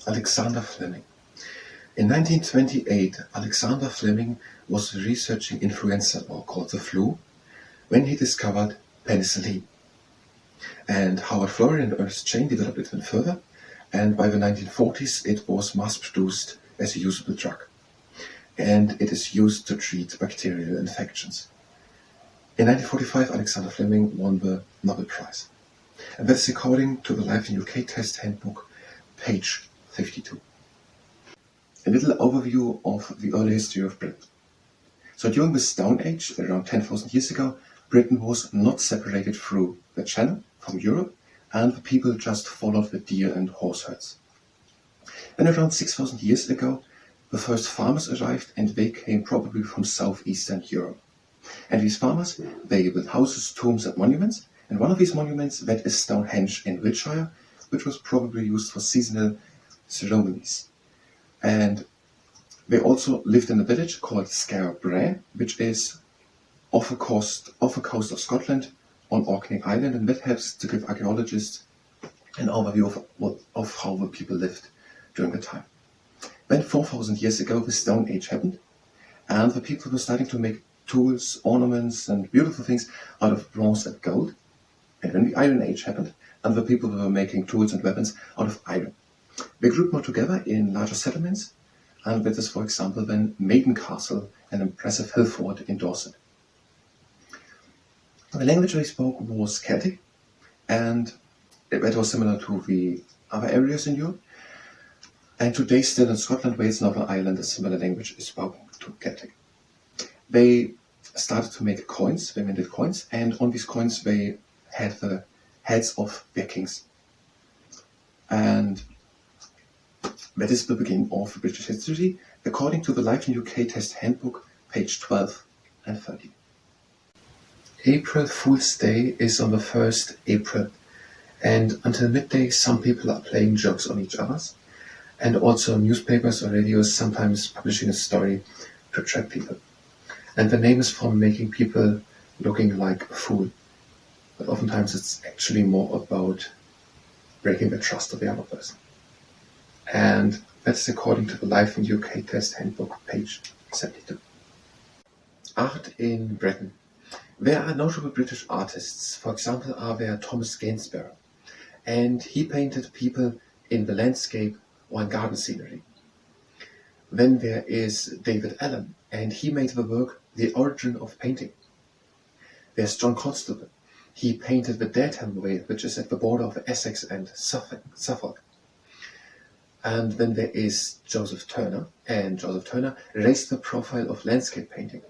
Alexander Fleming. In 1928, Alexander Fleming was researching influenza, or called the flu, when he discovered penicillin. And Howard Florey and Ernest Chain developed it even further, and by the 1940s it was mass-produced as a usable drug. And it is used to treat bacterial infections. In 1945, Alexander Fleming won the Nobel Prize. And that is according to the Life in UK Test Handbook, page 52. A little overview of the early history of Britain. So during the Stone Age, around 10,000 years ago, Britain was not separated through the Channel from Europe, and the people just followed the deer and horse herds. Then around 6,000 years ago, the first farmers arrived, and they came probably from southeastern Europe. And these farmers, they built houses, tombs and monuments, and one of these monuments, that is Stonehenge in Wiltshire, which was probably used for seasonal ceremonies. And they also lived in a village called Skarbray, which is off the coast of Scotland on Orkney Island, and that helps to give archaeologists an overview of how the people lived during the time. Then 4,000 years ago, the Stone Age happened, and the people were starting to make tools, ornaments, and beautiful things out of bronze and gold. And then the Iron Age happened, and the people were making tools and weapons out of iron. They grouped more together in larger settlements, and that is, for example, then Maiden Castle, an impressive hill fort in Dorset. The language they spoke was Celtic, and it was similar to the other areas in Europe. And today, still in Scotland, Wales, Northern Ireland, a similar language is spoken to Celtic. They started to make coins, they minted coins, and on these coins they had the heads of their kings. And that is the beginning of British history, according to the Life in UK Test Handbook, page 12 and 13. April Fool's Day is on the 1st April, and until midday some people are playing jokes on each other, and also newspapers or radios sometimes publishing a story to trap people. And the name is for making people looking like a fool, but oftentimes it's actually more about breaking the trust of the other person. And that's according to the Life in UK Test Handbook, page 72. Art in Britain. There are notable British artists. For example, are there Thomas Gainsborough, and he painted people in the landscape or in garden scenery. Then there is David Allen, and he made the work The Origin of Painting. There's John Constable. He painted the Dedham Vale, which is at the border of Essex and Suffolk. And then there is Joseph Turner, and Joseph Turner raised the profile of landscape painting.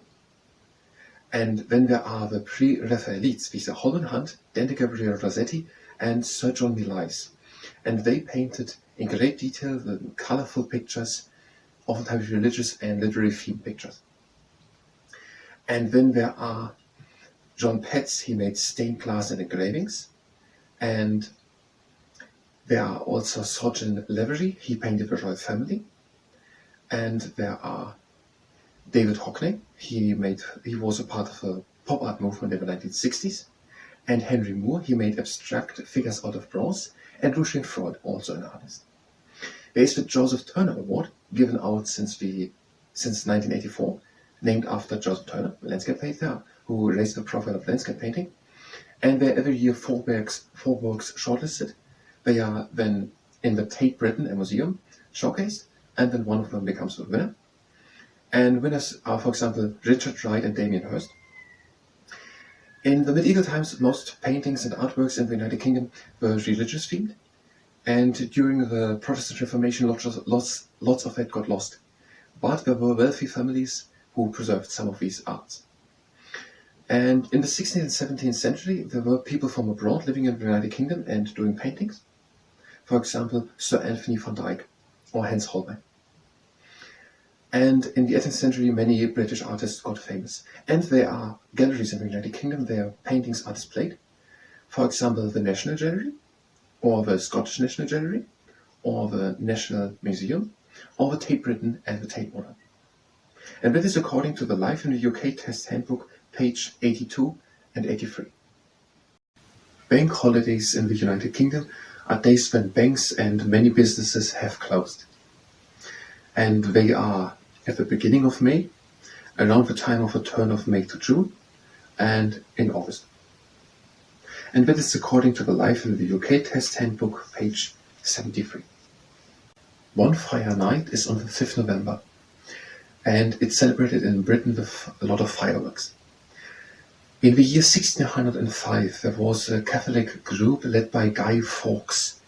And then there are the pre-Raphaelites, these are Holman Hunt, Dante Gabriel Rossetti, and Sir John Millais. And they painted in great detail the colourful pictures, oftentimes religious and literary themed pictures. And then there are John Petts, he made stained glass and engravings. And there are also Sergeant Levery, he painted the royal family. And there are David Hockney, he was a part of a pop art movement in the 1960s. And Henry Moore, he made abstract figures out of bronze. And Lucien Freud, also an artist. There is the Joseph Turner Award, given out since 1984, named after Joseph Turner, a landscape painter who raised the profile of landscape painting. And there are every year four works shortlisted. They are then in the Tate Britain Museum showcased, and then one of them becomes a winner. And winners are, for example, Richard Wright and Damien Hirst. In the medieval times, most paintings and artworks in the United Kingdom were religious themed, and during the Protestant Reformation, lots of it got lost. But there were wealthy families who preserved some of these arts. And in the 16th and 17th century, there were people from abroad living in the United Kingdom and doing paintings. For example, Sir Anthony van Dyck or Hans Holbein. And in the 18th century, many British artists got famous. And there are galleries in the United Kingdom, their paintings are displayed. For example, the National Gallery, or the Scottish National Gallery, or the National Museum, or the Tate Britain and the Tate Modern. And that is according to the Life in the UK Test Handbook, page 82 and 83. Bank holidays in the United Kingdom are days when banks and many businesses have closed. And they are at the beginning of May, around the time of the turn of May to June, and in August. And that is according to the Life in the UK Test Handbook, page 73. Bonfire Night is on the 5th November, and it's celebrated in Britain with a lot of fireworks. In the year 1605, there was a Catholic group led by Guy Fawkes,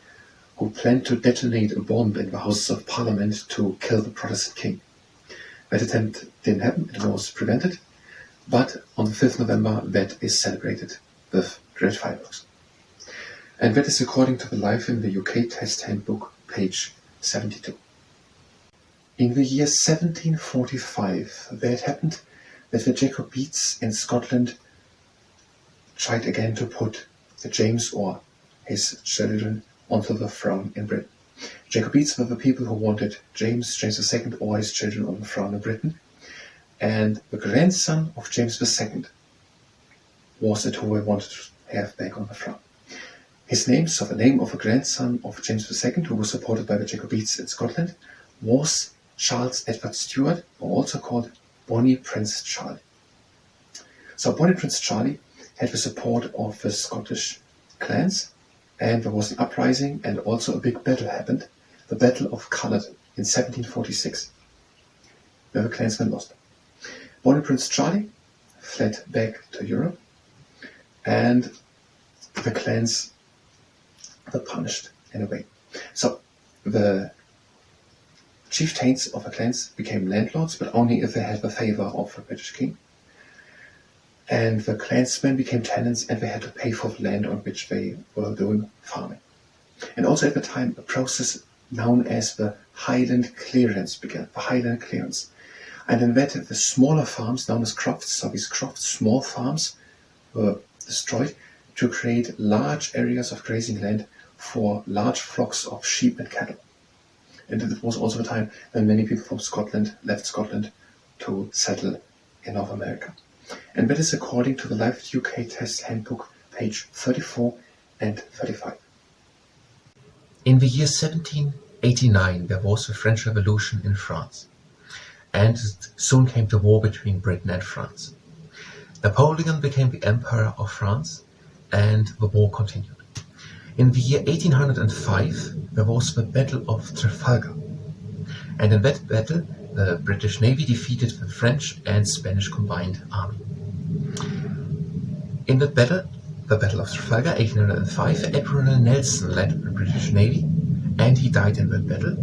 who planned to detonate a bomb in the Houses of Parliament to kill the Protestant king. That attempt didn't happen, it was prevented, but on the 5th November that is celebrated with red fireworks. And that is according to the Life in the UK Test Handbook, page 72. In the year 1745, there happened that the Jacobites in Scotland tried again to put James or his children onto the throne in Britain. Jacobites were the people who wanted James II or his children on the throne in Britain, and the grandson of James II was it who they wanted to have back on the throne. His name, so the name of the grandson of James II, who was supported by the Jacobites in Scotland, was Charles Edward Stuart, or also called Bonnie Prince Charlie. So Bonnie Prince Charlie had the support of the Scottish clans, and there was an uprising, and also a big battle happened, the Battle of Culloden in 1746, where the clansmen lost. Bonnie Prince Charlie fled back to Europe, and the clans were punished in a way. So the chieftains of the clans became landlords, but only if they had the favour of the British king. And the clansmen became tenants, and they had to pay for the land on which they were doing farming. And also at the time, a process known as the Highland Clearance began, the Highland Clearance. And in that, the smaller farms, known as crofts, so these crofts, small farms, were destroyed to create large areas of grazing land for large flocks of sheep and cattle. And it was also the time when many people from Scotland left Scotland to settle in North America. And that is according to the Life UK Test Handbook, page 34 and 35. In the year 1789, there was the French Revolution in France, and soon came the war between Britain and France. Napoleon became the Emperor of France, and the war continued. In the year 1805, there was the Battle of Trafalgar, and in that battle, the British Navy defeated the French and Spanish combined army. In that battle, the Battle of Trafalgar, 1805, Admiral Nelson led the British Navy, and he died in that battle.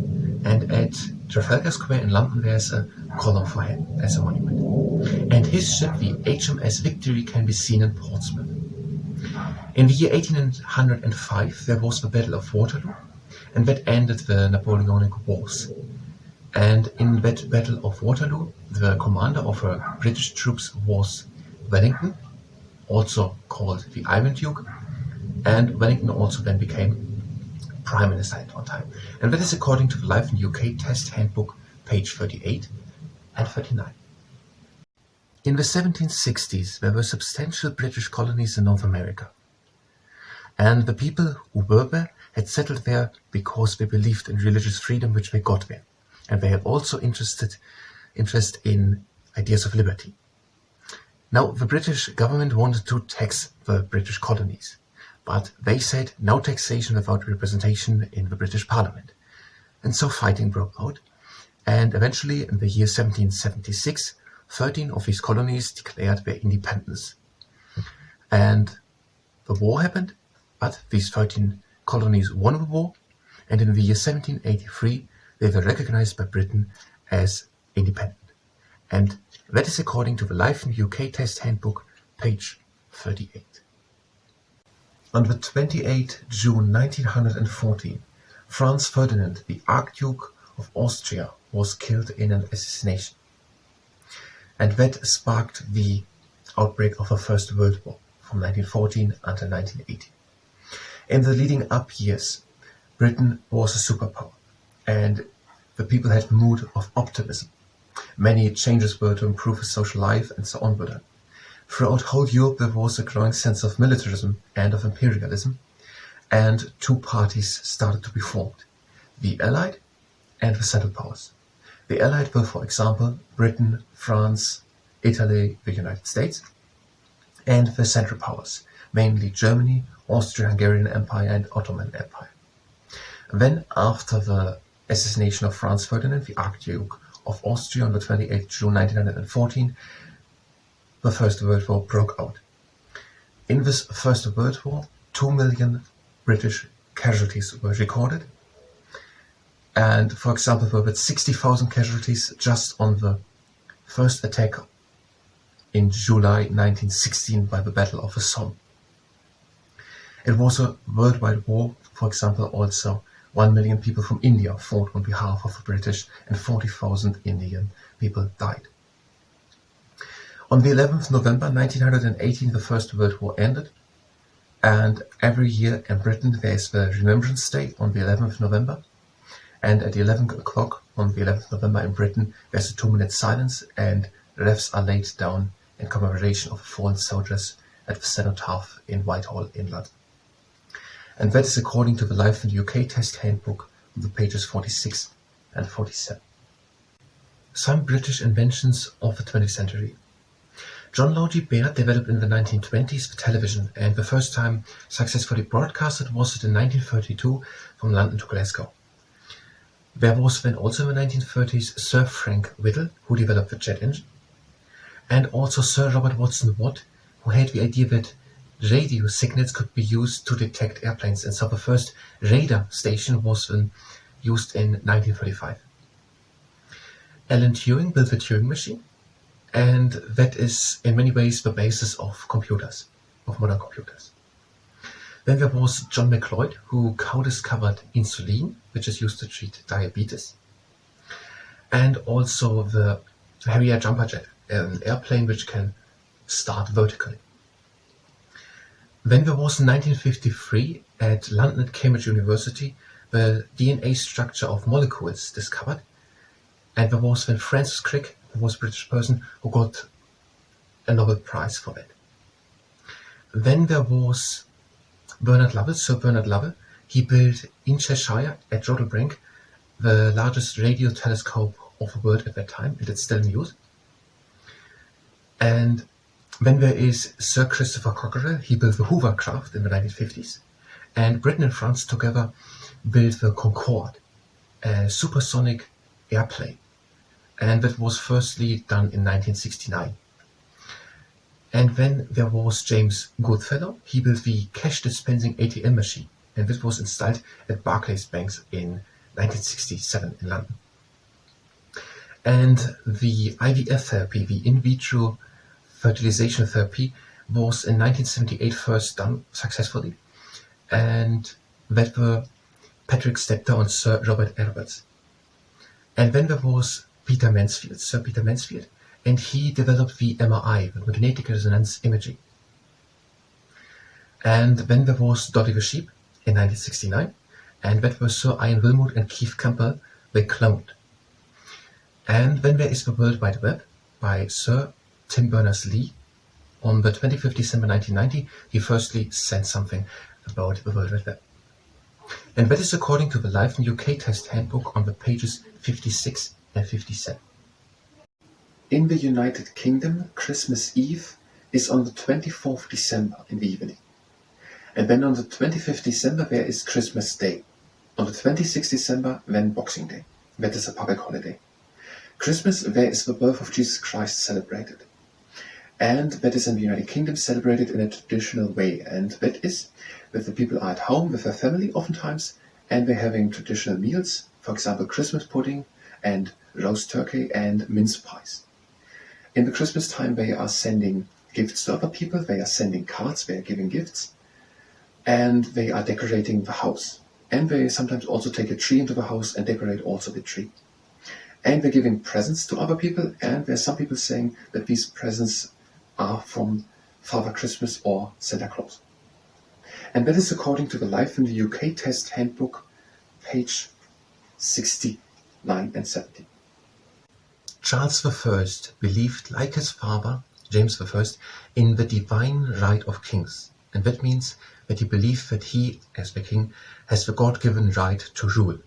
And at Trafalgar Square in London, there's a column for him as a monument. And his ship, the HMS Victory, can be seen in Portsmouth. In the year 1805, there was the Battle of Waterloo, and that ended the Napoleonic Wars. And in that Battle of Waterloo, the commander of the British troops was Wellington, also called the Iron Duke, and Wellington also then became Prime Minister at one time. And that is according to the Life in UK Test Handbook, page 38 and 39. In the 1760s, there were substantial British colonies in North America. And the people who were there had settled there because they believed in religious freedom, which they got there. And they had also interest in ideas of liberty. Now, the British government wanted to tax the British colonies, but they said no taxation without representation in the British Parliament. And so fighting broke out, and eventually in the year 1776, 13 of these colonies declared their independence. And the war happened, but these 13 colonies won the war, and in the year 1783, they were recognized by Britain as independent. And that is according to the Life in UK Test Handbook, page 38. On the 28th June 1914, Franz Ferdinand, the Archduke of Austria, was killed in an assassination. And that sparked the outbreak of the First World War from 1914 until 1918. In the leading up years, Britain was a superpower, and the people had a mood of optimism. Many changes were to improve his social life and so on were done. Throughout whole Europe there was a growing sense of militarism and of imperialism, and two parties started to be formed: the Allied and the Central Powers. The Allied were, for example, Britain, France, Italy, the United States, and the Central Powers, mainly Germany, Austro-Hungarian Empire, and Ottoman Empire. Then, after the assassination of Franz Ferdinand, the Archduke of Austria, on the 28th June 1914, the First World War broke out. In this First World War, 2 million British casualties were recorded, and, for example, there were 60,000 casualties just on the first attack in July 1916 by the Battle of the Somme. It was a worldwide war. For example, also 1 million people from India fought on behalf of the British, and 40,000 Indian people died. On the 11th November 1918, the First World War ended, and every year in Britain there is the Remembrance Day on the 11th November, and at 11 o'clock on the 11th November in Britain there's a 2-minute silence, and wreaths are laid down in commemoration of fallen soldiers at the cenotaph in Whitehall in London. And that is according to the Life in the UK Test Handbook on the pages 46 and 47. Some British inventions of the 20th century. John Logie Baird developed in the 1920s the television, and the first time successfully broadcasted was in 1932 from London to Glasgow. There was then also in the 1930s Sir Frank Whittle, who developed the jet engine, and also Sir Robert Watson Watt, who had the idea that radio signals could be used to detect airplanes, and so the first radar station was then used in 1935. Alan Turing built the Turing machine, and that is in many ways the basis of computers, of modern computers. Then there was John McLeod, who co-discovered insulin, which is used to treat diabetes, and also the Harrier jumper jet, an airplane which can start vertically. Then there was in 1953 at London at Cambridge University the DNA structure of molecules discovered, and there was then Francis Crick, who was a British person, who got a Nobel Prize for that. Then there was Bernard Lovell, Sir Bernard Lovell. He built in Cheshire at Jodelbrink the largest radio telescope of the world at that time, and it's still in use. And then there is Sir Christopher Cockerell. He built the Hoovercraft in the 1950s. And Britain and France together built the Concorde, a supersonic airplane. And that was firstly done in 1969. And then there was James Goodfellow. He built the cash dispensing ATM machine, and this was installed at Barclays Banks in 1967 in London. And the IVF therapy, the in vitro fertilization therapy, was in 1978 first done successfully, and that were Patrick Steptoe and Sir Robert Edwards. And then there was Peter Mansfield, Sir Peter Mansfield, and he developed the MRI, the magnetic resonance imaging. And then there was Dolly the Sheep in 1969, and that was Sir Ian Wilmot and Keith Campbell, they cloned. And then there is the World Wide Web by Sir Tim Berners-Lee. On the 25th December 1990, he firstly sent something about the World Wide Web. And that is according to the Life in UK Test Handbook on the pages 56 and 57. In the United Kingdom, Christmas Eve is on the 24th December in the evening. And then on the 25th December there is Christmas Day. On the 26th December, then Boxing Day. That is a public holiday. Christmas, there is the birth of Jesus Christ celebrated. And that is in the United Kingdom celebrated in a traditional way. And that is that the people are at home with their family oftentimes, and they're having traditional meals, for example, Christmas pudding and roast turkey and mince pies. In the Christmas time, they are sending gifts to other people, they are sending cards, they are giving gifts, and they are decorating the house. And they sometimes also take a tree into the house and decorate also the tree. And they're giving presents to other people, and there's some people saying that these presents are from Father Christmas or Santa Claus. And that is according to the Life in the UK Test Handbook, page 69 and 70. Charles I believed, like his father, James I, in the divine right of kings, and that means that he believed that he, as the king, has the God-given right to rule.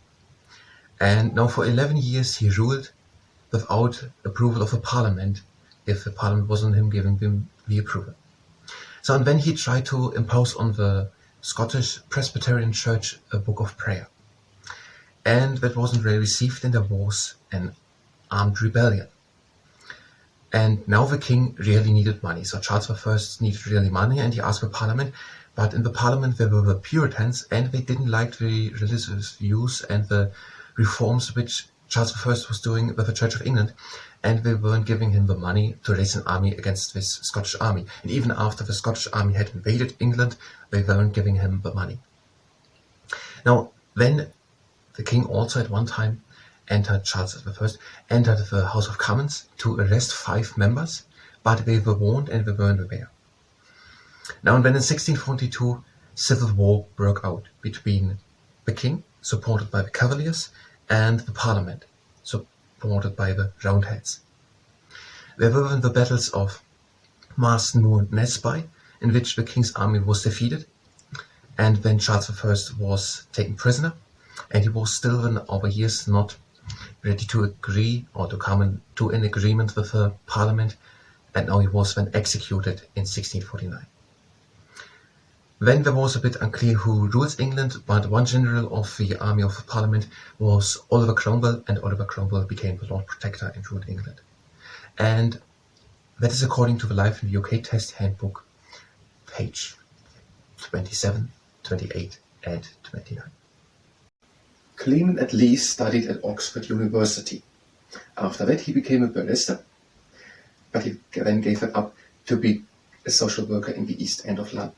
And now for 11 years he ruled without approval of a parliament, if the parliament wasn't him giving him the approval. So and then he tried to impose on the Scottish Presbyterian Church a book of prayer. And that wasn't really received, and there was an armed rebellion. And now the king really needed money. So Charles I needed really money, and he asked the parliament. But in the parliament there were the Puritans, and they didn't like the religious views and the reforms which Charles I was doing with the Church of England. And they weren't giving him the money to raise an army against this Scottish army. And even after the Scottish army had invaded England, they weren't giving him the money. Now, then the king also at one time Charles I entered the House of Commons to arrest 5 members, but they were warned and they weren't there. Now and then in 1642, civil war broke out between the king, supported by the Cavaliers, and the Parliament, supported by the Roundheads. There were the battles of Marston Moor and Nesby, in which the king's army was defeated, and then Charles I was taken prisoner, and he was still then over years not ready to agree or to come to an agreement with the Parliament, and now he was then executed in 1649. Then there was a bit unclear who rules England, but one general of the army of the Parliament was Oliver Cromwell, and Oliver Cromwell became the Lord Protector and ruled England. And that is according to the Life in the UK Test Handbook, page 27, 28 and 29. Clement Attlee studied at Oxford University. After that he became a barrister, but he then gave it up to be a social worker in the East End of London.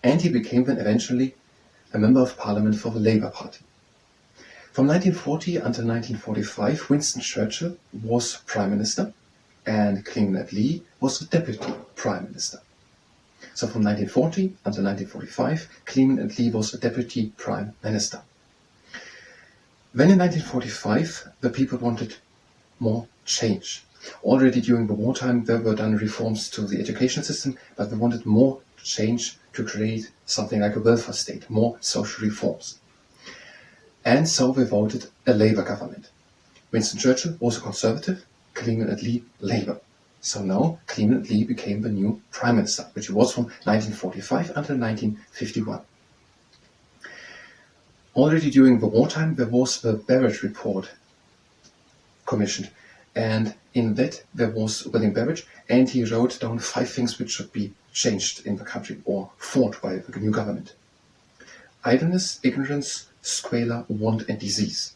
And he became then eventually a member of Parliament for the Labour Party. From 1940 until 1945, Winston Churchill was Prime Minister, and Clement Attlee was the Deputy Prime Minister. So from 1940 until 1945, Clement Attlee was the Deputy Prime Minister. Then in 1945, the people wanted more change. Already during the wartime, there were done reforms to the education system, but they wanted more change to create something like a welfare state, more social reforms. And so they voted a Labour government. Winston Churchill was a Conservative, Clement Attlee Labour. So now Clement Attlee became the new Prime Minister, which he was from 1945 until 1951. Already during the wartime, there was the Barrett Report commissioned, and in that there was William Barrett, and he wrote down 5 things which should be changed in the country or fought by the new government. Idleness, ignorance, squalor, want and disease.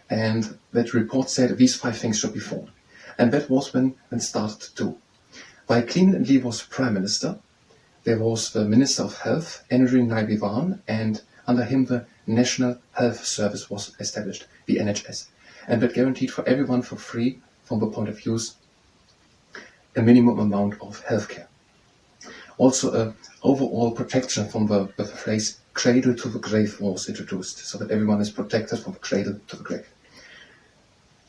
And that report said these 5 things should be fought. And that was when started to do. While Clement Attlee was Prime Minister, there was the Minister of Health, Henry Naibivan, and under him the National Health Service was established, the NHS, and that guaranteed for everyone for free, from the point of view, a minimum amount of healthcare. Also, an overall protection from the phrase cradle to the grave was introduced, so that everyone is protected from the cradle to the grave.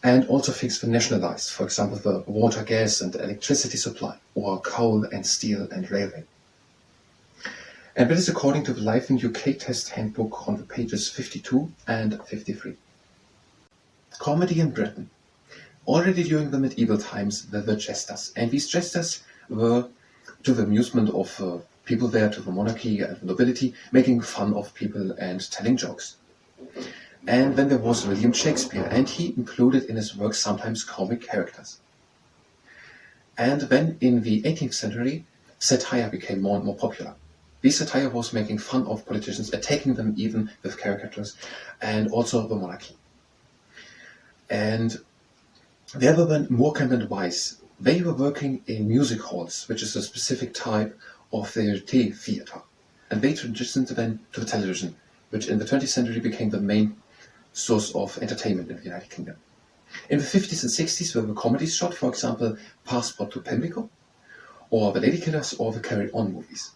And also things were nationalized, for example, the water, gas and electricity supply, or coal and steel and railway. And that is according to the Life in UK Test Handbook on the pages 52 and 53. Comedy in Britain. Already during the medieval times there were jesters, and these jesters were to the amusement of people there, to the monarchy and the nobility, making fun of people and telling jokes. And then there was William Shakespeare, and he included in his works sometimes comic characters. And then in the 18th century, satire became more and more popular. This satire was making fun of politicians, attacking them even with caricatures, and also the monarchy. And there were Morecambe and Wise. They were working in music halls, which is a specific type of variety theatre. And they transitioned then to the television, which in the 20th century became the main source of entertainment in the United Kingdom. In the 50s and 60s there were comedies shot, for example, Passport to Pimlico, or The Ladykillers, or the Carry On movies.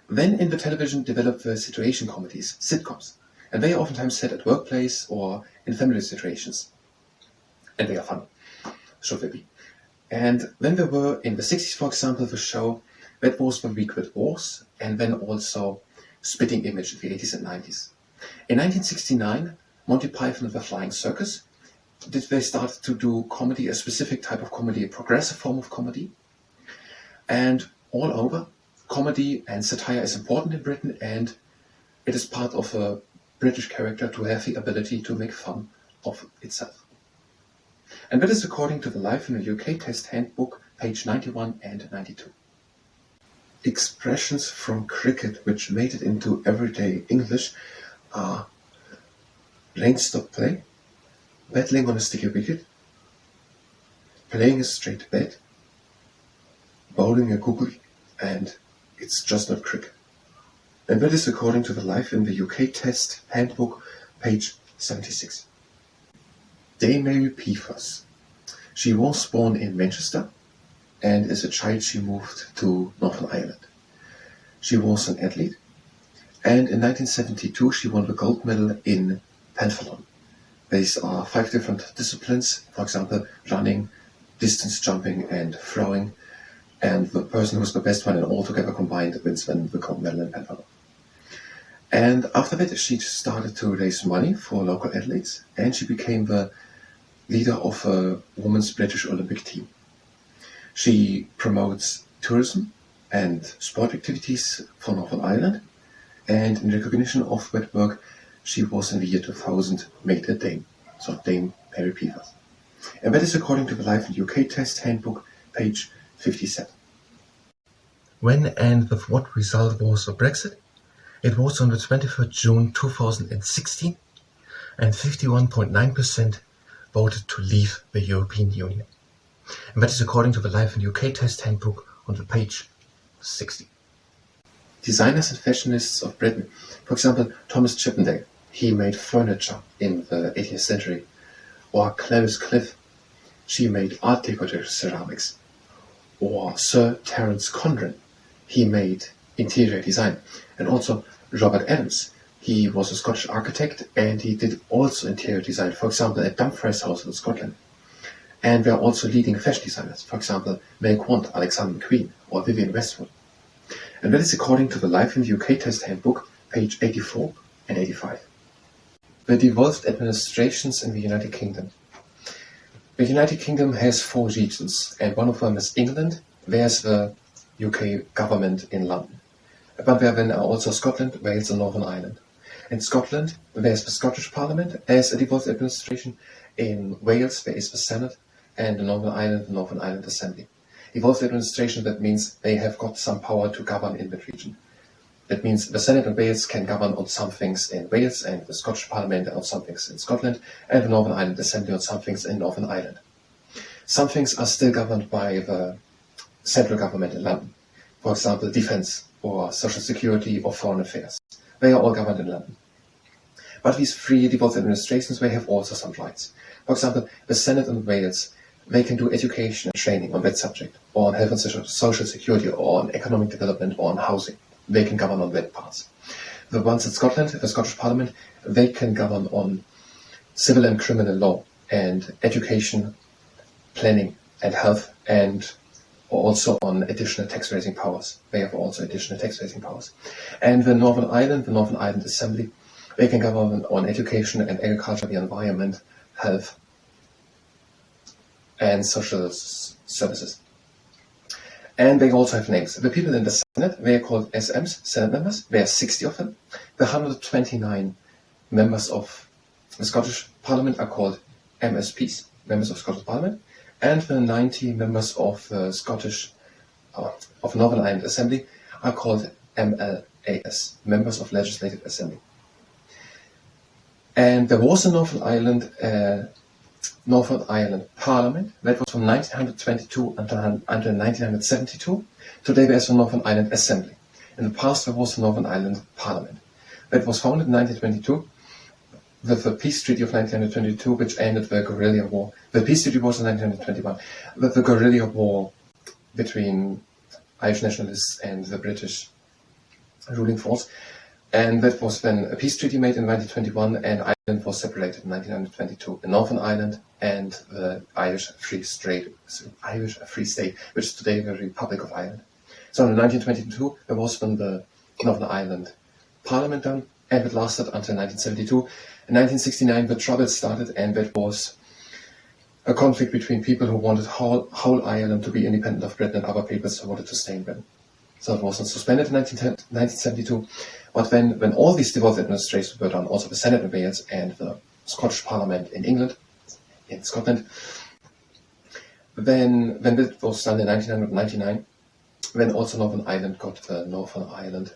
Then in the television developed the situation comedies, sitcoms, and they are oftentimes set at workplace or in family situations. And they are funny, should they be. And then there were, in the 60s, for example, the show That was when we quit wars, and then also Spitting Image in the 80s and 90s. In 1969, Monty Python and the Flying Circus, they started to do comedy, a specific type of comedy, a progressive form of comedy. And all over, comedy and satire is important in Britain, and it is part of a British character to have the ability to make fun of itself. And that is according to the Life in the UK Test Handbook, page 91 and 92. Expressions from cricket which made it into everyday English are lane stop play, battling on a sticky wicket, playing a straight bat, bowling a googly, and it's just not cricket. And that is according to the Life in the UK Test Handbook, page 76. Dame Mary Peevers. She was born in Manchester, and as a child she moved to Northern Ireland. She was an athlete, and in 1972 she won the gold medal in pentathlon. These are 5 different disciplines, for example, running, distance jumping, and throwing, and the person who's the best one in all together combined wins then the gold medal in pentathlon. And after that she started to raise money for local athletes, and she became the leader of a women's British Olympic team. She promotes tourism and sport activities for Northern Ireland, and in recognition of that work, she was in the year 2000 made a Dame, so Dame Mary Peevers. And that is according to the Life in UK Test Handbook, page 57. When and with what result was the Brexit? It was on the 23rd June 2016, and 51.9% voted to leave the European Union. And that is according to the Life in UK Test Handbook on the page 60. Designers and fashionists of Britain. For example, Thomas Chippendale. He made furniture in the 18th century. Or Clarice Cliff. She made art decorative ceramics. Or Sir Terence Condren. He made interior design. And also Robert Adams. He was a Scottish architect, and he did also interior design, for example, at Dumfries House in Scotland. And there are also leading fashion designers, for example, Mel Quant, Alexander McQueen, or Vivienne Westwood. And that is according to the Life in the UK Test Handbook, page 84 and 85. The devolved administrations in the United Kingdom. The United Kingdom has 4 regions, and one of them is England. There's the UK government in London. But there then are also Scotland, Wales, and Northern Ireland. In Scotland, there's the Scottish Parliament as a devolved administration. In Wales, there is the Senate, and in Northern Ireland, the Northern Ireland Assembly. Devolved administration, that means they have got some power to govern in that region. That means the Senate in Wales can govern on some things in Wales, and the Scottish Parliament on some things in Scotland, and the Northern Ireland Assembly on some things in Northern Ireland. Some things are still governed by the central government in London. For example, defence, or social security, or foreign affairs. They are all governed in London. But these 3 devolved administrations, they have also some rights. For example, the Senate in Wales, they can do education and training on that subject, or on health and social security, or on economic development, or on housing. They can govern on that part. The ones in Scotland, the Scottish Parliament, they can govern on civil and criminal law, and education, planning, and health, and also on additional tax-raising powers. They have also additional tax-raising powers. And the Northern Ireland Assembly, they can govern on education and agriculture, the environment, health, and social services. And they also have names. The people in the Senate, they are called SMs, Senate members. There are 60 of them. The 129 members of the Scottish Parliament are called MSPs, members of Scottish Parliament. And the 90 members of the of Northern Ireland Assembly are called MLAS, members of Legislative Assembly. And there was a Northern Ireland Parliament. That was from 1922 until 1972. Today there's a Northern Ireland Assembly. In the past there was a Northern Ireland Parliament. That was founded in 1922 with the Peace Treaty of 1922, which ended the guerrilla war. The Peace Treaty was in 1921, with the guerrilla war between Irish nationalists and the British ruling force. And that was then a peace treaty made in 1921, and Ireland was separated in 1922. The Northern Ireland and the Irish Free State, which is today the Republic of Ireland. So in 1922, there was then the Northern Ireland Parliament done, and it lasted until 1972. In 1969, the Troubles started, and that was a conflict between people who wanted whole Ireland to be independent of Britain and other peoples who wanted to stay in Britain. So it wasn't suspended in 1972. But when all these devolved administrations were done, also the Senate in Wales and the Scottish Parliament in England, in Scotland, then it was done in 1999, when also Northern Ireland got the Northern Ireland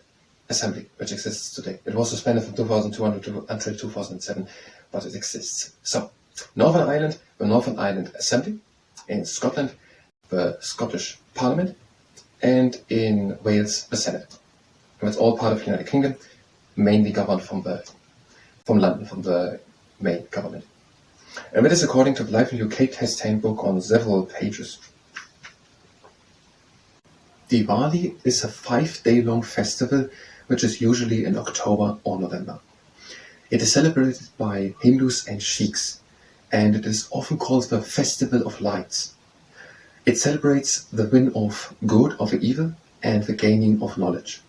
Assembly, which exists today. It was suspended from 2002 until 2007, but it exists. So, Northern Ireland, the Northern Ireland Assembly, in Scotland, the Scottish Parliament, and in Wales, the Senate. And it's all part of the United Kingdom, mainly governed from London, from the main government. And that is according to the Life in UK Test Handbook on several pages. Diwali is a 5-day-long festival which is usually in October or November. It is celebrated by Hindus and Sikhs, and it is often called the Festival of Lights. It celebrates the win of good over evil and the gaining of knowledge.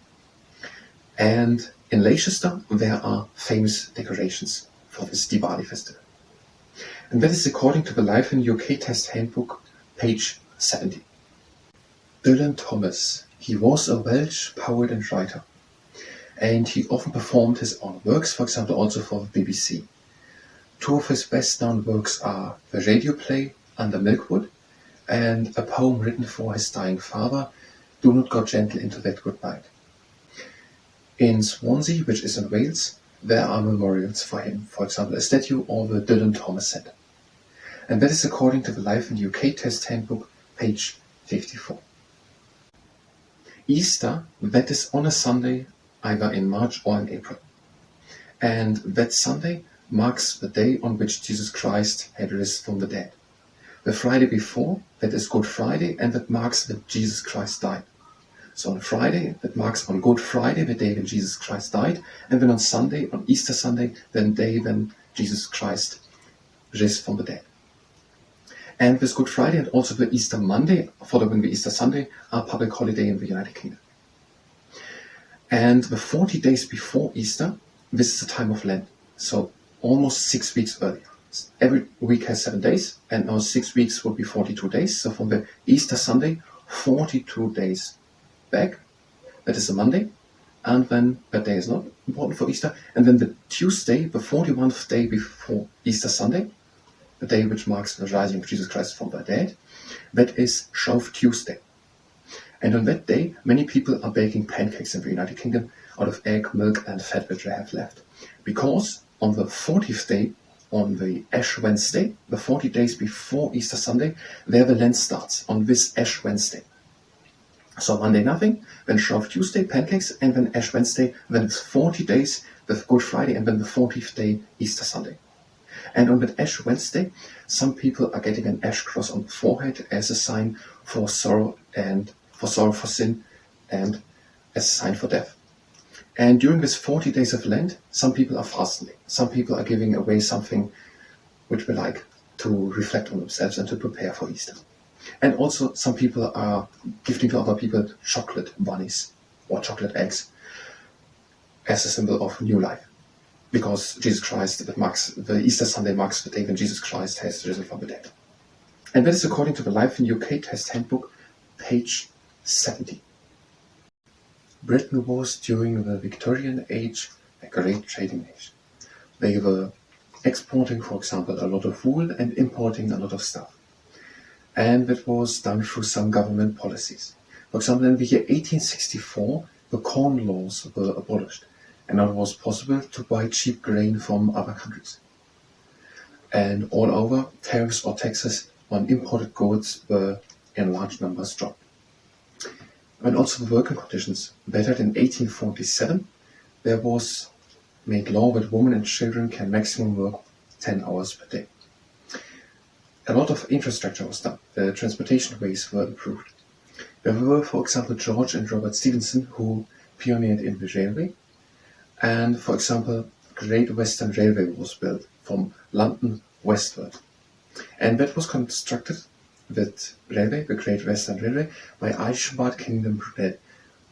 And in Leicester there are famous decorations for this Diwali festival. And that is according to the Life in UK Test Handbook, page 70. Dylan Thomas, he was a Welsh poet and writer, and he often performed his own works, for example also for the BBC. Two of his best known works are the radio play Under Milkwood and a poem written for his dying father, Do Not Go Gentle Into That Good Night. In Swansea, which is in Wales, there are memorials for him, for example a statue of the Dylan Thomas Centre. And that is according to the Life in UK Test Handbook, page 54. Easter, that is on a Sunday, either in March or in April. And that Sunday marks the day on which Jesus Christ had risen from the dead. The Friday before, that is Good Friday, and that marks that Jesus Christ died. So on Friday, that marks on Good Friday, the day when Jesus Christ died, and then on Sunday, on Easter Sunday, the day when Jesus Christ rose from the dead. And with Good Friday and also the Easter Monday, following the Easter Sunday, are public holiday in the United Kingdom. And the 40 days before Easter, this is the time of Lent, so almost 6 weeks earlier. Every week has 7 days, and now 6 weeks will be 42 days. So from the Easter Sunday, 42 days back, that is a Monday, and then that day is not important for Easter, and then the Tuesday, the 41st day before Easter Sunday, the day which marks the rising of Jesus Christ from the dead, that is Shrove Tuesday. And on that day, many people are baking pancakes in the United Kingdom out of egg, milk and fat which they have left. Because on the 40th day, on the Ash Wednesday, the 40 days before Easter Sunday, there the Lent starts, on this Ash Wednesday. So Monday nothing, then Shrove Tuesday, pancakes, and then Ash Wednesday, then it's 40 days, the Good Friday, and then the 40th day, Easter Sunday. And on that Ash Wednesday, some people are getting an ash cross on the forehead as a sign for sorrow for sin, and as a sign for death. And during this 40 days of Lent, some people are fasting. Some people are giving away something which we like to reflect on themselves and to prepare for Easter. And also some people are gifting to other people chocolate bunnies or chocolate eggs as a symbol of new life. Because Jesus Christ, the Easter Sunday marks the day when Jesus Christ has risen from the dead. And that is according to the Life in UK Test Handbook, page 70. Britain was, during the Victorian age, a great trading nation. They were exporting, for example, a lot of wool and importing a lot of stuff. And that was done through some government policies. For example, in the year 1864, the corn laws were abolished, and now it was possible to buy cheap grain from other countries. And all over, tariffs or taxes on imported goods were in large numbers dropped. And also the working conditions bettered in 1847. There was made law that women and children can maximum work 10 hours per day. A lot of infrastructure was done. The transportation ways were improved. There were, for example, George and Robert Stephenson, who pioneered in the railway. And, for example, Great Western Railway was built from London westward. And that was constructed that railway, the Great Western Railway, by Aishbad Kingdom Brunel,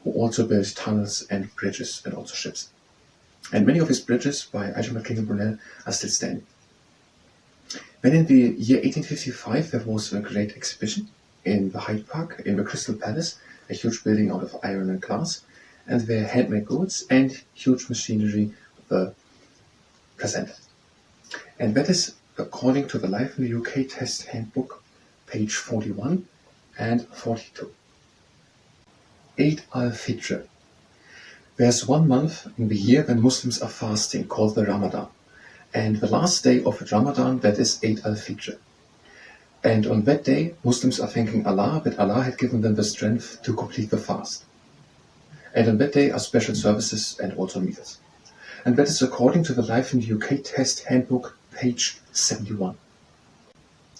who also built tunnels and bridges and also ships. And many of his bridges by Aishbad Kingdom Brunel are still standing. Then in the year 1855 there was a great exhibition in the Hyde Park, in the Crystal Palace, a huge building out of iron and glass, and where handmade goods and huge machinery were presented. And that is according to the Life in the UK Test Handbook, page 41 and 42. Eid Al Fitr. There's 1 month in the year when Muslims are fasting, called the Ramadan. And the last day of Ramadan, that is Eid Al Fitr. And on that day, Muslims are thanking Allah that Allah had given them the strength to complete the fast. And on that day are special services and also meals. And that is according to the Life in the UK Test Handbook, page 71.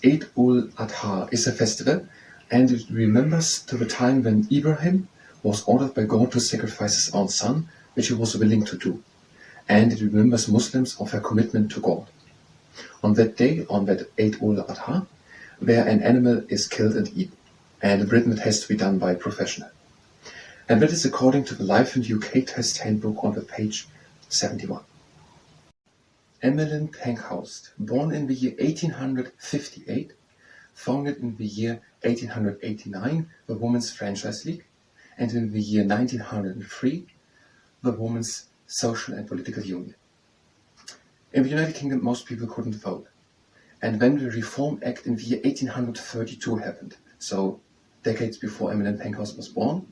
Eid al Adha is a festival, and it remembers to the time when Ibrahim was ordered by God to sacrifice his own son, which he was willing to do. And it remembers Muslims of their commitment to God. On that day, on that Eid al Adha, where an animal is killed and eaten, and written it has to be done by a professional. And that is according to the Life in the UK Test Handbook on the page 71. Emmeline Pankhurst, born in the year 1858, founded in the year 1889 the Women's Franchise League, and in the year 1903 the Women's Social and Political Union. In the United Kingdom most people couldn't vote, and when the Reform Act in the year 1832 happened, so decades before Emmeline Pankhurst was born,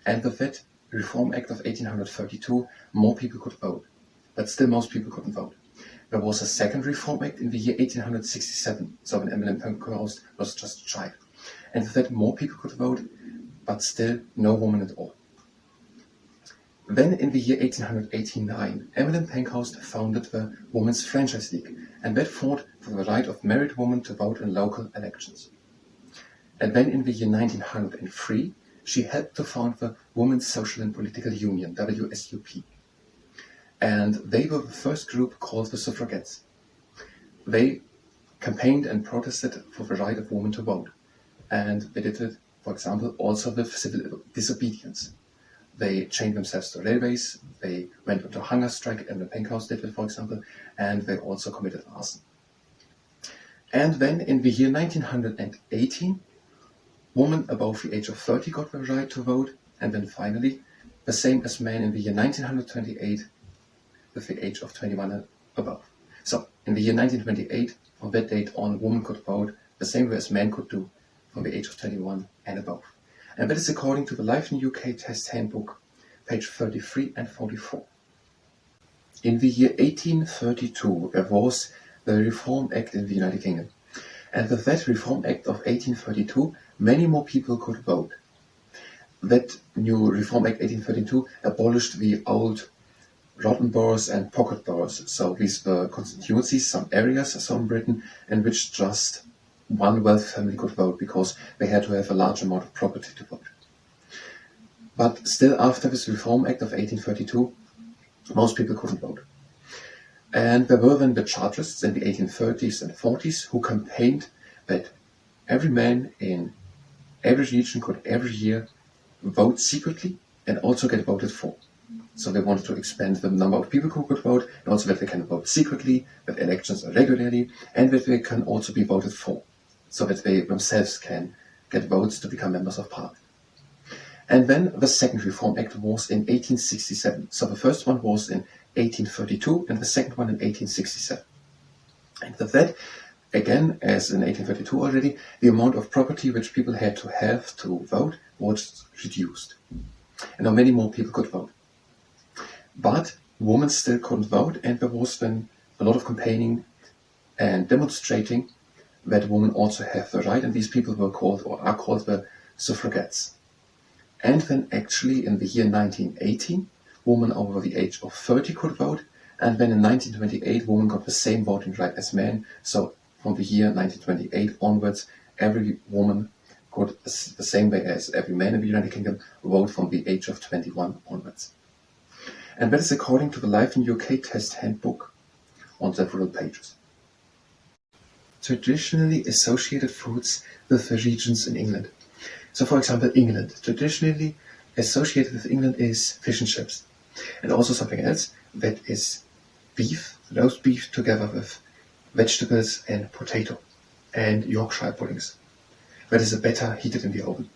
and with that Reform Act of 1832 more people could vote, but still most people couldn't vote. There was a second Reform Act in the year 1867, so when Emmeline Pankhurst was just a child. And with that more people could vote, but still no woman at all. Then in the year 1889, Emmeline Pankhurst founded the Women's Franchise League, and that fought for the right of married women to vote in local elections. And then in the year 1903, she helped to found the Women's Social and Political Union, WSUP. And they were the first group called the Suffragettes. They campaigned and protested for the right of women to vote. And they did it, for example, also with civil disobedience. They chained themselves to railways, they went into a hunger strike, and the Pankhurst did it, for example, and they also committed arson. And then in the year 1918, women above the age of 30 got the right to vote, and then finally, the same as men in the year 1928, with the age of 21 and above. So, in the year 1928, from that date on, women could vote the same way as men could do from the age of 21 and above. And that is according to the Life in UK Test Handbook, page 33 and 44. In the year 1832, there was the Reform Act in the United Kingdom. And with that Reform Act of 1832, many more people could vote. That new Reform Act 1832 abolished the old rotten boroughs and pocket boroughs. So these were constituencies, some areas, some in Britain, in which just one wealthy family could vote because they had to have a large amount of property to vote. But still, after this Reform Act of 1832, most people couldn't vote. And there were then the Chartists in the 1830s and 40s who campaigned that every man in every region could every year vote secretly and also get voted for. So they wanted to expand the number of people who could vote, and also that they can vote secretly, that elections are regularly, and that they can also be voted for, so that they themselves can get votes to become members of parliament. And then the second Reform Act was in 1867. So the first one was in 1832, and the second one in 1867. And with that, again, as in 1832 already, the amount of property which people had to have to vote was reduced. And now many more people could vote. But women still couldn't vote, and there was then a lot of campaigning and demonstrating that women also have the right, and these people were called, or are called, the suffragettes. And then actually in the year 1918, women over the age of 30 could vote, and then in 1928 women got the same voting right as men. So from the year 1928 onwards, every woman could, the same way as every man in the United Kingdom, vote from the age of 21 onwards. And that is according to the Life in UK Test Handbook on several pages. traditionally associated foods with the regions in England. So for example, England. Traditionally associated with England is fish and chips. And also something else, that is beef, roast beef together with vegetables and potato and Yorkshire puddings. That is better heated in the oven.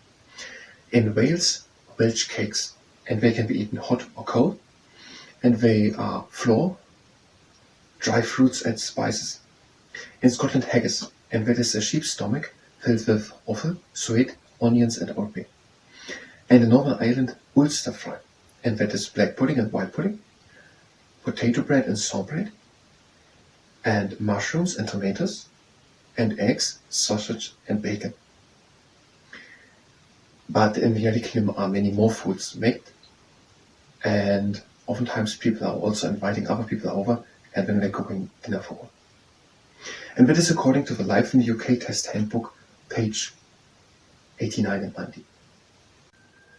In Wales, Welsh cakes, and they can be eaten hot or cold. And they are flour, dry fruits and spices. In Scotland, haggis, and that is a sheep's stomach filled with offal, suet, onions and oatmeal. And in Northern Ireland, Ulster fry, and that is black pudding and white pudding, potato bread and sauerbraid, and mushrooms and tomatoes, and eggs, sausage and bacon. But in the United Kingdom are many more foods made, and oftentimes people are also inviting other people over, and then they're cooking dinner for all. And that is according to the Life in the UK Test Handbook, page 89 and 90.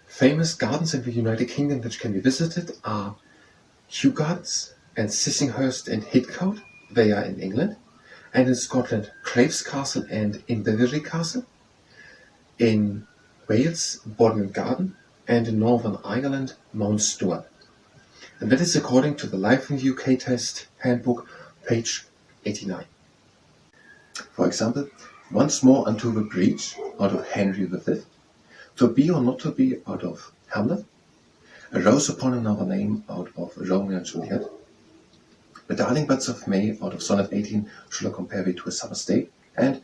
Famous gardens in the United Kingdom which can be visited are Kew Gardens and Sissinghurst and Hitcote, they are in England, and in Scotland, Craves Castle and Inverary Castle, in Wales, Bodmin Garden, and in Northern Ireland, Mount Stuart. And that is according to the Life in the UK Test Handbook, page 89. For example, once more unto the breach, out of Henry V, to be or not to be, out of Hamlet, a rose upon another name, out of Romeo and Juliet, the darling buds of May, out of Sonnet 18, shall I compare thee to a summer's day, and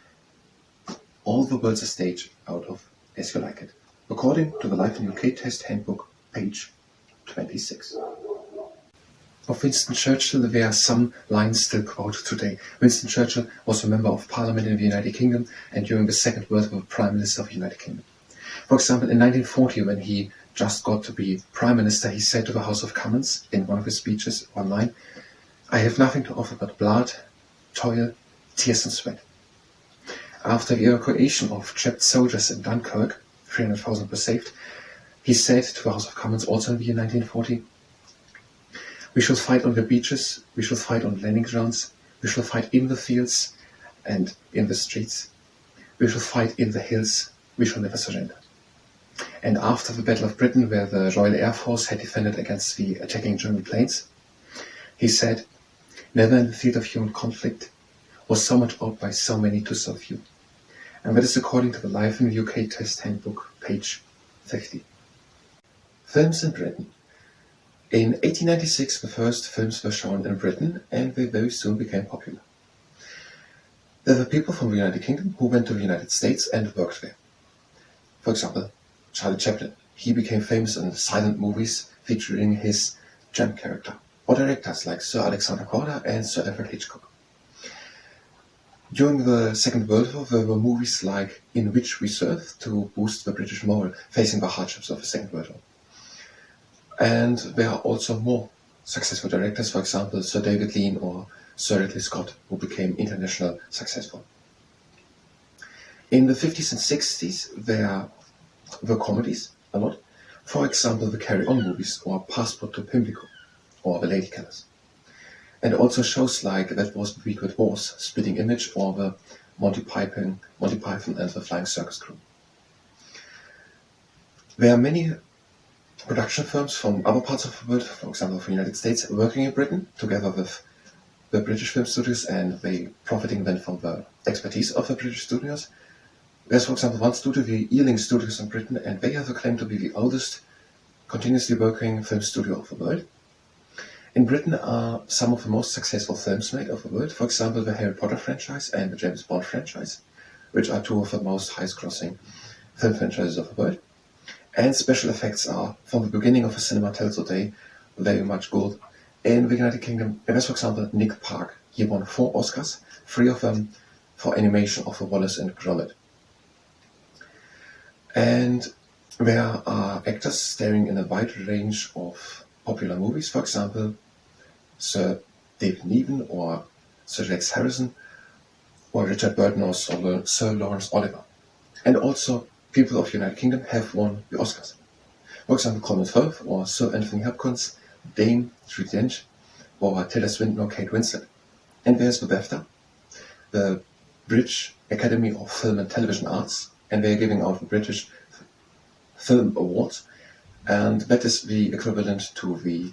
all the world's a stage, out of As You Like It, according to the Life in UK Test Handbook, page 26. Of Winston Churchill, there are some lines still quoted today. Winston Churchill was a member of Parliament in the United Kingdom and during the Second World War Prime Minister of the United Kingdom. For example, in 1940, when he just got to be Prime Minister, he said to the House of Commons in one of his speeches, one line, "I have nothing to offer but blood, toil, tears and sweat." After the evacuation of trapped soldiers in Dunkirk, 300,000 were saved, he said to the House of Commons also in the year 1940, "We shall fight on the beaches, we shall fight on landing grounds, we shall fight in the fields and in the streets, we shall fight in the hills, we shall never surrender." And after the Battle of Britain, where the Royal Air Force had defended against the attacking German planes, he said, "Never in the field of human conflict was so much owed by so many to so few." And that is according to the Life in the UK Test Handbook, page 50. Films in Britain. In 1896, the first films were shown in Britain, and they very soon became popular. There were people from the United Kingdom who went to the United States and worked there. For example, Charlie Chaplin. He became famous in silent movies featuring his Jem character, or directors like Sir Alexander Korda and Sir Alfred Hitchcock. During the Second World War, there were movies like In Which We Serve to boost the British moral, facing the hardships of the Second World War. And there are also more successful directors, for example, Sir David Lean or Sir Ridley Scott, who became international successful. In the 50s and 60s, there were comedies a lot. For example, the Carry On movies, or Passport to Pimlico, or The Lady Killers. And also shows like That Was the Week It Was, Splitting Image, or the Monty Python and the Flying Circus Crew. There are many production firms from other parts of the world, for example from the United States, working in Britain together with the British film studios, and they profiting then from the expertise of the British studios. There's, for example, one studio, the Ealing Studios in Britain, and they have a claim to be the oldest continuously working film studio of the world. In Britain are some of the most successful films made of the world, for example the Harry Potter franchise and the James Bond franchise, which are two of the most highest-grossing film franchises of the world. And special effects are, from the beginning of the cinema till today, very much gold. In the United Kingdom, there's, for example, Nick Park. He won 4 Oscars, 3 of them for animation of the Wallace and Gromit. And there are actors starring in a wide range of popular movies, for example, Sir David Niven or Sir Rex Harrison, or Richard Burton or Sir Lawrence Oliver. And also, people of the United Kingdom have won the Oscars. For example, Colin Firth or Sir Anthony Hopkins, Dame Judi Dench, or Tilda Swinton or Kate Winslet. And there's the BAFTA, the British Academy of Film and Television Arts, and they're giving out the British Film Awards, and that is the equivalent to the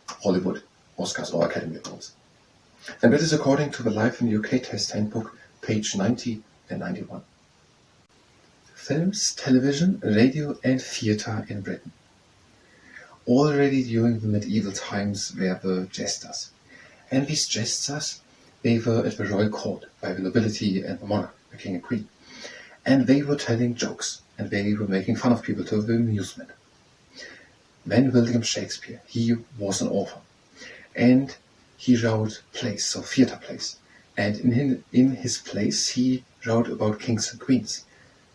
Hollywood Oscars or Academy Awards. And that is according to the Life in the UK Test Handbook, page 90 and 91. Films, television, radio and theatre in Britain. Already during the medieval times there were jesters. And these jesters, they were at the royal court by the nobility and the monarch, the king and queen. And they were telling jokes, and they were making fun of people to the amusement. Then William Shakespeare, he was an author. And he wrote plays, so theatre plays. And in his plays he wrote about kings and queens,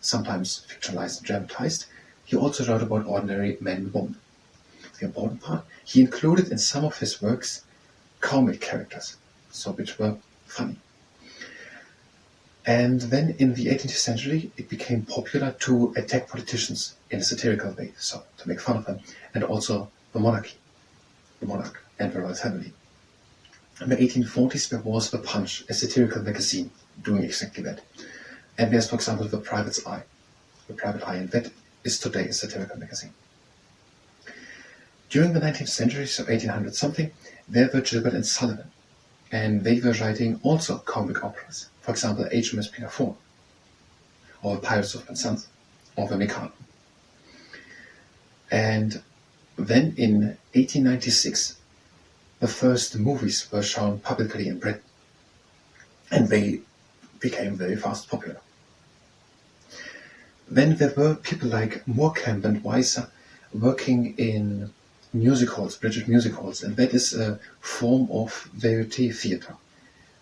sometimes fictionalized and dramatized. He also wrote about ordinary men and women. The important part, he included in some of his works comic characters, so which were funny. And then in the 18th century it became popular to attack politicians in a satirical way, so to make fun of them, and also the monarch and the royal family. In the 1840s there was The Punch, a satirical magazine doing exactly that. And there's, for example, The Private Eye, and that is today a satirical magazine. During the 19th century, so 1800 something, there were Gilbert and Sullivan, and they were writing also comic operas, for example, HMS Pinafore, or The Pirates of Penzance, or The Mikado. And then in 1896, the first movies were shown publicly in Britain, and they became very fast popular. Then there were people like Morecambe and Weiser working in music halls, British music halls, and that is a form of variety theatre.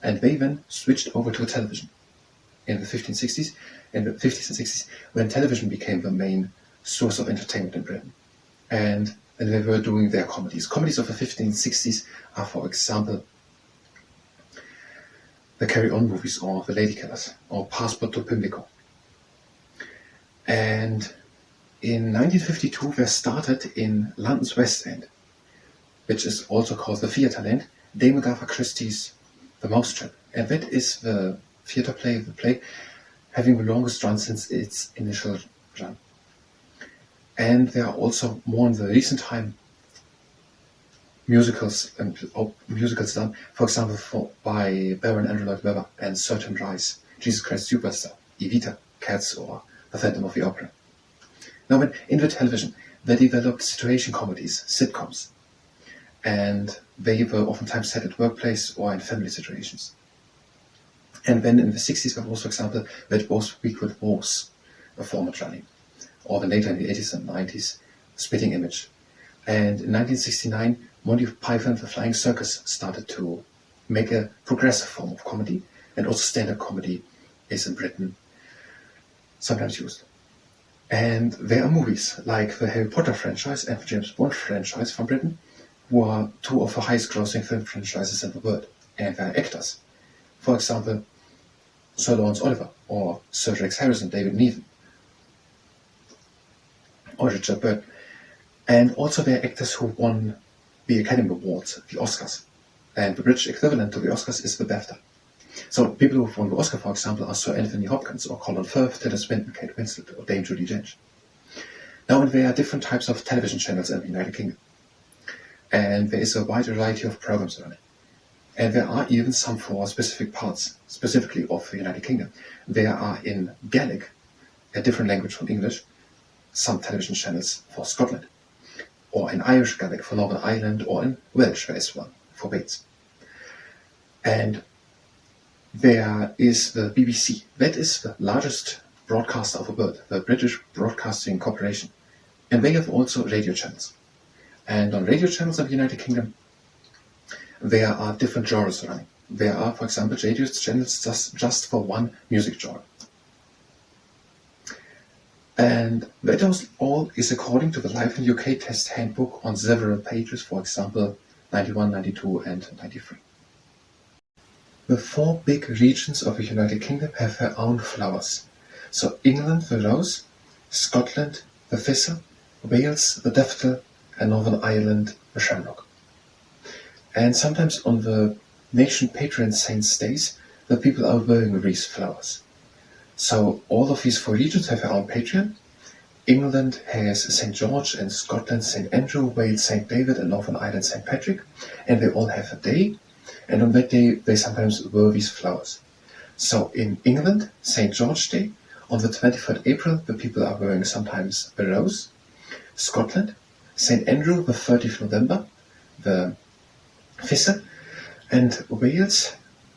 And they then switched over to television in the 50s and 60s, when television became the main source of entertainment in Britain. And they were doing their comedies. Comedies of the 15s and 60s are, for example, the Carry On movies, or The Ladykillers, or Passport to Pimlico. And in 1952 there started in London's West End, which is also called the Theatreland, Dame Agatha Christie's The Mousetrap. And that is the theatre play, the play having the longest run since its initial run. And there are also, more in the recent time, musicals done, for example, by Baron Andrew Lloyd Webber and Sir Tim Rice, Jesus Christ Superstar, Evita, Cats, or The Phantom of the Opera. Now, when in the television, they developed situation comedies, sitcoms, and they were oftentimes set at workplace or in family situations. And then in the 60s, there was, for example, That Was We Could Was, a format running, or then later in the 80s and 90s, Spitting Image. And in 1969, Monty Python and the Flying Circus started to make a progressive form of comedy, and also stand-up comedy is in Britain sometimes used. And there are movies like the Harry Potter franchise and the James Bond franchise from Britain, who are two of the highest grossing film franchises in the world. And there are actors. For example, Sir Lawrence Oliver, or Sir Rex Harrison, David Niven, or Richard Burton. And also there are actors who won the Academy Awards, the Oscars. And the British equivalent to the Oscars is the BAFTA. So people who have won the Oscar, for example, are Sir Anthony Hopkins, or Colin Firth, Tilda Swinton, Kate Winslet, or Dame Judi Dench. Now, and there are different types of television channels in the United Kingdom. And there is a wide variety of programs running. And there are even some for specific parts, specifically of the United Kingdom. There are in Gaelic, a different language from English, some television channels for Scotland, or in Irish Gaelic for Northern Ireland, or in Welsh there is one for Wales. And there is the BBC. That is the largest broadcaster of the world, the British Broadcasting Corporation. And they have also radio channels. And on radio channels of the United Kingdom, there are different genres running. There are, for example, radio channels just for one music genre. And that all is according to the Life in UK Test Handbook on several pages, for example, 91, 92 and 93. The four big regions of the United Kingdom have their own flowers. So England, the rose, Scotland, the thistle, Wales, the daffodil, and Northern Ireland, the shamrock. And sometimes on the nation patron saints' days, the people are wearing wreath flowers. So all of these 4 regions have their own patron. England has St. George, and Scotland St. Andrew, Wales St. David, and Northern Ireland St. Patrick, and they all have a day, and on that day they sometimes wear these flowers. So in England, St. George Day, on the 23rd April, the people are wearing sometimes a rose. Scotland, St. Andrew, the 30th November, the Fisser, and Wales,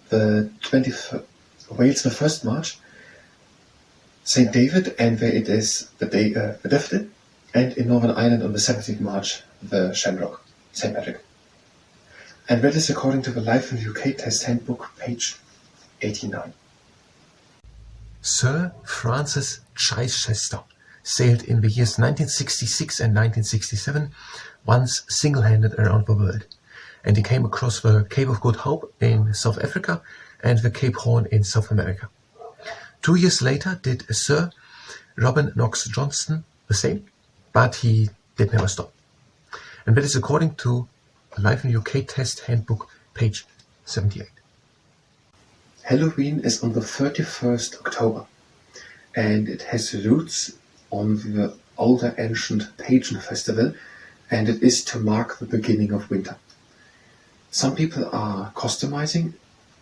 the 1st March, St. David, and there it is the day, the Daffodil, and in Northern Ireland on the 17th March, the Shamrock, St. Patrick. And that is according to the Life in the UK Test Handbook, page 89. Sir Francis Chichester sailed in the years 1966 and 1967 once single-handed around the world, and he came across the Cape of Good Hope in South Africa and the Cape Horn in South America. 2 years later did Sir Robin Knox Johnston the same, but he did never stop. And that is according to Life in UK Test Handbook, page 78. Halloween is on the 31st October, and it has roots on the older ancient pagan festival, and it is to mark the beginning of winter. Some people are customizing,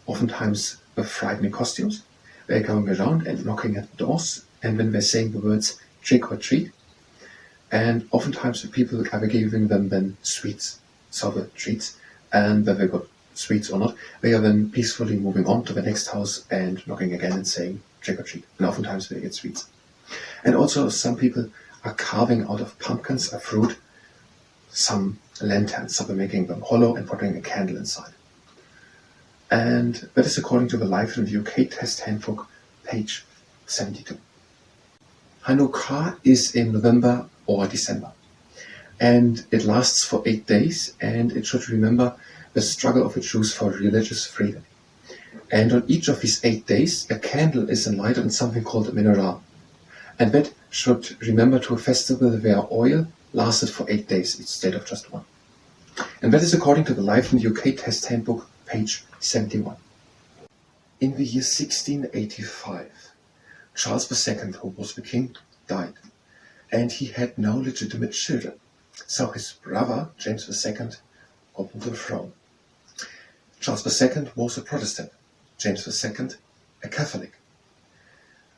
oftentimes with frightening costumes. They're going around and knocking at doors, and then they're saying the words trick or treat, and oftentimes the people are giving them then sweets, so the treats, and whether they got sweets or not, they are then peacefully moving on to the next house and knocking again and saying trick or treat, and oftentimes they get sweets. And also some people are carving out of pumpkins a fruit some lanterns, so they're making them hollow and putting a candle inside. And that is according to the Life in the UK Test Handbook, page 72. Hanukkah is in November or December, and it lasts for 8 days, and it should remember the struggle of the Jews for religious freedom. And on each of these 8 days, a candle is enlightened in something called a menorah, and that should remember to a festival where oil lasted for 8 days instead of just 1. And that is according to the Life in the UK Test Handbook, page 71. In the year 1685, Charles II, who was the king, died, and he had no legitimate children. So his brother, James II, got on the throne. Charles II was a Protestant, James II a Catholic,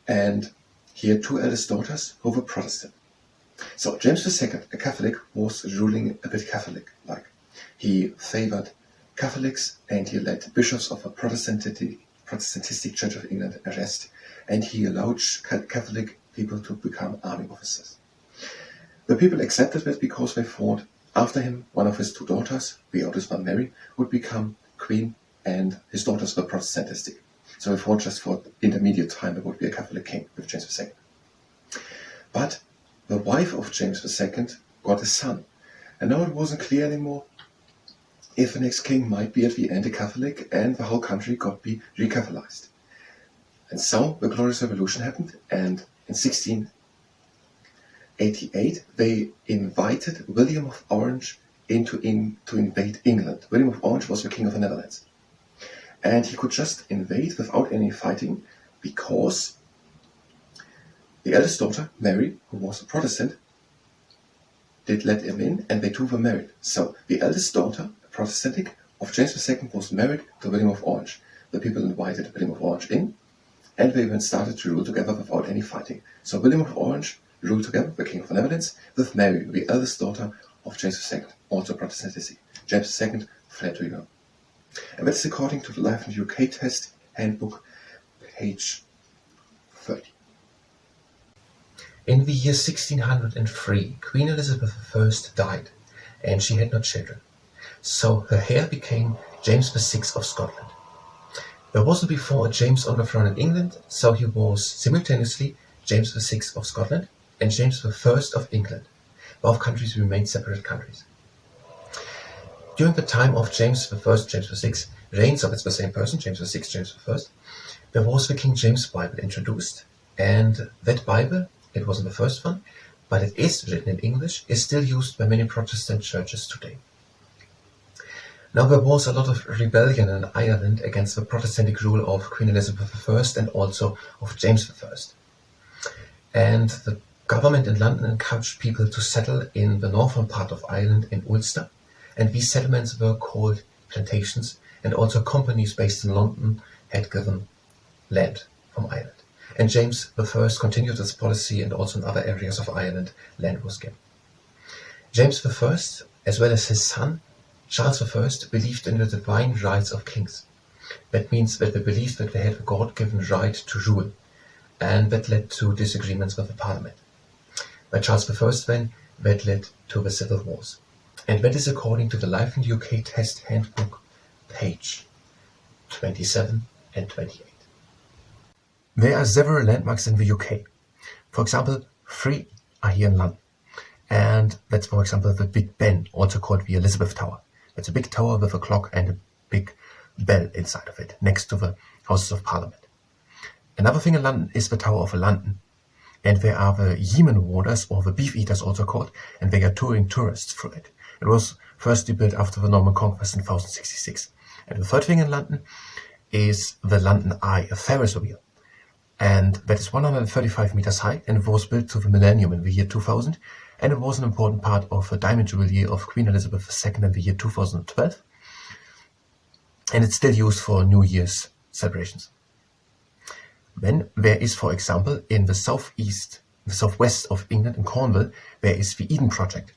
and he had 2 eldest daughters who were Protestant. So James II, a Catholic, was ruling a bit Catholic-like. He favored Catholics, and he let bishops of the Protestantistic Church of England arrest, and he allowed Catholic people to become army officers. The people accepted that because they thought after him, one of his 2 daughters, the oldest one Mary, would become queen, and his daughters were Protestantistic. So they thought just for intermediate time there would be a Catholic king with James II. But the wife of James II got a son, and now it wasn't clear anymore if the next king might be at the end a Catholic, and the whole country got be recatholicized. And so the Glorious Revolution happened, and in 1688 they invited William of Orange to invade England. William of Orange was the king of the Netherlands, and he could just invade without any fighting because the eldest daughter, Mary, who was a Protestant, did let him in, and they 2 were married. So the eldest daughter, a Protestantic, of James II was married to William of Orange. The people invited William of Orange in, and they then started to rule together without any fighting. So William of Orange ruled together, the king of the Netherlands, with Mary, the eldest daughter of James II, also Protestantistic. James II fled to Europe. And that's according to the Life in the UK Test Handbook, page 30. In the year 1603, Queen Elizabeth I died, and she had no children. So her heir became James VI of Scotland. There wasn't before a James on the throne in England, so he was simultaneously James VI of Scotland and James I of England. Both countries remained separate countries. During the time of James I, James VI reigns, so it's the same person, James VI, James I, there was the King James Bible introduced, and that Bible, it wasn't the first one, but it is written in English, is still used by many Protestant churches today. Now there was a lot of rebellion in Ireland against the Protestant rule of Queen Elizabeth I and also of James I. And the government in London encouraged people to settle in the northern part of Ireland in Ulster, and these settlements were called plantations, and also companies based in London had given land from Ireland. And James I continued this policy, and also in other areas of Ireland land was given. James I, as well as his son, Charles I, believed in the divine rights of kings. That means that they believed that they had a God-given right to rule, and that led to disagreements with the parliament. By Charles I then, that led to the civil wars. And that is according to the Life in the UK Test Handbook, page 27 and 28. There are several landmarks in the UK. For example, 3 are here in London. And that's, for example, the Big Ben, also called the Elizabeth Tower. It's a big tower with a clock and a big bell inside of it, next to the Houses of Parliament. Another thing in London is the Tower of London. And there are the Yemen Warders, or the Beef Eaters also called, and they are touring tourists through it. It was firstly built after the Norman Conquest in 1066. And the third thing in London is the London Eye, a Ferris wheel. And that is 135 meters high, and it was built to the millennium in the year 2000, and it was an important part of the Diamond Jubilee of Queen Elizabeth II in the year 2012, and it's still used for New Year's celebrations. Then there is, for example, in the southwest of England, in Cornwall, there is the Eden Project,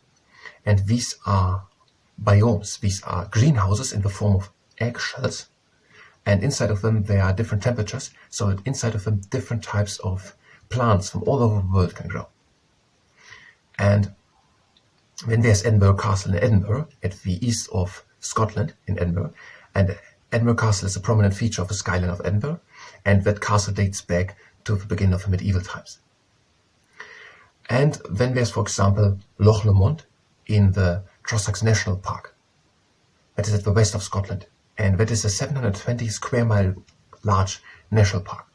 and these are biomes, these are greenhouses in the form of eggshells, and inside of them there are different temperatures, so that inside of them different types of plants from all over the world can grow. And then there's Edinburgh Castle in Edinburgh, at the east of Scotland in Edinburgh, and Edinburgh Castle is a prominent feature of the skyline of Edinburgh, and that castle dates back to the beginning of the medieval times. And then there's, for example, Loch Lomond in the Trossachs National Park. That is at the west of Scotland, and that is a 720 square mile large national park.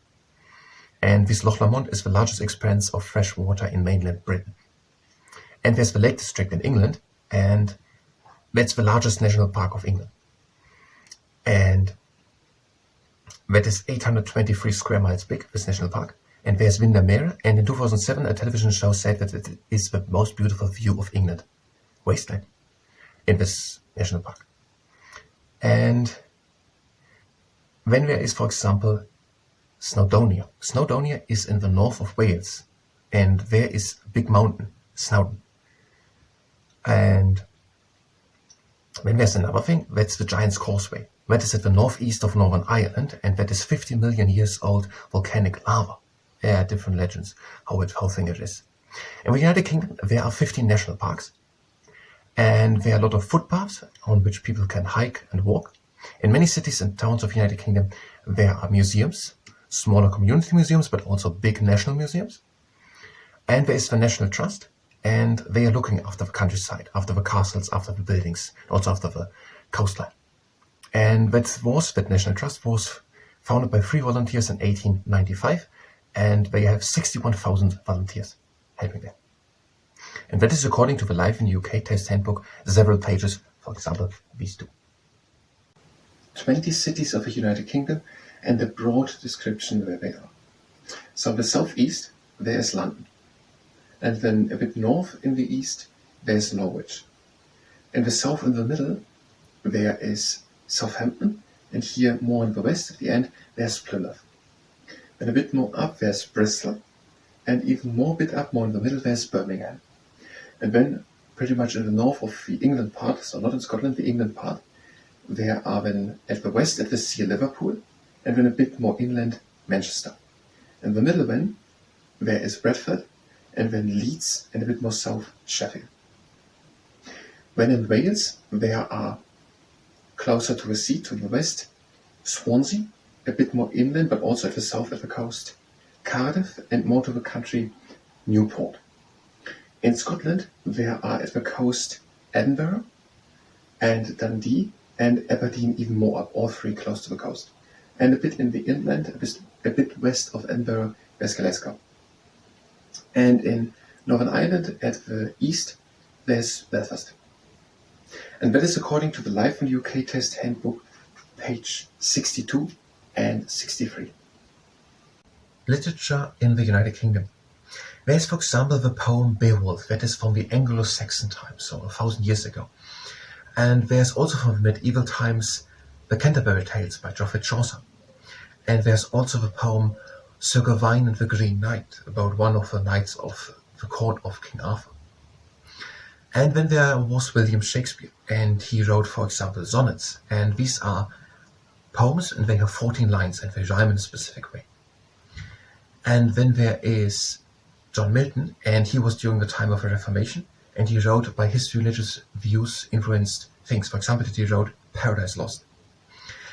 And this Loch Lomond is the largest expanse of fresh water in mainland Britain. And there's the Lake District in England, and that's the largest national park of England. And that is 823 square miles big, this national park. And there's Windermere, and in 2007 a television show said that it is the most beautiful view of England, wasteland, in this national park. And then there is, for example, Snowdonia. Snowdonia is in the north of Wales, and there is a big mountain, Snowdon. And then there's another thing, that's the Giant's Causeway. That is at the northeast of Northern Ireland, and that is 50 million years old volcanic lava. There are different legends how thing it is. In the United Kingdom, there are 15 national parks, and there are a lot of footpaths on which people can hike and walk. In many cities and towns of the United Kingdom, there are museums, smaller community museums, but also big national museums. And there is the National Trust, and they are looking after the countryside, after the castles, after the buildings, also after the coastline. And that National Trust was founded by 3 volunteers in 1895, and they have 61,000 volunteers helping them. And that is according to the Life in the UK Test Handbook, several pages, for example, these two. 20 cities of the United Kingdom and a broad description where they are. So in the southeast, there is London. And then a bit north in the east, there is Norwich. In the south in the middle, there is Southampton, and here more in the west at the end, there's Plymouth. Then a bit more up, there's Bristol, and even more bit up, more in the middle, there's Birmingham. And then pretty much in the north of the England part, so not in Scotland, the England part, there are then at the west at the sea Liverpool, and then a bit more inland Manchester. In the middle then, there is Bradford, and then Leeds, and a bit more south Sheffield. When in Wales, there are closer to the sea, to the west, Swansea, a bit more inland, but also at the south at the coast, Cardiff, and more to the country, Newport. In Scotland, there are at the coast Edinburgh, and Dundee, and Aberdeen even more up, all three close to the coast. And a bit in the inland, a bit west of Edinburgh, there's Glasgow. And in Northern Ireland, at the east, there's Belfast. And that is according to the Life in UK Test Handbook, page 62 and 63. Literature in the United Kingdom. There's, for example, the poem Beowulf, that is from the Anglo Saxon times, so 1,000 years ago. And there's also from the medieval times the Canterbury Tales by Geoffrey Chaucer. And there's also the poem Sir Gawain and the Green Knight, about one of the knights of the court of King Arthur. And then there was William Shakespeare, and he wrote, for example, sonnets. And these are poems, and they have 14 lines, and they rhyme in a specific way. And then there is John Milton, and he was during the time of the Reformation, and he wrote by his religious views influenced things. For example, he wrote Paradise Lost.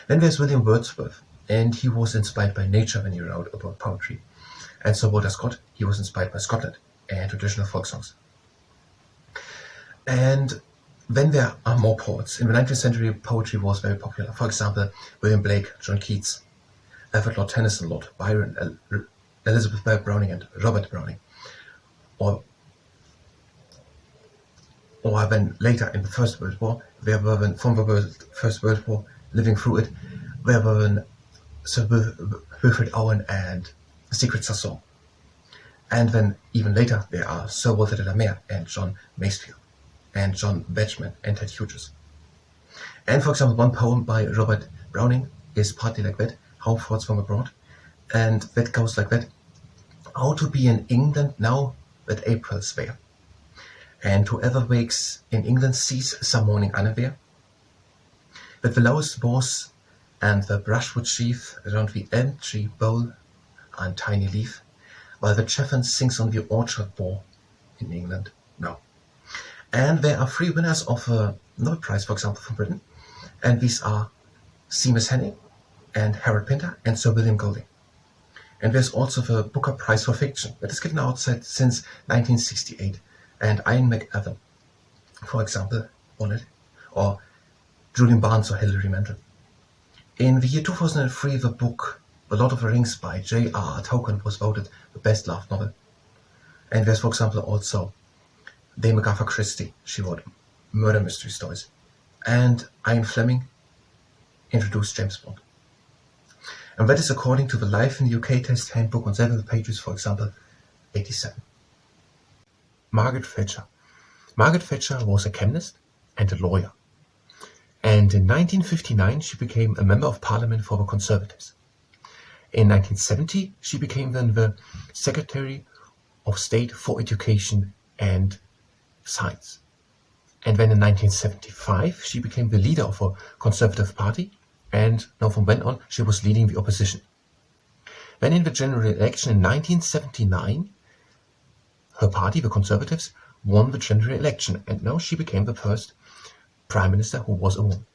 Then there's William Wordsworth, and he was inspired by nature when he wrote about poetry. And so Walter Scott, he was inspired by Scotland and traditional folk songs. And then there are more poets. In the 19th century, poetry was very popular. For example, William Blake, John Keats, Alfred Lord Tennyson, Lord Byron, Elizabeth Browning, and Robert Browning. Or then later in the First World War, from the First World War, living through it, there were Sir Wilfrid Owen and Sigrid Sassoon. And then even later there are Sir Walter de la Mare and John Masefield and John Batchman and Ted Hughes. And for example, one poem by Robert Browning is partly like that, Home Thoughts from Abroad, and that goes like that: how to be in England now that April's there, and whoever wakes in England sees some morning unaware, that the lowest boughs and the brushwood sheaf around the elm tree bole are in tiny leaf, while the chaffinch sings on the orchard bough in England now. And there are 3 winners of a Nobel Prize, for example, from Britain, and these are Seamus Henning and Harold Pinter and Sir William Golding. And there's also the Booker Prize for Fiction that is given out since 1968, and Ian McEwan, for example, won it, or Julian Barnes or Hilary Mantel. In the year 2003, the book The Lord of the Rings by J.R.R. Tolkien was voted the best loved novel. And there's, for example, also Dame Agatha Christie. She wrote murder mystery stories. And Ian Fleming introduced James Bond. And that is according to the Life in the UK Test Handbook on several pages, for example, 87. Margaret Thatcher. Margaret Thatcher was a chemist and a lawyer. And in 1959 she became a member of parliament for the Conservatives. In 1970 she became then the Secretary of State for Education and Science. And then in 1975 she became the leader of a Conservative Party, and now from then on she was leading the opposition. Then in the general election in 1979, her party, the Conservatives, won the general election, and now she became the first Prime Minister who was a woman.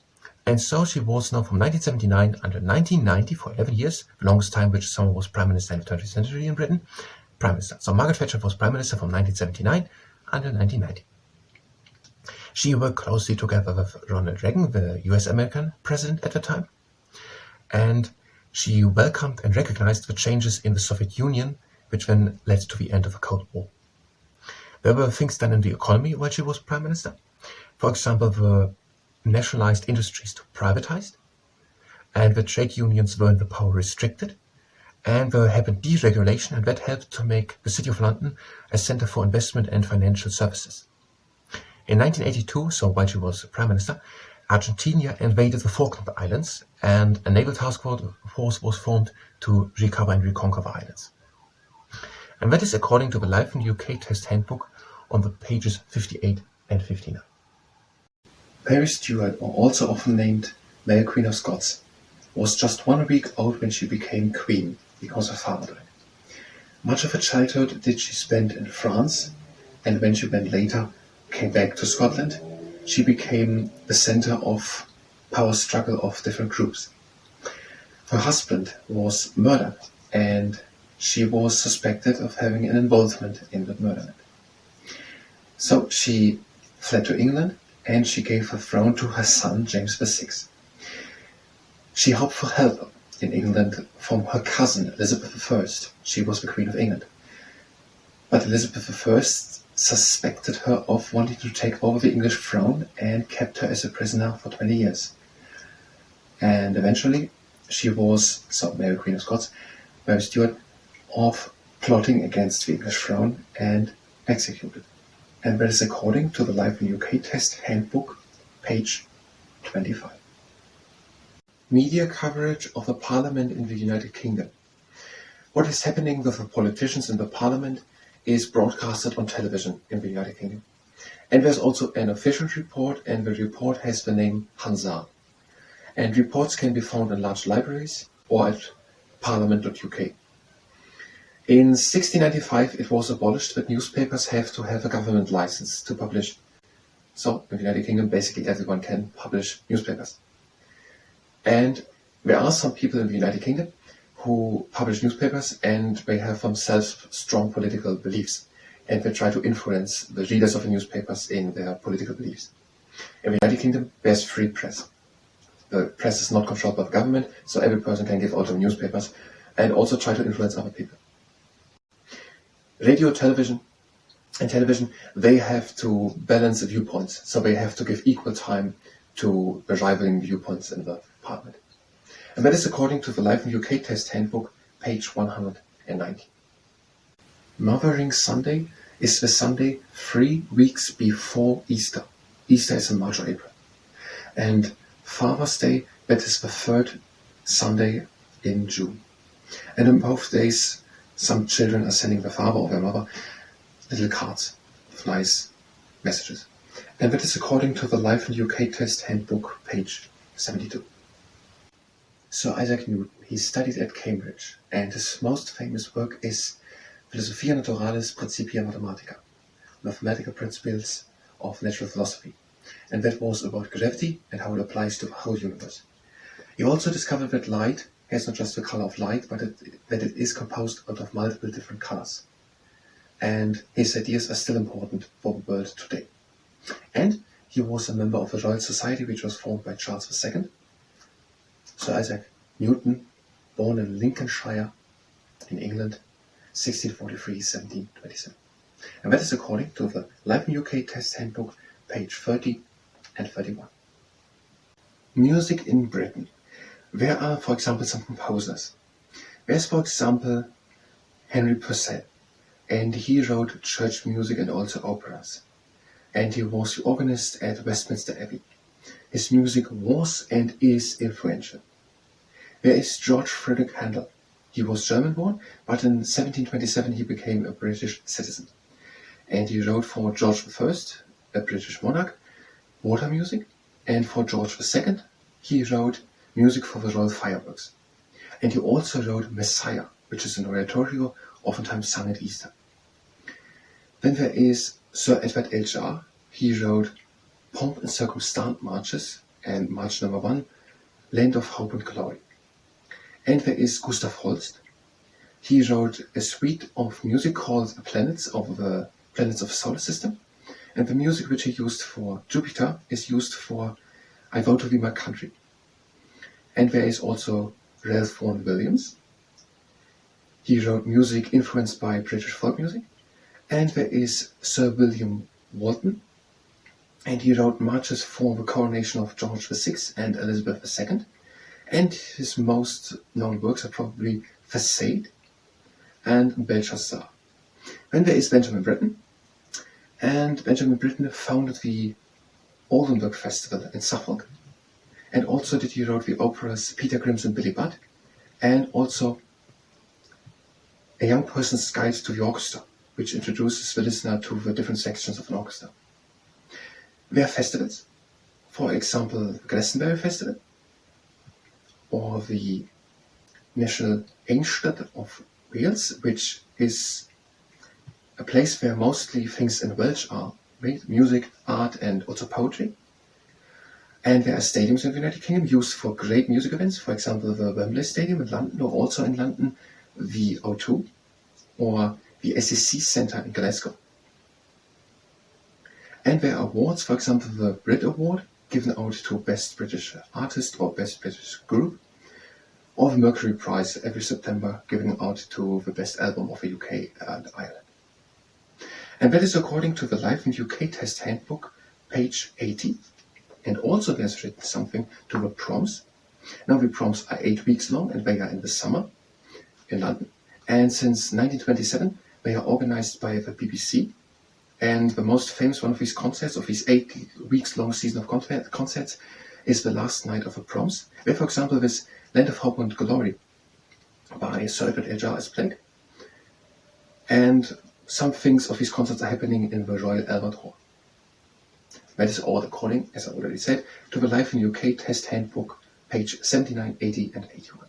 And so she was now from 1979 until 1990, for 11 years, the longest time which someone was Prime Minister in the 20th century in Britain, Prime Minister. So Margaret Thatcher was Prime Minister from 1979 until 1990. She worked closely together with Ronald Reagan, the US-American president at the time, and she welcomed and recognized the changes in the Soviet Union, which then led to the end of the Cold War. There were things done in the economy while she was Prime Minister. For example, the nationalized industries to privatized, and the trade unions were in the power restricted, and there happened deregulation, and that helped to make the City of London a center for investment and financial services. In 1982, so while she was Prime Minister, Argentina invaded the Falkland Islands, and a naval task force was formed to recover and reconquer the islands. And that is according to the Life in the UK Test Handbook on the pages 58 and 59. Mary Stuart, or also often named Mary Queen of Scots, was just 1 week old when she became queen because her father died. Much of her childhood did she spend in France, and when she then later came back to Scotland, she became the center of power struggle of different groups. Her husband was murdered, and she was suspected of having an involvement in that murder. So she fled to England, and she gave her throne to her son, James VI. She hoped for help in England from her cousin, Elizabeth I. She was the Queen of England. But Elizabeth I suspected her of wanting to take over the English throne and kept her as a prisoner for 20 years. And eventually she was, so Mary Queen of Scots, Mary Stuart, of plotting against the English throne and executed. And that is according to the Life in UK Test Handbook, page 25. Media coverage of the Parliament in the United Kingdom. What is happening with the politicians in the Parliament is broadcasted on television in the United Kingdom. And there's also an official report, and the report has the name Hansard. And reports can be found in large libraries or at parliament.uk. In 1695 it was abolished that newspapers have to have a government license to publish. So in the United Kingdom basically everyone can publish newspapers. And there are some people in the United Kingdom who publish newspapers and they have themselves strong political beliefs, and they try to influence the readers of the newspapers in their political beliefs. In the United Kingdom there's free press. The press is not controlled by the government, so every person can give out the newspapers and also try to influence other people. Radio, television, they have to balance the viewpoints, so they have to give equal time to the rivaling viewpoints in the Parliament. And that is according to the Life in UK Test Handbook, page 190. Mothering Sunday is the Sunday 3 weeks before Easter. Easter is in March or April. And Father's Day, that is the 3rd Sunday in June. And on both days, some children are sending their father or their mother little cards with nice messages. And that is according to the Life in UK Test Handbook, page 72. Sir Isaac Newton, he studied at Cambridge, and his most famous work is Philosophia Naturalis Principia Mathematica, Mathematical Principles of Natural Philosophy, and that was about gravity and how it applies to the whole universe. He also discovered that light has not just the color of light, but that it is composed out of multiple different colors. And his ideas are still important for the world today. And he was a member of the Royal Society, which was formed by Charles II. Sir Isaac Newton, born in Lincolnshire in England, 1643-1727. And that is according to the Life in UK Test Handbook, page 30 and 31. Music in Britain. There are, for example, some composers. There's, for example, Henry Purcell, and he wrote church music and also operas. And he was the organist at Westminster Abbey. His music was and is influential. There is George Friedrich Handel. He was German-born, but in 1727 he became a British citizen. And he wrote for George I, a British monarch, water music, and for George II he wrote music for the Royal Fireworks. And he also wrote Messiah, which is an oratorio oftentimes sung at Easter. Then there is Sir Edward Elgar. He wrote Pomp and Circumstance marches and March number 1, Land of Hope and Glory. And there is Gustav Holst. He wrote a suite of music called the Planets of the Solar System. And the music which he used for Jupiter is used for I Vow to Thee My Country. And there is also Ralph Vaughan Williams. He wrote music influenced by British folk music. And there is Sir William Walton. And he wrote marches for the coronation of George VI and Elizabeth II. And his most known works are probably Facade and Belshazzar. Then there is Benjamin Britten. And Benjamin Britten founded the Oldenburg Festival in Suffolk. And also did he wrote the operas Peter Grimm's and Billy Budd. And also A Young Person's Guide to the Orchestra, which introduces the listener to the different sections of an orchestra. There are festivals, for example, the Glastonbury Festival, or the National Einstead of Wales, which is a place where mostly things in Welsh are made, music, art, and also poetry. And there are stadiums in the United Kingdom used for great music events, for example, the Wembley Stadium in London, or also in London, the O2, or the SEC Centre in Glasgow. And there are awards, for example, the Brit Award, given out to Best British Artist or Best British Group, or the Mercury Prize every September, given out to the Best Album of the UK and Ireland. And that is according to the Life in UK Test Handbook, page 80. And also there's written something to the proms. Now the proms are 8 weeks long and they are in the summer in London. And since 1927, they are organized by the BBC. And the most famous one of these concerts, of these 8 weeks long season of concerts, is the last night of the proms, where, for example, this Land of Hope and Glory by Sir Edward Elgar is played. And some things of these concerts are happening in the Royal Albert Hall. That is all according, as I already said, to the Life in UK Test Handbook, page 79, 80 and 81.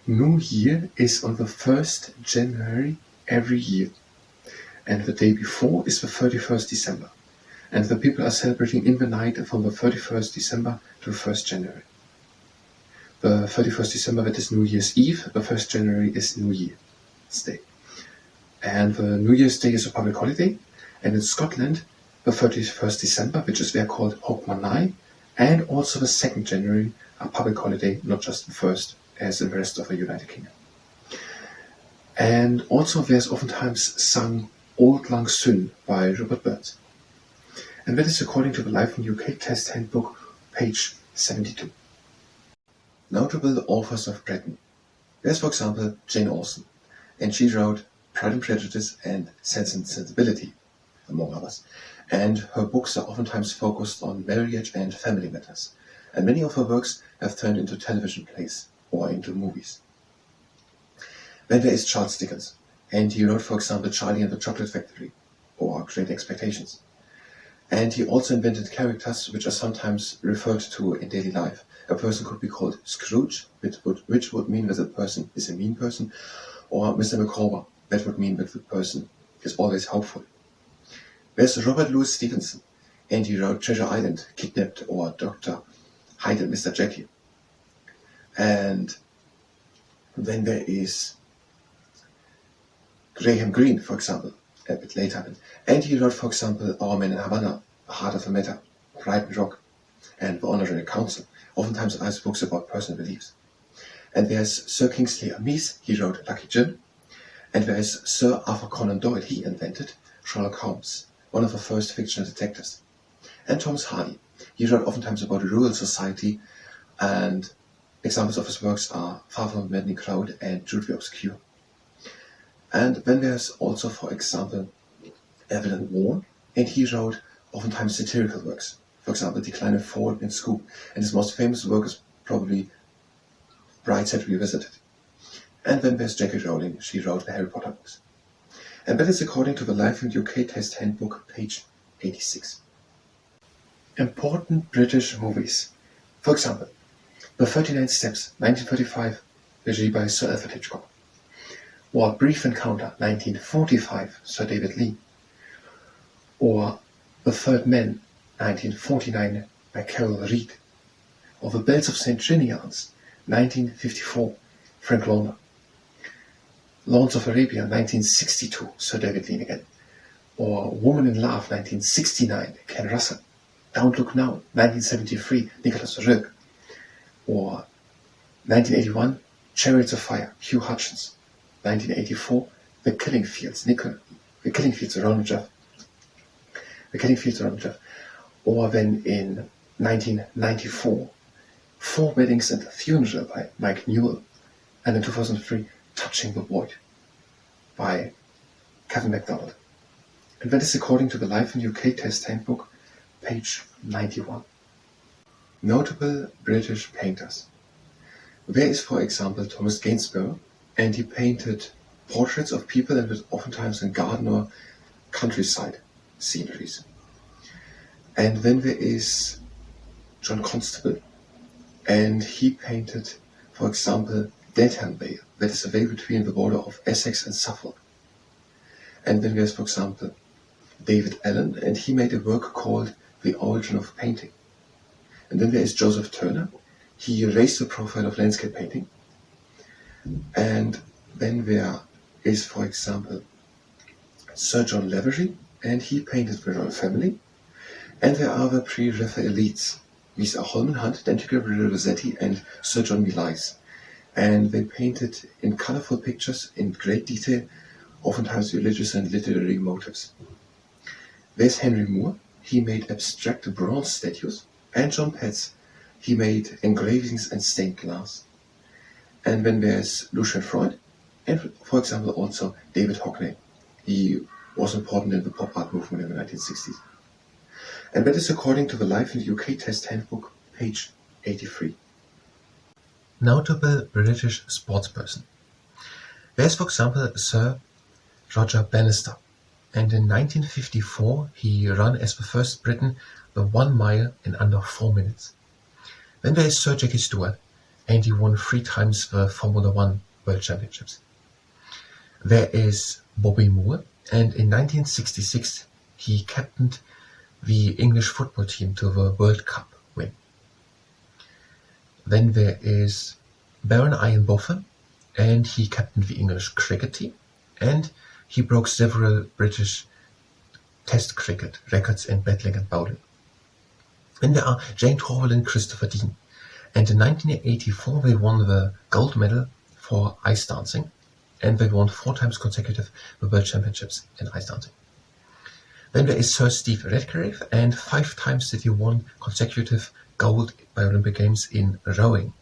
New Year is on the 1st January every year. And the day before is the 31st December. And the people are celebrating in the night from the 31st December to the 1st January. The 31st December, that is New Year's Eve. The 1st January is New Year's Day. And the New Year's Day is a public holiday. And in Scotland, the 31st December, which is there called Hogmanay, and also the 2nd January are public holiday, not just the 1st, as in the rest of the United Kingdom. And also there's oftentimes sung Auld Lang Syne by Robert Burns. And that is according to the Life in UK Test Handbook, page 72. Notable authors of Britain. There's, for example, Jane Austen, and she wrote Pride and Prejudice and Sense and Sensibility, among others. And her books are oftentimes focused on marriage and family matters. And many of her works have turned into television plays or into movies. Then there is Charles Dickens, and he wrote, for example, Charlie and the Chocolate Factory, or Great Expectations. And he also invented characters which are sometimes referred to in daily life. A person could be called Scrooge, which would mean that the person is a mean person, or Mr. Micawber, that would mean that the person is always hopeful. There's Robert Louis Stevenson, and he wrote Treasure Island, Kidnapped, or Dr. Hyde and Mr. Jekyll. And then there is Graham Greene, for example, a bit later. And he wrote, for example, Our Men in Havana, The Heart of the Matter, Brighton Rock, and The Honorary Council, oftentimes as books about personal beliefs. And there's Sir Kingsley Amis, he wrote Lucky Jim. And there's Sir Arthur Conan Doyle, he invented Sherlock Holmes, one of the first fictional detectives. And Thomas Hardy, he wrote oftentimes about rural society, and examples of his works are Far From the Maddening Crowd and Jude the Obscure. And then there's also, for example, Evelyn Waugh, and he wrote oftentimes satirical works. For example, Decline and Fall and Scoop. And his most famous work is probably Brideshead Revisited. And then there's J.K. Rowling, she wrote the Harry Potter books. And that is according to the Life in UK Test Handbook, page 86. Important British movies. For example, The 39 Steps, 1935, regie by Sir Alfred Hitchcock. Or Brief Encounter, 1945, Sir David Lean. Or The Third Man, 1949, by Carol Reed. Or The Bells of St. Trinian's, 1954, Frank Launder. Lawrence of Arabia, 1962, Sir David Lean again. Or Woman in Love, 1969, Ken Russell. Don't Look Now, 1973, Nicholas Roeg. Or 1981, Chariots of Fire, Hugh Hutchins. 1984, The Killing Fields, Ronald Jeff. The Killing Fields, Ronald Jeff. Or then in 1994, Four Weddings and a Funeral by Mike Newell. And in 2003, Touching the Void by Kevin MacDonald. And that is according to the Life in UK Test Handbook, page 91. Notable British painters. There is, for example, Thomas Gainsborough, and he painted portraits of people and was oftentimes in garden or countryside sceneries. And then there is John Constable, and he painted, for example, Dedham Vale, that is a vale between the border of Essex and Suffolk. And then there's, for example, David Allen, and he made a work called The Origin of Painting. And then there is Joseph Turner. He raised the profile of landscape painting. And then there is, for example, Sir John Lavery, and he painted the royal family. And there are the pre-Raphaelites. These are Holman Hunt, Dante Gabriel Rossetti, and Sir John Millais. And they painted in colorful pictures in great detail oftentimes religious and literary motives. There's Henry Moore, he made abstract bronze statues, and John Petz, he made engravings and stained glass. And then there's Lucian Freud, and for example also David Hockney. He was important in the pop art movement in the 1960s. And that is according to the Life in the UK Test Handbook, page 83. Now to the British sportsperson. There's, for example, Sir Roger Bannister, and in 1954 he ran as the first Briton the 1 mile in under 4 minutes. Then there is Sir Jackie Stewart, and he won 3 times the Formula One World Championships. There is Bobby Moore, and in 1966 he captained the English football team to the World Cup win. Then there is Baron Ian Botham, and he captained the English cricket team, and he broke several British Test cricket records in battling and bowling. Then there are Jane Torval and Christopher Dean, and in 1984 they won the gold medal for ice dancing, and they won 4 times consecutive the World Championships in ice dancing. Then there is Sir Steve Redgrave, and 5 times did he won consecutive gold by Olympic Games in rowing.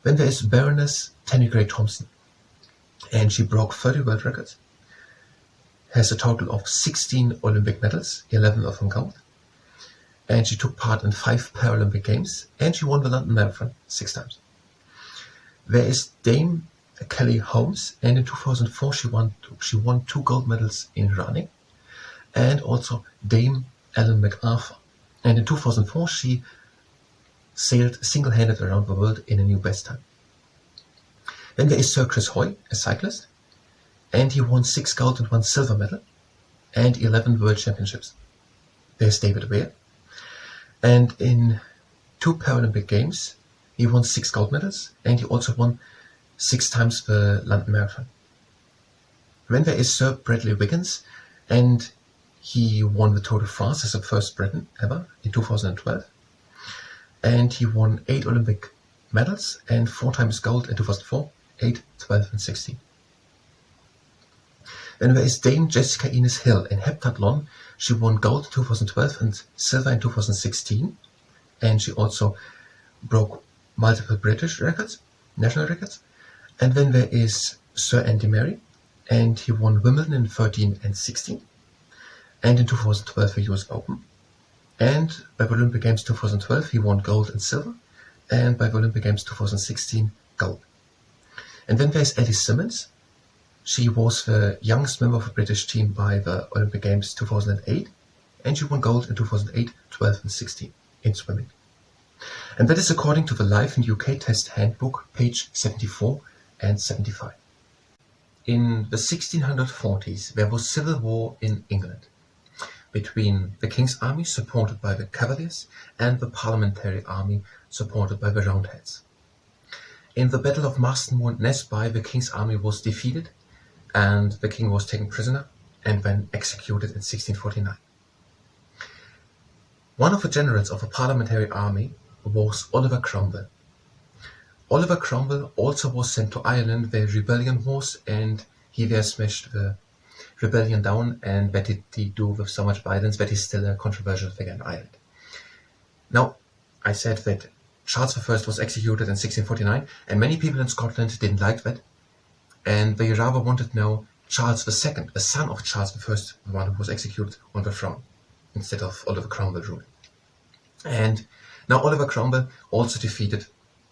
Then there is Baroness Tanny Gray Thompson, and she broke 30 world records, has a total of 16 Olympic medals, 11 of them gold, and she took part in 5 Paralympic Games, and she won the London Marathon 6 times. There is Dame Kelly Holmes, and in 2004 she won 2 gold medals in running, and also Dame Ellen MacArthur, and in 2004 she sailed single-handed around the world in a new best time. Then there is Sir Chris Hoy, a cyclist, and he won 6 gold and 1 silver medal, and 11 world championships. There's David Weir, and in 2 Paralympic Games he won 6 gold medals, and he also won 6 times the London Marathon. Then there is Sir Bradley Wiggins, and he won the Tour de France as the first Briton ever in 2012, and he won 8 Olympic medals and 4 times gold in 2004, 8, 12 and 16. Then there is Dame Jessica Innes Hill in heptathlon. She won gold in 2012 and silver in 2016, and she also broke multiple British records, national records. And then there is Sir Andy Murray, and he won Wimbledon in 13 and 16, and in 2012 the US Open. And by the Olympic Games 2012 he won gold and silver, and by the Olympic Games 2016 gold. And then there's Ellie Simmons. She was the youngest member of the British team by the Olympic Games 2008, and she won gold in 2008, 12 and 16 in swimming. And that is according to the Life in UK Test Handbook, page 74 and 75. In the 1640s there was civil war in England between the King's Army, supported by the Cavaliers, and the Parliamentary Army, supported by the Roundheads. In the Battle of Marston Moor and Nesby, the King's Army was defeated, and the King was taken prisoner and then executed in 1649. One of the generals of the Parliamentary Army was Oliver Cromwell. Oliver Cromwell also was sent to Ireland where rebellion was, and he there smashed the rebellion down, and that did he do with so much violence that he's still a controversial figure in Ireland. Now, I said that Charles I was executed in 1649, and many people in Scotland didn't like that, and they rather wanted now Charles II, the son of Charles I, the one who was executed, on the throne, instead of Oliver Cromwell ruling. And now Oliver Cromwell also defeated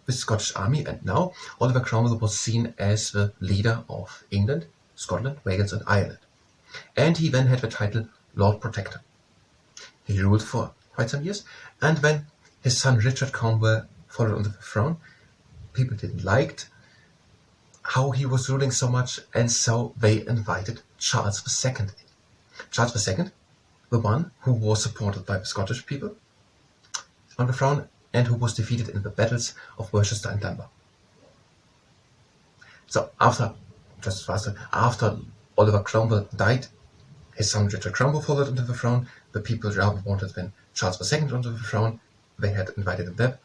the Scottish army, and now Oliver Cromwell was seen as the leader of England, Scotland, Wales and Ireland. And he then had the title Lord Protector. He ruled for quite some years, and when his son Richard Cromwell followed onto the throne, people didn't like how he was ruling so much, and so they invited Charles II in. Charles II, the one who was supported by the Scottish people on the throne, and who was defeated in the battles of Worcester and Dunbar. So after Oliver Cromwell died, his son Richard Cromwell followed onto the throne. The people rather wanted when Charles II onto the throne. They had invited him there.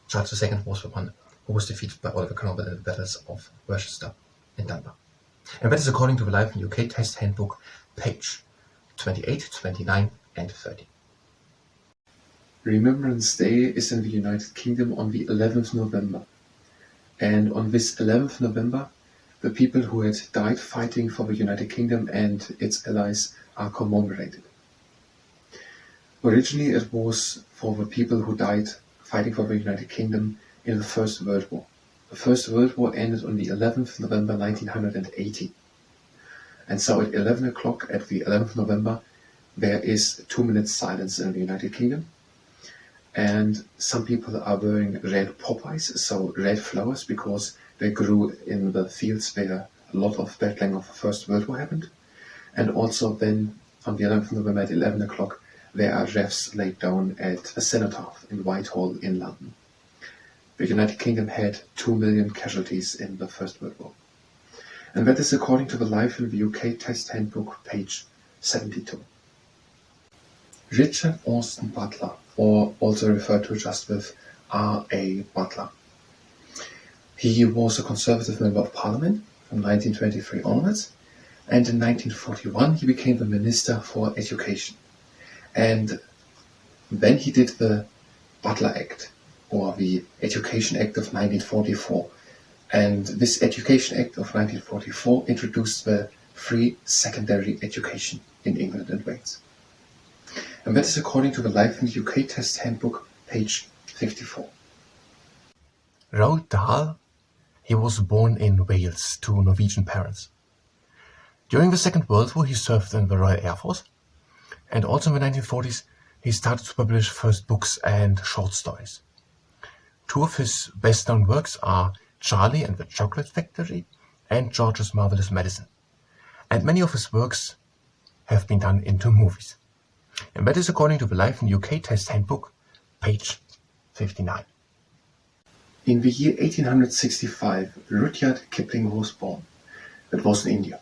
Charles II was the one who was defeated by Oliver Cromwell in the battles of Worcester and Dunbar. And that is according to the Life in UK Test Handbook, page 28, 29 and 30. Remembrance Day is in the United Kingdom on the 11th November. And on this 11th November, the people who had died fighting for the United Kingdom and its allies are commemorated. Originally it was for the people who died fighting for the United Kingdom in the First World War. The First World War ended on the 11th November 1918. And so at 11 o'clock at the 11th November, there is 2 minutes silence in the United Kingdom. And some people are wearing red poppies, so red flowers, because they grew in the fields where a lot of battling of the First World War happened. And also then on the 11th November at 11 o'clock, there are wreaths laid down at the Cenotaph in Whitehall in London. The United Kingdom had 2 million casualties in the First World War. And that is according to the Life in the UK Test Handbook, page 72. Richard Austin Butler, or also referred to just with R.A. Butler. He was a Conservative Member of Parliament from 1923 onwards, and in 1941 he became the Minister for Education. And then he did the Butler Act, or the Education Act of 1944. And this Education Act of 1944 introduced the free secondary education in England and Wales. And that is according to the Life in the UK Test Handbook, page 54. Roald Dahl, he was born in Wales to Norwegian parents. During the Second World War he served in the Royal Air Force, and also in the 1940s he started to publish first books and short stories. Two of his best-known works are Charlie and the Chocolate Factory and George's Marvelous Medicine. And many of his works have been done into movies. And that is according to the Life in UK Test Handbook, page 59. In the year 1865, Rudyard Kipling was born. That was in India.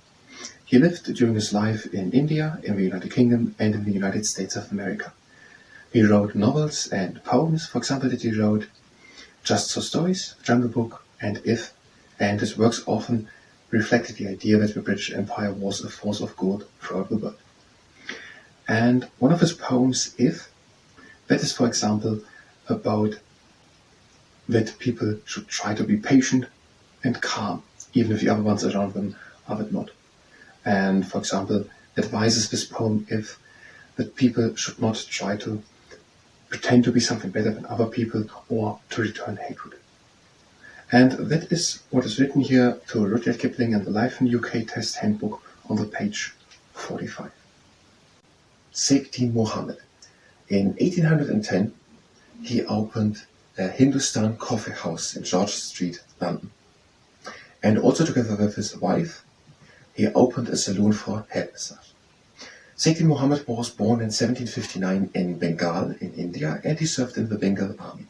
He lived during his life in India, in the United Kingdom, and in the United States of America. He wrote novels and poems. For example, he wrote Just So Stories, Jungle Book, and If, and his works often reflected the idea that the British Empire was a force of good throughout the world. And one of his poems, If, that is, for example, about that people should try to be patient and calm, even if the other ones around them are not. And, for example, advises this poem, If, that people should not try to pretend to be something better than other people or to return hatred. And that is what is written here to Rudyard Kipling in the Life in UK Test Handbook on the page 45. Seyyid Muhammad. In 1810, he opened a Hindustan coffee house in George Street, London. And also together with his wife, he opened a saloon for head massage. Seyyid Muhammad was born in 1759 in Bengal in India, and he served in the Bengal army.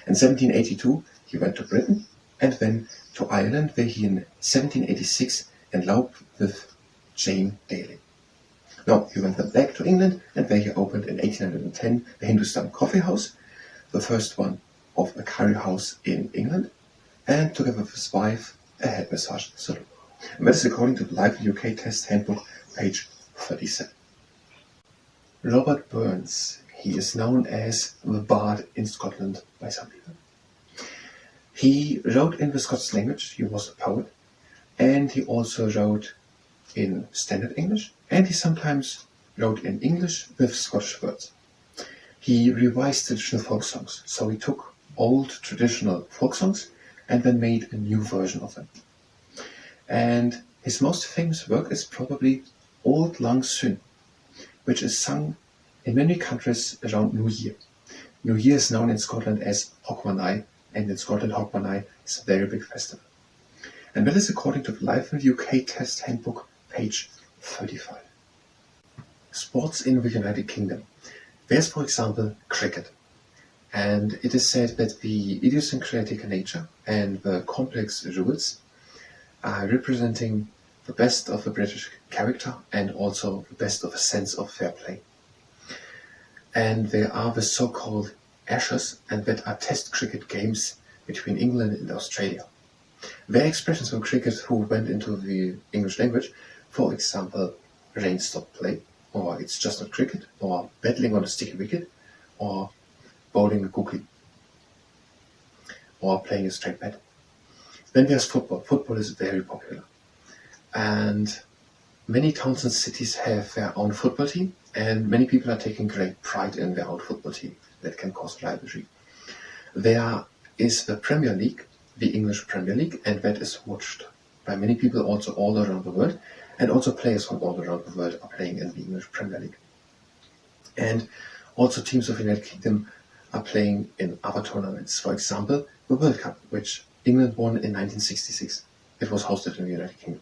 In 1782 he went to Britain and then to Ireland, where he in 1786 eloped with Jane Daly. Now he went then back to England, and where he opened in 1810 the Hindustan Coffee House, the first one of a curry house in England, and together with his wife a head massage salon. And that is according to the Life in UK Test Handbook, page 37. Robert Burns. He is known as the Bard in Scotland by some people. He wrote in the Scots language. He was a poet, and he also wrote in Standard English, and he sometimes wrote in English with Scottish words. He revised traditional folk songs, so he took old traditional folk songs and then made a new version of them. And his most famous work is probably Auld Lang Syne, which is sung in many countries around New Year. New Year is known in Scotland as Hogmanay, and in Scotland Hogmanay is a very big festival. And that is according to the Life in the UK Test Handbook, page 35. Sports in the United Kingdom. There's, for example, cricket. And it is said that the idiosyncratic nature and the complex rules are representing the best of the British character and also the best of a sense of fair play. And there are the so-called Ashes, and that are test cricket games between England and Australia. There are expressions from cricket who went into the English language, for example, rain stop play, or it's just not cricket, or battling on a sticky wicket, or bowling a googly, or playing a straight bat. Then there's football. Football is very popular. And many towns and cities have their own football team, and many people are taking great pride in their own football team. That can cause rivalry. There is the Premier League, the English Premier League, and that is watched by many people also all around the world, and also players from all around the world are playing in the English Premier League. And also teams of the United Kingdom are playing in other tournaments. For example, the World Cup, which England won in 1966. It was hosted in the United Kingdom.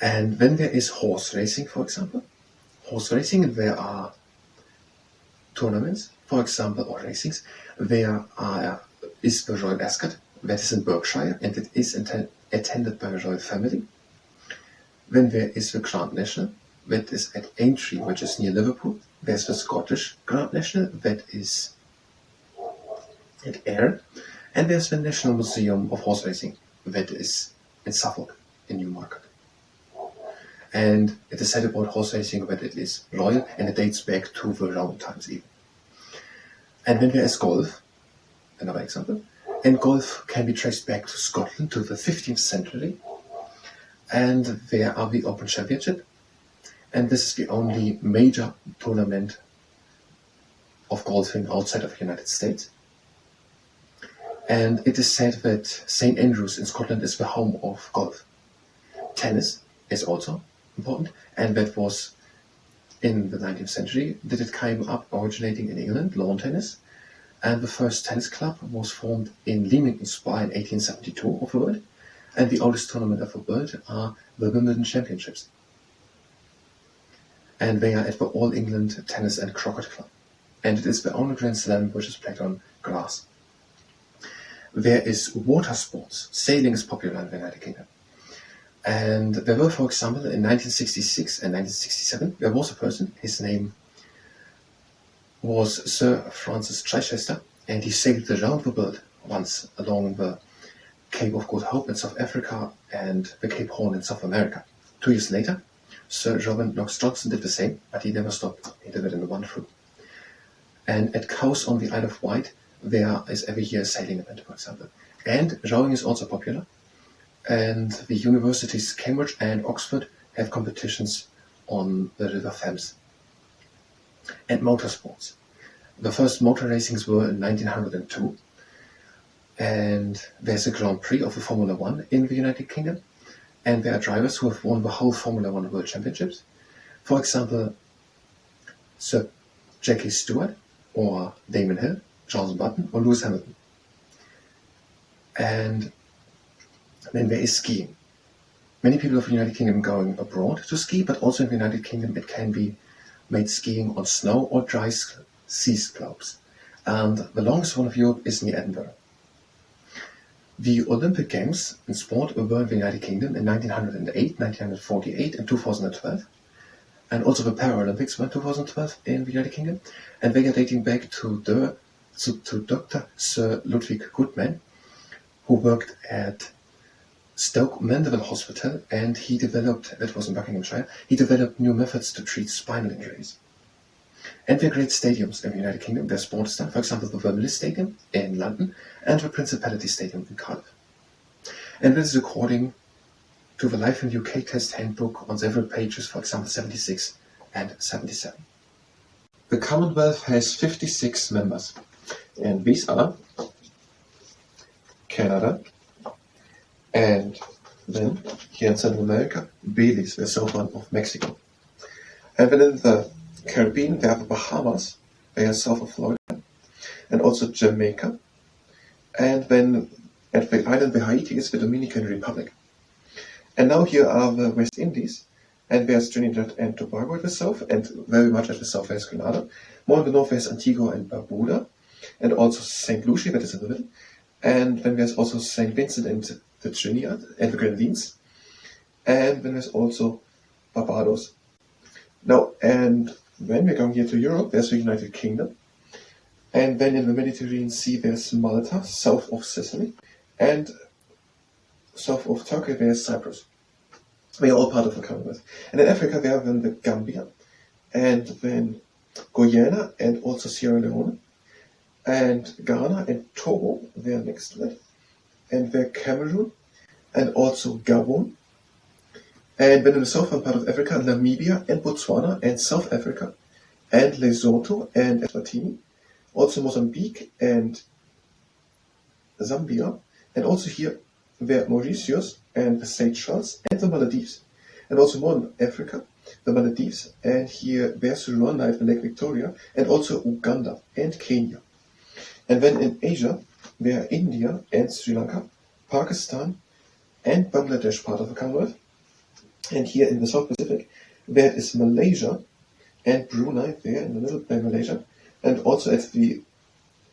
And then there is horse racing, for example. Horse racing, there are tournaments, for example, or racings. There is the Royal Ascot, that is in Berkshire, and it is attended by the royal family. Then there is the Grand National, that is at Aintree, which is near Liverpool. There's the Scottish Grand National, that is at Ayr. And there's the National Museum of Horse Racing, that is in Suffolk, in Newmarket. And it is said about horse racing that it is royal, and it dates back to the Roman times even. And then there is golf, another example. And golf can be traced back to Scotland, to the 15th century. And there are the Open Championship. And this is the only major tournament of golfing outside of the United States. And it is said that St. Andrews in Scotland is the home of golf. Tennis is also important, and that was in the 19th century that it came up originating in England, lawn tennis. And the first tennis club was formed in Leamington Spa in 1872 of the world. And the oldest tournament of the world are the Wimbledon Championships. And they are at the All England Tennis and Croquet Club. And it is the only Grand Slam which is played on grass. There is water sports. Sailing is popular in the United Kingdom. And there were, for example, in 1966 and 1967, there was a person, his name was Sir Francis Chichester, and he sailed around the world once along the Cape of Good Hope in South Africa and the Cape Horn in South America. 2 years later, Sir Robert Knox Johnson did the same, but he never stopped. He did it in one through. And at Cowes on the Isle of Wight, there is every year a sailing event, for example. And rowing is also popular. And the universities Cambridge and Oxford have competitions on the River Thames. And motorsports. The first motor racings were in 1902. And there's a Grand Prix of the Formula One in the United Kingdom. And there are drivers who have won the whole Formula One World Championships. For example, Sir Jackie Stewart, or Damon Hill, Charles Button, or Lewis Hamilton. And then there is skiing. Many people of the United Kingdom going abroad to ski, but also in the United Kingdom it can be made skiing on snow or dry sea slopes. And the longest one of Europe is near Edinburgh. The Olympic Games in sport were in the United Kingdom in 1908, 1948 and 2012. And also the Paralympics were in 2012 in the United Kingdom. And they are dating back to Dr. Sir Ludwig Goodman, who worked at Stoke Mandeville Hospital, and he developed, that was in Buckinghamshire, he developed new methods to treat spinal injuries. And there are great stadiums in the United Kingdom, there's sports stuff, for example the Wembley Stadium in London and the Principality Stadium in Cardiff. And this is according to the Life in UK Test Handbook on several pages, for example 76 and 77. The Commonwealth has 56 members, and these are Canada, and then here in Central America, Belize, the southern of Mexico. And then in the Caribbean, there are the Bahamas, they are south of Florida, and also Jamaica. And then at the island of Haiti is the Dominican Republic. And now here are the West Indies, and there's Trinidad and Tobago at the south, and very much at the south there's Grenada. More in the north there's Antigua and Barbuda, and also St. Lucia, that is in the middle. And then there's also St. Vincent and the Trinidad and the Grenadines. And then there's also Barbados. Now, and when we're going here to Europe, there's the United Kingdom. And then in the Mediterranean Sea, there's Malta, south of Sicily. and south of Turkey there's Cyprus. They are all part of the Commonwealth. And in Africa there are then the Gambia, and then Guyana, and also Sierra Leone, and Ghana and Togo, they are next to it, and then Cameroon, and also Gabon, and then in the southern part of Africa, Namibia and Botswana and South Africa, and Lesotho and Eswatini, also Mozambique and Zambia, and also here were Mauritius and the Seychelles and the Maldives, and also more in Africa, the Maldives, and here there's Rwanda and Lake Victoria, and also Uganda and Kenya. And then in Asia, there are India and Sri Lanka, Pakistan and Bangladesh, part of the Commonwealth. And here in the South Pacific, there is Malaysia and Brunei, there in the middle by Malaysia, and also at the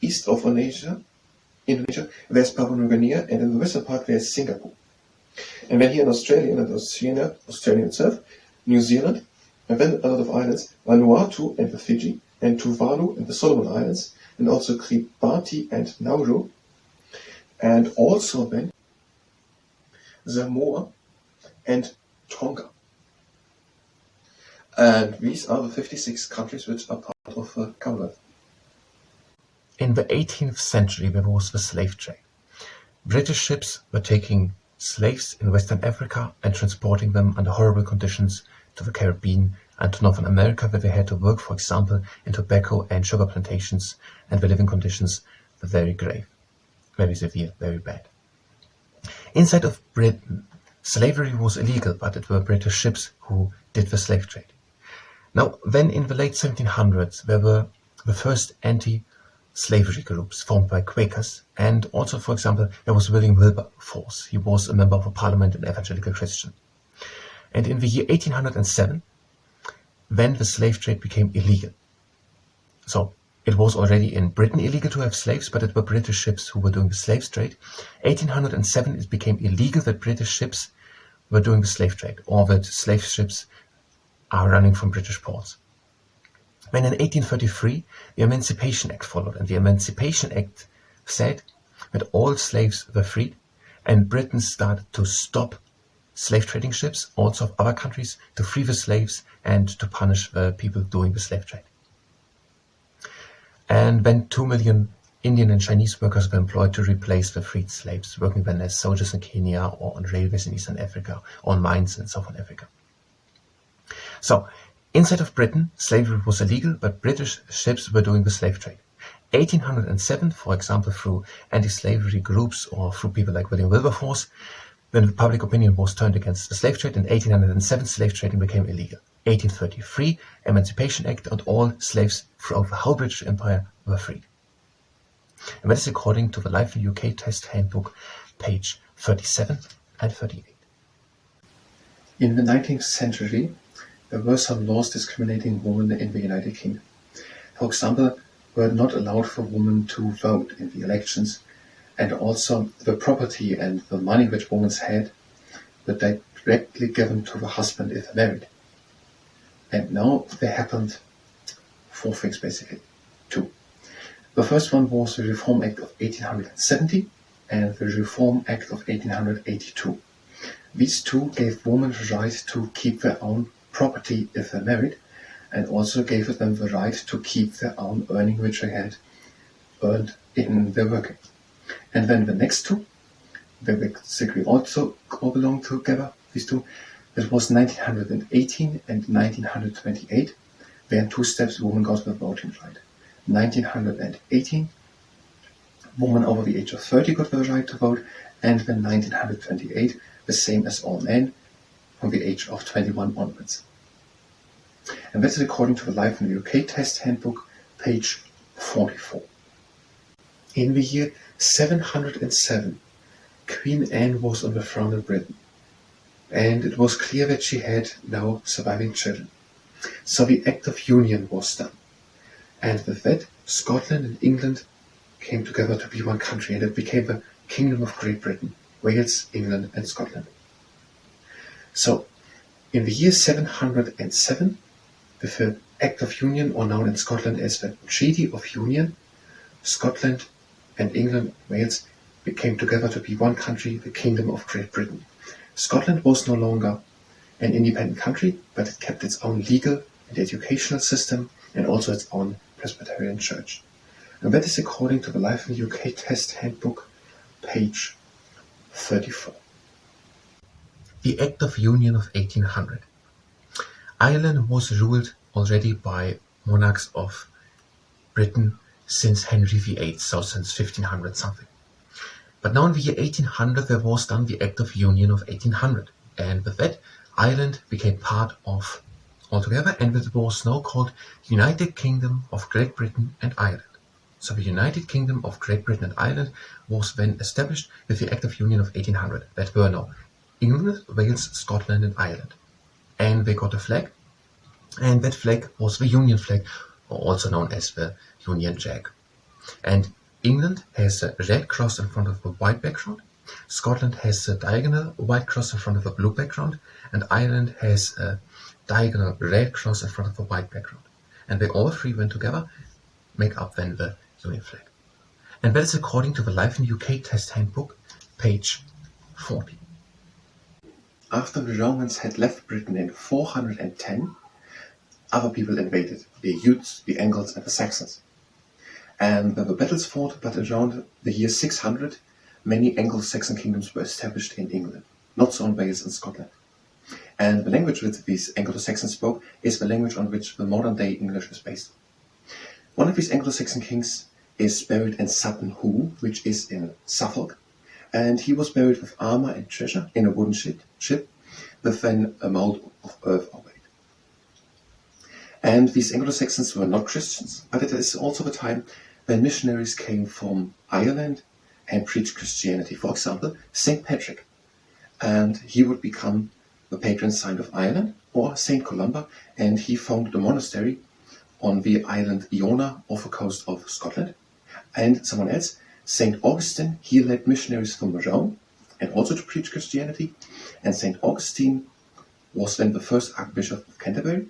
east of Indonesia, there's Papua New Guinea, and in the western part there's Singapore. And then here in Australia, and Australia itself, New Zealand, and then a lot of islands, Vanuatu and the Fiji, and Tuvalu and the Solomon Islands, and also Kiribati and Nauru, and also then Samoa and Tonga. And these are the 56 countries which are part of the Commonwealth. In the 18th century, there was the slave trade. British ships were taking slaves in Western Africa and transporting them under horrible conditions to the Caribbean and to Northern America, where they had to work, for example, in tobacco and sugar plantations, and the living conditions were very grave, very severe, very bad. Inside of Britain, slavery was illegal, but it were British ships who did the slave trade. Now, then in the late 1700s, there were the first anti-slavery groups formed by Quakers, and also, for example, there was William Wilberforce. He was a member of the Parliament and evangelical Christian. And in the year 1807, then the slave trade became illegal. So it was already in Britain illegal to have slaves, but it were British ships who were doing the slave trade. 1807, it became illegal that British ships were doing the slave trade, or that slave ships are running from British ports. When in 1833, the Emancipation Act followed, and the Emancipation Act said that all slaves were freed, and Britain started to stop slave trading ships, also of other countries, to free the slaves and to punish the people doing the slave trade. And then 2 million Indian and Chinese workers were employed to replace the freed slaves, working then as soldiers in Kenya or on railways in Eastern Africa, or on mines in Southern Africa. So, inside of Britain, slavery was illegal, but British ships were doing the slave trade. 1807, for example, through anti-slavery groups or through people like William Wilberforce, when the public opinion was turned against the slave trade, in 1807 slave trading became illegal. 1833, Emancipation Act, and all slaves throughout the whole British Empire were freed. And that is according to the Life in UK Test Handbook, page 37 and 38. In the 19th century, there were some laws discriminating women in the United Kingdom. For example, were not allowed for women to vote in the elections, and also the property and the money which women had were directly given to the husband if married. And now there happened 4 things basically. 2. The first one was the Reform Act of 1870 and the Reform Act of 1882. These two gave women the right to keep their own property if they married, and also gave them the right to keep their own earning which they had earned in their working. And then the next two, they basically also all belong together, these two. It was 1918 and 1928, where in 2 steps women got the voting right. 1918, women over the age of 30 got the right to vote, and then 1928, the same as all men, from the age of 21 onwards. And that is according to the Life in the UK Test Handbook, page 44. In the year 707, Queen Anne was on the throne in Britain, and it was clear that she had no surviving children. So the Act of Union was done, and with that, Scotland and England came together to be one country, and it became the Kingdom of Great Britain, Wales, England and Scotland. So, in the year 707, with the Act of Union, or known in Scotland as the Treaty of Union, Scotland and England and Wales came together to be one country, the Kingdom of Great Britain. Scotland was no longer an independent country, but it kept its own legal and educational system and also its own Presbyterian church. And that is according to the Life in the UK Test Handbook, page 34. The Act of Union of 1800. Ireland was ruled already by monarchs of Britain since Henry VIII, so since 1500 something. But now in the year 1800 there was done the Act of Union of 1800, and with that Ireland became part of altogether, and it was now called United Kingdom of Great Britain and Ireland. So the United Kingdom of Great Britain and Ireland was then established with the Act of Union of 1800. That were now England, Wales, Scotland and Ireland. And they got a flag, and that flag was the Union flag, or also known as the Union Jack. And England has a red cross in front of the white background, Scotland has a diagonal white cross in front of a blue background, and Ireland has a diagonal red cross in front of a white background. And they all three went together, make up then the Union flag. And that is according to the Life in the UK Test Handbook, page 40. After the Romans had left Britain in 410, other people invaded, the Utes, the Angles and the Saxons. And there were battles fought, but around the year 600, many Anglo-Saxon kingdoms were established in England, not so in Wales and Scotland. And the language which these Anglo-Saxons spoke is the language on which the modern-day English is based. One of these Anglo-Saxon kings is buried in Sutton Hoo, which is in Suffolk, and he was buried with armor and treasure in a wooden ship with then a mound of earth over it. And these Anglo-Saxons were not Christians, but it is also the time when missionaries came from Ireland and preached Christianity. For example, St. Patrick, and he would become the patron saint of Ireland, or St. Columba, and he founded a monastery on the island Iona off the coast of Scotland. And someone else, St. Augustine, he led missionaries from Rome and also to preach Christianity. And St. Augustine was then the first Archbishop of Canterbury,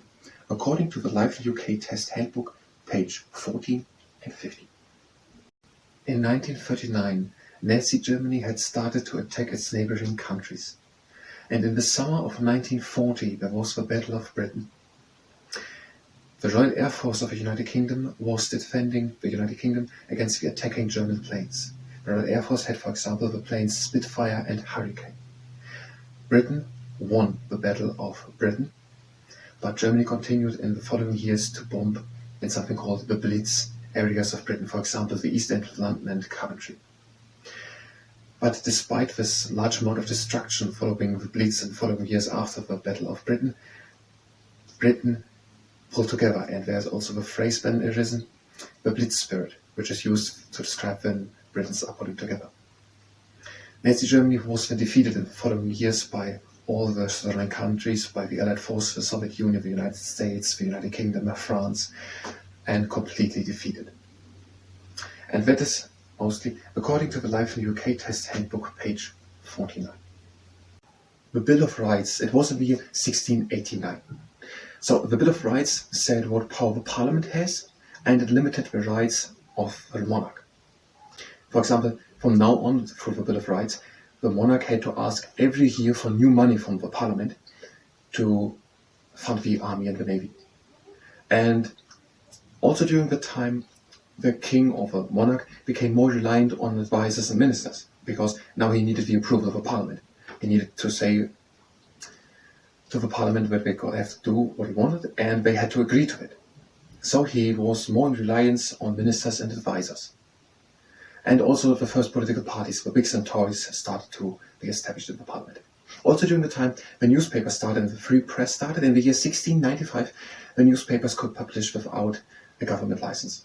according to the Life in UK Test Handbook, page 14 and 15. In 1939, Nazi Germany had started to attack its neighboring countries. And in the summer of 1940, there was the Battle of Britain. The Royal Air Force of the United Kingdom was defending the United Kingdom against the attacking German planes. The Royal Air Force had, for example, the planes Spitfire and Hurricane. Britain won the Battle of Britain, but Germany continued in the following years to bomb in something called the Blitz areas of Britain, for example, the East End of London and Coventry. But despite this large amount of destruction following the Blitz and following years after the Battle of Britain, Britain pulled together, and there's also the phrase then arisen, the Blitz spirit, which is used to describe when Britons are pulling together. Nazi Germany was then defeated in the following years by all the surrounding countries, by the Allied forces, the Soviet Union, the United States, the United Kingdom, and France, and completely defeated. And that is mostly according to the Life in UK Test Handbook, page 49. The Bill of Rights, it was in the year 1689. So the Bill of Rights said what power the Parliament has, and it limited the rights of the monarch. For example, from now on, through the Bill of Rights, the monarch had to ask every year for new money from the Parliament to fund the army and the navy. And also during the time, the king or the monarch became more reliant on advisors and ministers, because now he needed the approval of the Parliament. He needed to say to the Parliament that they could have to do what he wanted, and they had to agree to it. So he was more in reliance on ministers and advisors. And also the first political parties, the Whigs and Tories, started to be established in the Parliament. Also during the time the newspaper started and the free press started, in the year 1695, the newspapers could publish without a government license.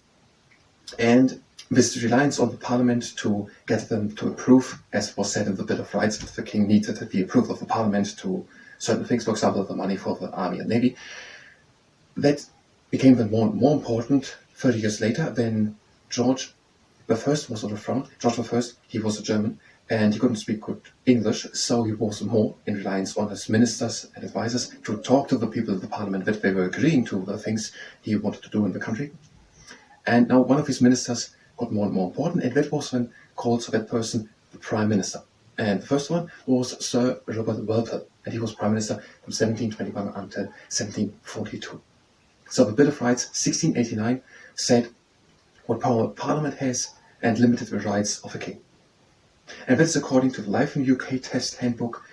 And this reliance on the Parliament to get them to approve, as was said in the Bill of Rights, that the king needed the approval of the Parliament to certain things, for example, the money for the army and navy, that became then more important 30 years later when George I was on the throne. George I, he was a German, and he couldn't speak good English, so he was more in reliance on his ministers and advisors to talk to the people in the Parliament that they were agreeing to the things he wanted to do in the country. And now one of his ministers got more and more important, and that was then called, so that person, Prime Minister. And the first one was Sir Robert Walpole, and he was Prime Minister from 1721 until 1742. So the Bill of Rights 1689 said what power Parliament has and limited the rights of a king. And that's according to the Life in UK Test Handbook,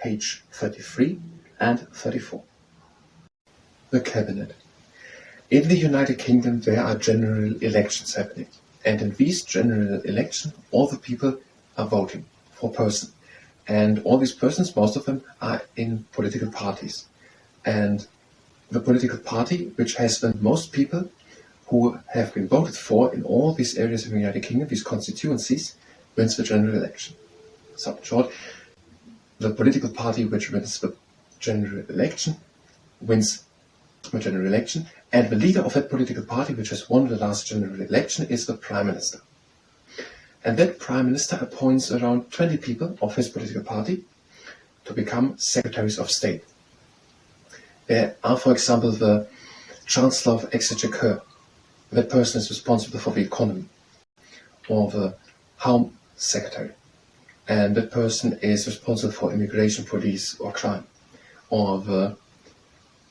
page 33 and 34. The Cabinet. In the United Kingdom there are general elections happening, and in these general elections all the people are voting for a person, and all these persons, most of them, are in political parties, and the political party which has the most people who have been voted for in all these areas of the United Kingdom, these constituencies, wins the general election. So in short, the political party which wins the general election wins the general election, and the leader of that political party which has won the last general election is the Prime Minister. And that Prime Minister appoints around 20 people of his political party to become Secretaries of State. There are, for example, the Chancellor of Exchequer. That person is responsible for the economy, or the Home Secretary, and that person is responsible for immigration, police, or crime, or the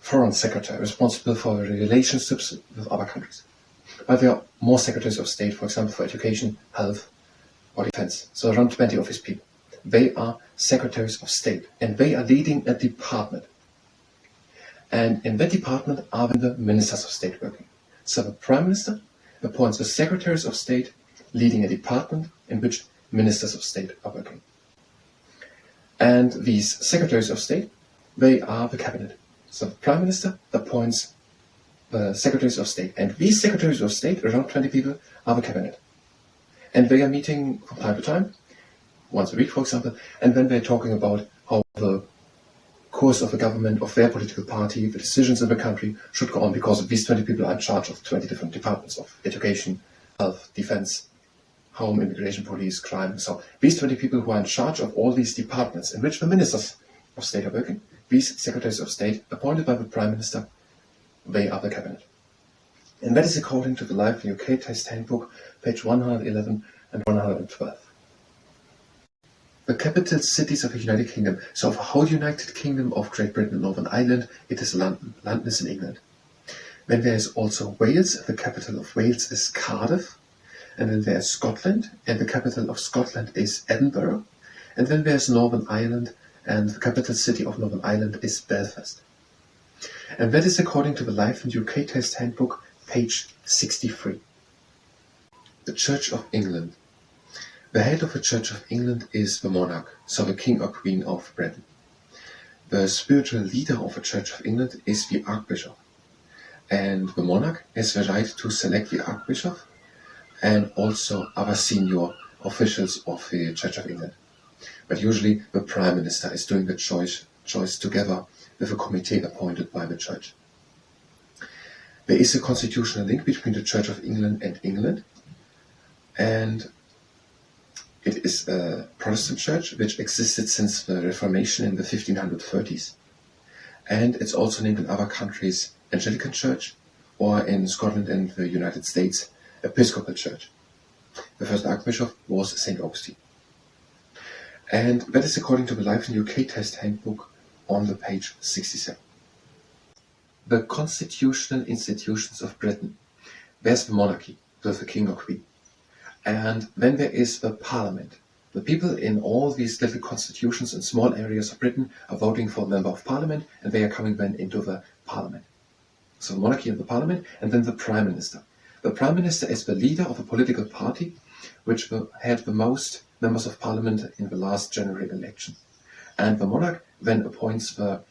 Foreign Secretary, responsible for relationships with other countries. But there are more Secretaries of State, for example, for education, health, or defense. So around 20 of his people. They are Secretaries of State, and they are leading a department. And in that department are the Ministers of State working. So the Prime Minister appoints the Secretaries of State leading a department in which Ministers of State are working. And these Secretaries of State, they are the Cabinet. So the Prime Minister appoints the Secretaries of State. And these Secretaries of State, around 20 people, are the Cabinet. And they are meeting from time to time, once a week for example, and then they're talking about how the course of the government, of their political party, the decisions in the country should go on, because these 20 people are in charge of 20 different departments of education, health, defense, home, immigration, police, crime. So these 20 people who are in charge of all these departments in which the Ministers of State are working, these Secretaries of State appointed by the Prime Minister, they are the Cabinet. And that is according to the Life in UK Test Handbook, page 111 and 112. The capital cities of the United Kingdom. So of the whole United Kingdom of Great Britain and Northern Ireland, it is London. London is in England. Then there is also Wales. The capital of Wales is Cardiff. And then there is Scotland, and the capital of Scotland is Edinburgh. And then there is Northern Ireland, and the capital city of Northern Ireland is Belfast. And that is according to the Life in UK Test Handbook, page 63. The Church of England. The head of the Church of England is the monarch, so the King or Queen of Britain. The spiritual leader of the Church of England is the Archbishop, and the monarch has the right to select the Archbishop and also other senior officials of the Church of England. But usually the Prime Minister is doing the choice together with a committee appointed by the Church. There is a constitutional link between the Church of England and England, and it is a Protestant church which existed since the Reformation in the 1530s, and it's also named in other countries Anglican Church, or in Scotland and the United States, Episcopal Church. The first Archbishop was St. Augustine. And that is according to the Life in UK Test Handbook on the page 67. The constitutional institutions of Britain. There's the monarchy, with the king or queen. And then there is the parliament. The people in all these little constitutions in small areas of Britain are voting for a member of parliament, and they are coming then into the parliament. So the monarchy and the parliament, and then the prime minister. The prime minister is the leader of a political party which had the most members of parliament in the last general election. And the monarch then appoints the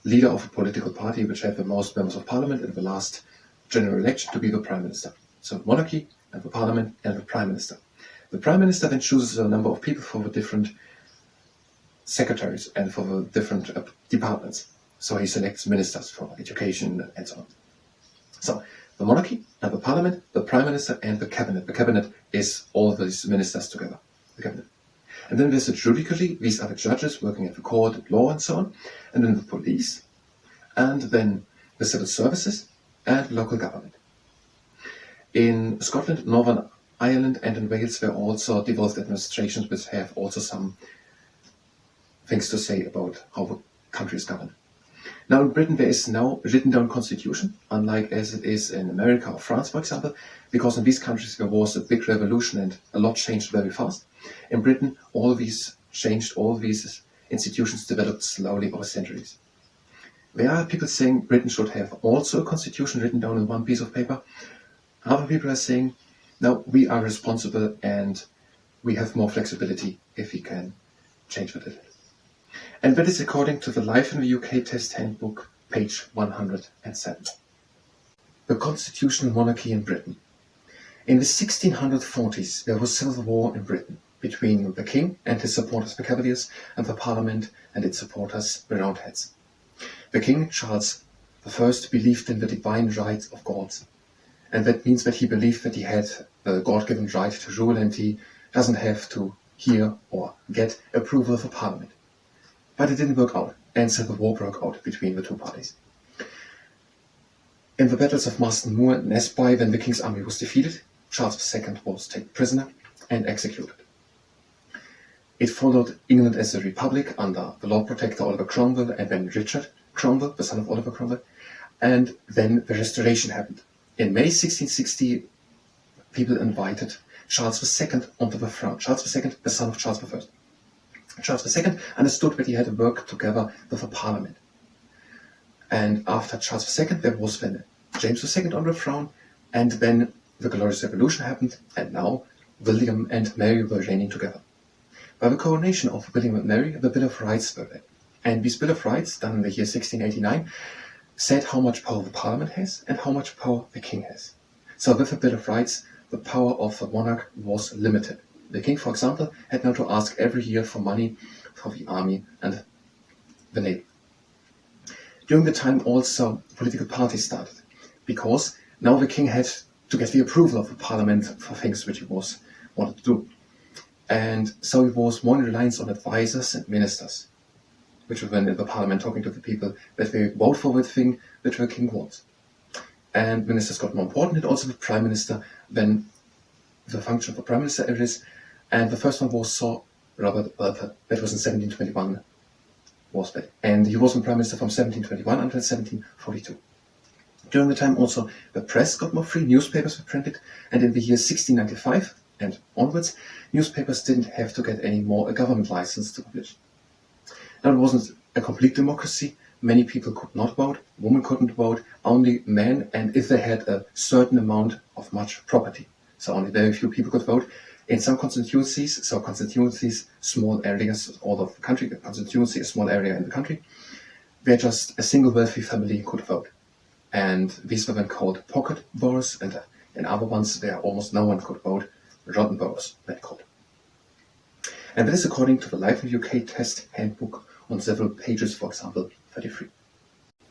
leader of a political party which had the most members of parliament in the last general election to be the prime minister. So monarchy and the parliament and the prime minister. The prime minister then chooses a number of people for the different secretaries and for the different departments. So he selects ministers for education and so on. So the monarchy and the parliament, the prime minister and the cabinet. The cabinet is all these ministers together. The cabinet. And then there's the judiciary. These are the judges working at the court, law and so on. And then the police. And then the civil services and local government. In Scotland, Northern Ireland and in Wales were also devolved administrations which have also some things to say about how the country is governed. Now in Britain there is no written down constitution, unlike as it is in America or France, for example, because in these countries there was a big revolution and a lot changed very fast. In Britain, all these institutions developed slowly over centuries. There are people saying Britain should have also a constitution written down in one piece of paper. Other people are saying, no, we are responsible and we have more flexibility if we can change with it. And that is according to the Life in the UK Test Handbook, page 107. The constitutional monarchy in Britain. In the 1640s, there was civil war in Britain between the king and his supporters, the Cavaliers, and the Parliament and its supporters, the Roundheads. The king, Charles I, believed in the divine right of gods, and that means that he believed that he had the God-given right to rule and he doesn't have to hear or get approval of the Parliament. But it didn't work out, and civil war broke out between the two parties. In the battles of Marston Moor and Nesby, when the king's army was defeated, Charles II was taken prisoner and executed. It followed England as a republic under the Lord Protector Oliver Cromwell and then Richard Cromwell, the son of Oliver Cromwell, and then the Restoration happened. In May 1660, people invited Charles II onto the throne. Charles II, the son of Charles I. Charles II understood that he had to work together with the Parliament. And after Charles II, there was then James II on the throne, and then the Glorious Revolution happened, and now William and Mary were reigning together. By the coronation of William and Mary, the Bill of Rights were read. And this Bill of Rights, done in the year 1689, said how much power the Parliament has and how much power the king has. So with the Bill of Rights, the power of the monarch was limited. The king, for example, had now to ask every year for money for the army and the navy. During the time also political parties started, because now the king had to get the approval of the Parliament for things which he wanted to do. And so he was more in reliance on advisors and ministers, which were then in the Parliament talking to the people that they vote for the thing which the king wants. And ministers got more important, and also the Prime Minister, then the function of the Prime Minister is. And the first one was Sir Robert Walpole. That was in 1721. Was that. And he was the Prime Minister from 1721 until 1742. During the time also, the press got more free, newspapers were printed, and in the year 1695 and onwards, newspapers didn't have to get any more a government license to publish. Now it wasn't a complete democracy. Many people could not vote, women couldn't vote, only men, and if they had a certain amount of much property. So only very few people could vote. In some constituencies, small areas all over the country, a constituency, a small area in the country, where just a single wealthy family could vote. And these were then called pocket boroughs, and in other ones where almost no one could vote, rotten boroughs, they're called. And that is according to the Life in UK Test Handbook on several pages, for example, 33.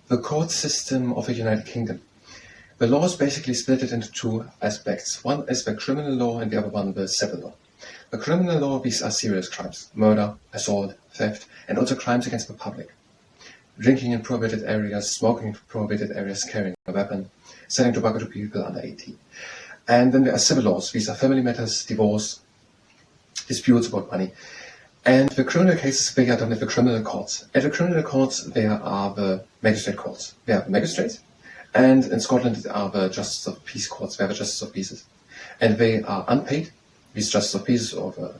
The court system of the United Kingdom. The law is basically split it into two aspects. One is the criminal law and the other one the civil law. The criminal law, these are serious crimes: murder, assault, theft, and also crimes against the public. Drinking in prohibited areas, smoking in prohibited areas, carrying a weapon, selling tobacco to people under 18. And then there are civil laws. These are family matters, divorce, disputes about money. And the criminal cases, they are done at the criminal courts. At the criminal courts, there are the magistrate courts. There are the magistrates. And in Scotland, there are the Justice of Peace courts, where the Justice of Peace is. And they are unpaid, these Justice of Peace or the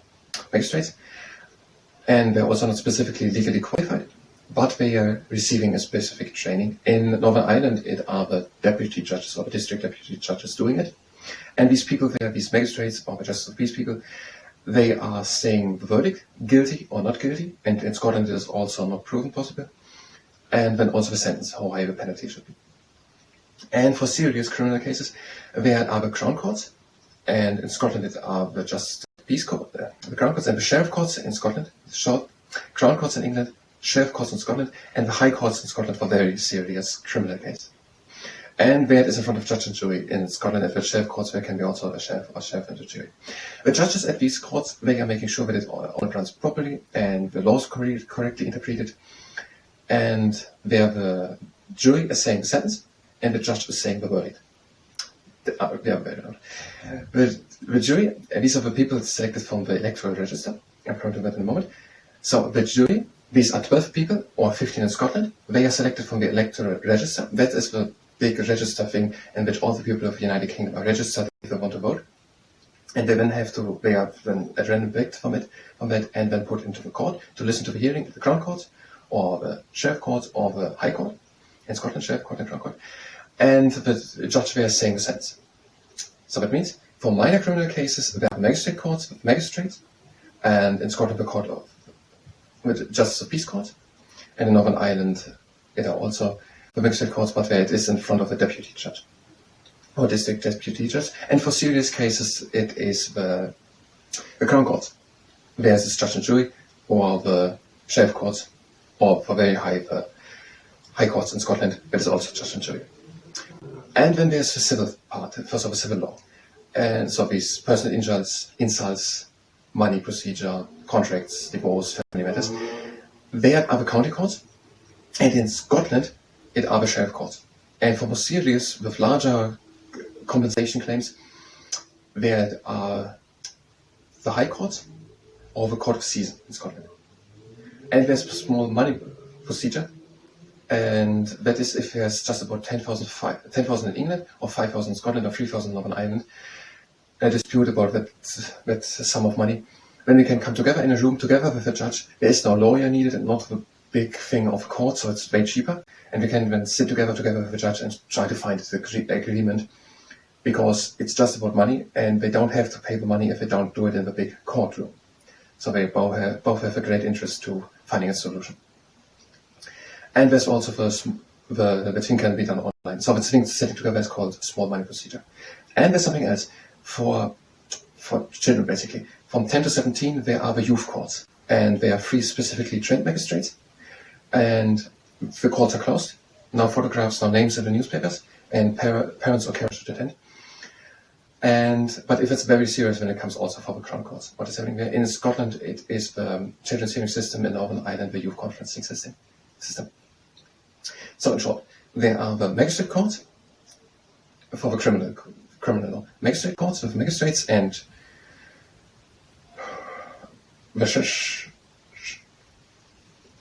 magistrates. And they're also not specifically legally qualified, but they are receiving a specific training. In Northern Ireland, it are the deputy judges or the district deputy judges doing it. And these people, they are these magistrates or the Justice of Peace people. They are saying the verdict, guilty or not guilty. And in Scotland, it is also not proven possible. And then also the sentence, how high the penalty should be. And for serious criminal cases, there are the Crown Courts, and in Scotland it are the Justice of Peace Court, the Crown Courts and the Sheriff Courts in Scotland, Crown Courts in England, Sheriff Courts in Scotland, and the High Courts in Scotland for very serious criminal cases. And there it is in front of judge and jury in Scotland. At the Sheriff Courts, there can be also a sheriff and a jury. The judges at these courts, they are making sure that it all runs properly and the laws correctly interpreted, and there the jury is saying the sentence, and the judge is saying the verdict. Yeah, very loud. The jury, and these are the people selected from the electoral register. I'll come to that in a moment. So the jury, these are 12 people, or 15 in Scotland. They are selected from the electoral register. That is the big register thing in which all the people of the United Kingdom are registered if they want to vote. And they then they are then at random picked from that, and then put into the court to listen to the hearing at the Crown Court, or the Sheriff Court, or the High Court. In Scotland, Sheriff Court and Crown Court. And the judge there is saying the sentence. So that means, for minor criminal cases, there are magistrate courts with magistrates, and in Scotland, the court of with Justice of Peace Court, and in Northern Ireland, there are also the magistrate courts, but where it is in front of a deputy judge, or district deputy judge. And for serious cases, it is the Crown Court. There's this judge and jury, or the Sheriff Courts, or for very high courts in Scotland, but it's also judge and jury. And then there's the civil part, first of all, civil law. And so these personal insults, money procedure, contracts, divorce, family matters. There are the county courts, and in Scotland, it are the sheriff courts. And for more serious, with larger compensation claims, there are the high courts, or the court of season in Scotland. And there's a small money procedure, and that is if there's just about 10,000 in England, or 5,000 in Scotland, or 3,000 in Northern Ireland, a dispute about that sum of money. When we can come together in a room together with a judge, there is no lawyer needed and not the big thing of court, so it's way cheaper. And we can then sit together with the judge and try to find the agreement, because it's just about money, and they don't have to pay the money if they don't do it in the big courtroom. So they both have a great interest to finding a solution. And there's also the thing can be done online. So the thing sitting together is called small money procedure. And there's something else for children, basically. From 10 to 17, there are the youth courts, and they are 3 specifically trained magistrates. And the courts are closed. No photographs, no names in the newspapers, and parents or carers should attend. But if it's very serious, then it comes also for the Crown Courts. What is happening there? In Scotland, it is the children's hearing system. In Northern Ireland, the youth conferencing system. So in short, there are the magistrate courts for the criminal law. Magistrate courts with magistrates, and the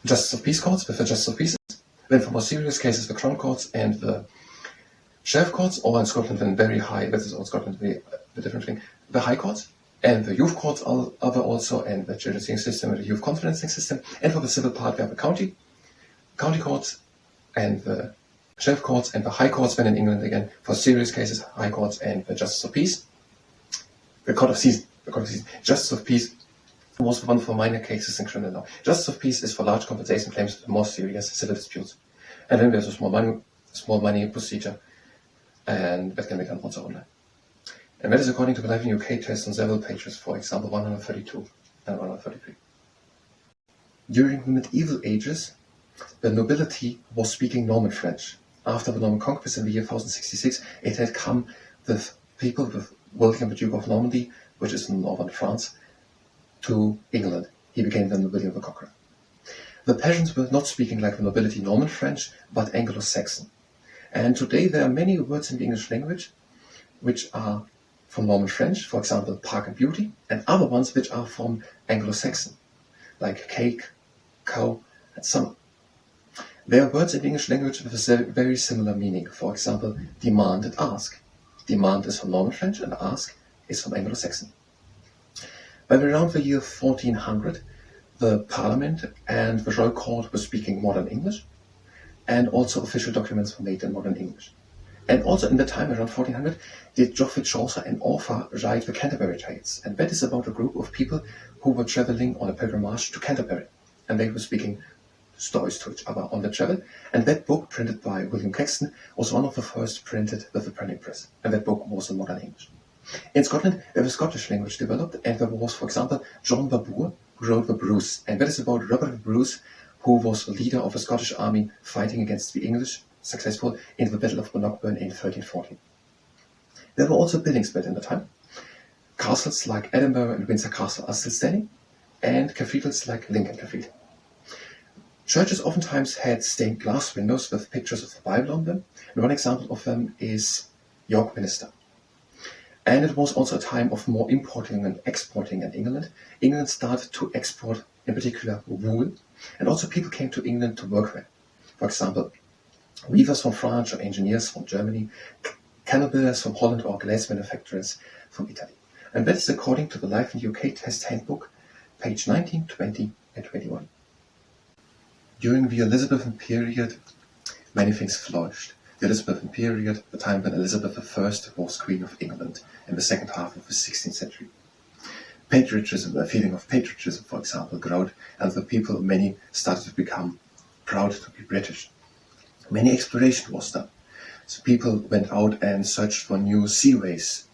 Justice of Peace courts with the Justice of Peace. Then for more serious cases, the Crown Courts and the Sheriff Courts, or in Scotland, then very high, this is all Scotland, the different thing, the High Courts, and the Youth Courts are also, and the Children's Hearing System, and the Youth Conferencing System. And for the civil part, we have the county courts, and the Sheriff Courts, and the High Courts, then in England again, for serious cases, High Courts, and the Justice of Peace. The Court of Season. Justice of Peace was the one for minor cases in criminal law. Justice of Peace is for large compensation claims for more serious civil disputes. And then there's a small money procedure, and that can be done also online. And that is according to the Life in UK test on several pages, for example 132 and 133. During the medieval ages, the nobility was speaking Norman French. After the Norman conquest in the year 1066, it had come with people with William the Duke of Normandy, which is in northern France, to England. He became then William the Conqueror. The peasants were not speaking like the nobility Norman French, but Anglo Saxon. And today there are many words in the English language which are from Norman French, for example, park and beauty, and other ones which are from Anglo Saxon, like cake, cow, and summer. There are words in the English language with a very similar meaning. For example, demand and ask. Demand is from Norman French, and ask is from Anglo Saxon. By around the year 1400, the Parliament and the Royal Court were speaking modern English, and also official documents were made in modern English. And also in the time around 1400, did Geoffrey Chaucer, an author, write the Canterbury Tales, and that is about a group of people who were traveling on a pilgrimage to Canterbury, and they were speaking stories to each other on the travel. And that book, printed by William Caxton, was one of the first printed with the printing press, and that book was in modern English. In Scotland, there was Scottish language developed, and there was, for example, John Babur, who wrote the Bruce, and that is about Robert Bruce, who was the leader of a Scottish army fighting against the English, successful in the Battle of Bannockburn in 1314. There were also buildings built in the time. Castles like Edinburgh and Windsor Castle are still standing, and cathedrals like Lincoln Cathedral. Churches oftentimes had stained glass windows with pictures of the Bible on them, and one example of them is York Minster. And it was also a time of more importing and exporting in England. England started to export, in particular, wool, and also people came to England to work there. For example, weavers from France or engineers from Germany, canal builders from Holland or glass manufacturers from Italy. And that is according to the Life in UK Test Handbook, page 19, 20 and 21. During the Elizabethan period, many things flourished. The Elizabethan period, the time when Elizabeth I was Queen of England in the second half of the 16th century. Patriotism, a feeling of patriotism, for example, growed, and the people, many, started to become proud to be British. Many exploration was done. So people went out and searched for new seaways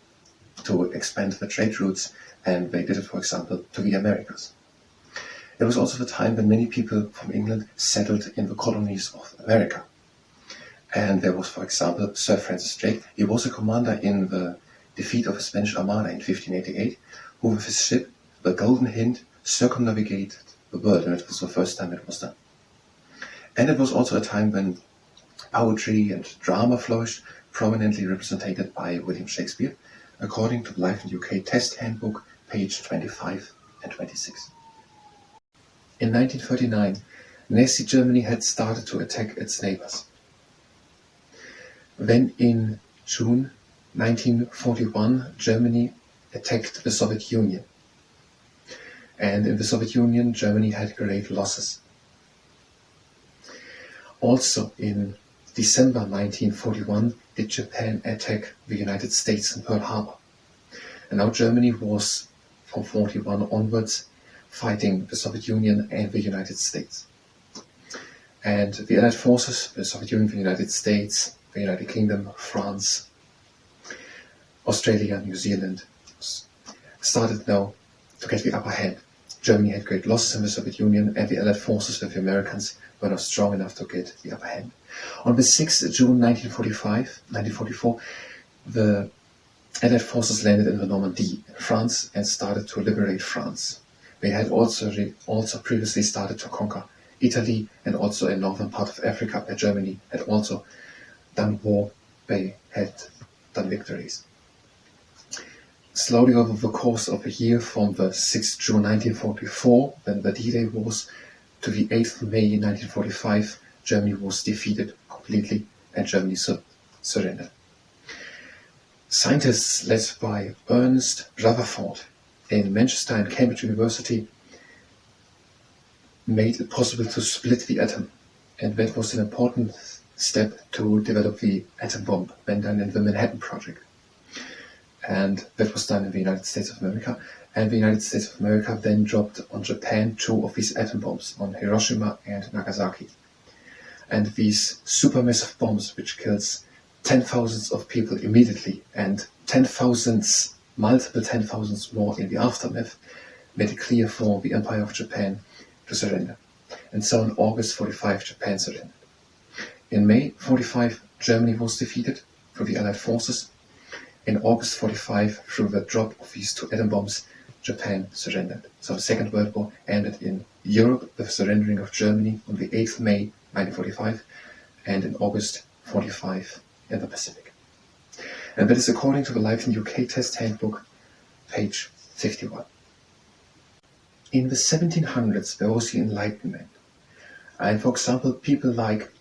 to expand the trade routes, and they did it, for example, to the Americas. It was also the time when many people from England settled in the colonies of America. And there was, for example, Sir Francis Drake. He was a commander in the defeat of the Spanish Armada in 1588, who with his ship, the Golden Hind, circumnavigated the world, and it was the first time it was done. And it was also a time when poetry and drama flourished, prominently represented by William Shakespeare, according to the Life in UK Test Handbook, page 25 and 26. In 1939, Nazi Germany had started to attack its neighbors. Then in June 1941, Germany attacked the Soviet Union. And in the Soviet Union, Germany had great losses. Also in December 1941, did Japan attack the United States in Pearl Harbor. And now Germany was, from 1941 onwards, fighting the Soviet Union and the United States. And the Allied forces, the Soviet Union, the United States, the United Kingdom, France, Australia, New Zealand, started now to get the upper hand. Germany had great losses in the Soviet Union, and the Allied forces with the Americans were not strong enough to get the upper hand. On the 6th June 1944, the Allied forces landed in the Normandy in France and started to liberate France. They had also previously started to conquer Italy and also a northern part of Africa, where Germany had also done war. They had done victories. Slowly over the course of a year, from the 6th June 1944, when the D-Day was, to the 8th May 1945, Germany was defeated completely and Germany surrendered. Scientists led by Ernest Rutherford in Manchester and Cambridge University made it possible to split the atom, and that was an important step to develop the atom bomb when done in the Manhattan Project. And that was done in the United States of America, and the United States of America then dropped on Japan 2 of these atom bombs, on Hiroshima and Nagasaki. And these supermassive bombs, which kills 10,000s of people immediately and 10,000s, multiple 10,000s more in the aftermath, made it clear for the Empire of Japan to surrender. And so in August 45, Japan surrendered. In May 45, Germany was defeated through the Allied forces. In August 45, through the drop of these 2 atom bombs, Japan surrendered. So the Second World War ended in Europe with the surrendering of Germany on the 8th May 1945, and in August 45 in the Pacific. And that is according to the Life in UK Test Handbook, page 51. In the 1700s, there was the Enlightenment. And for example, people like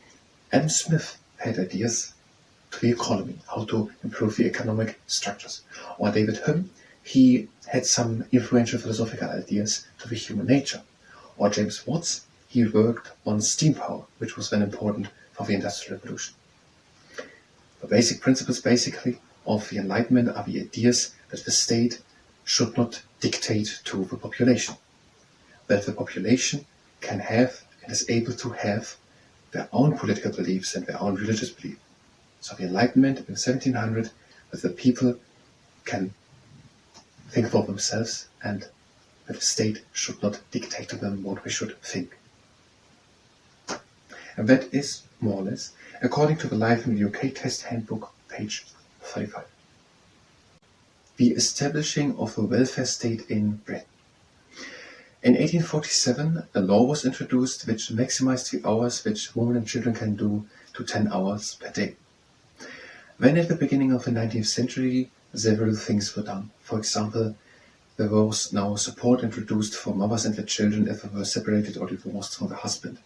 Adam Smith had ideas to the economy, how to improve the economic structures. Or David Hume, he had some influential philosophical ideas to the human nature. Or James Watts, he worked on steam power, which was then important for the Industrial Revolution. The basic principles, basically, of the Enlightenment are the ideas that the state should not dictate to the population, that the population can have and is able to have their own political beliefs and their own religious beliefs. So the Enlightenment in 1700, that the people can think for themselves and that the state should not dictate to them what we should think. And that is, more or less, according to the Life in the UK Test Handbook, page 35. The establishing of a welfare state in Britain. In 1847, a law was introduced which maximized the hours which women and children can do to 10 hours per day. Then at the beginning of the 19th century, several things were done. For example, there was now support introduced for mothers and their children if they were separated or divorced from the husband.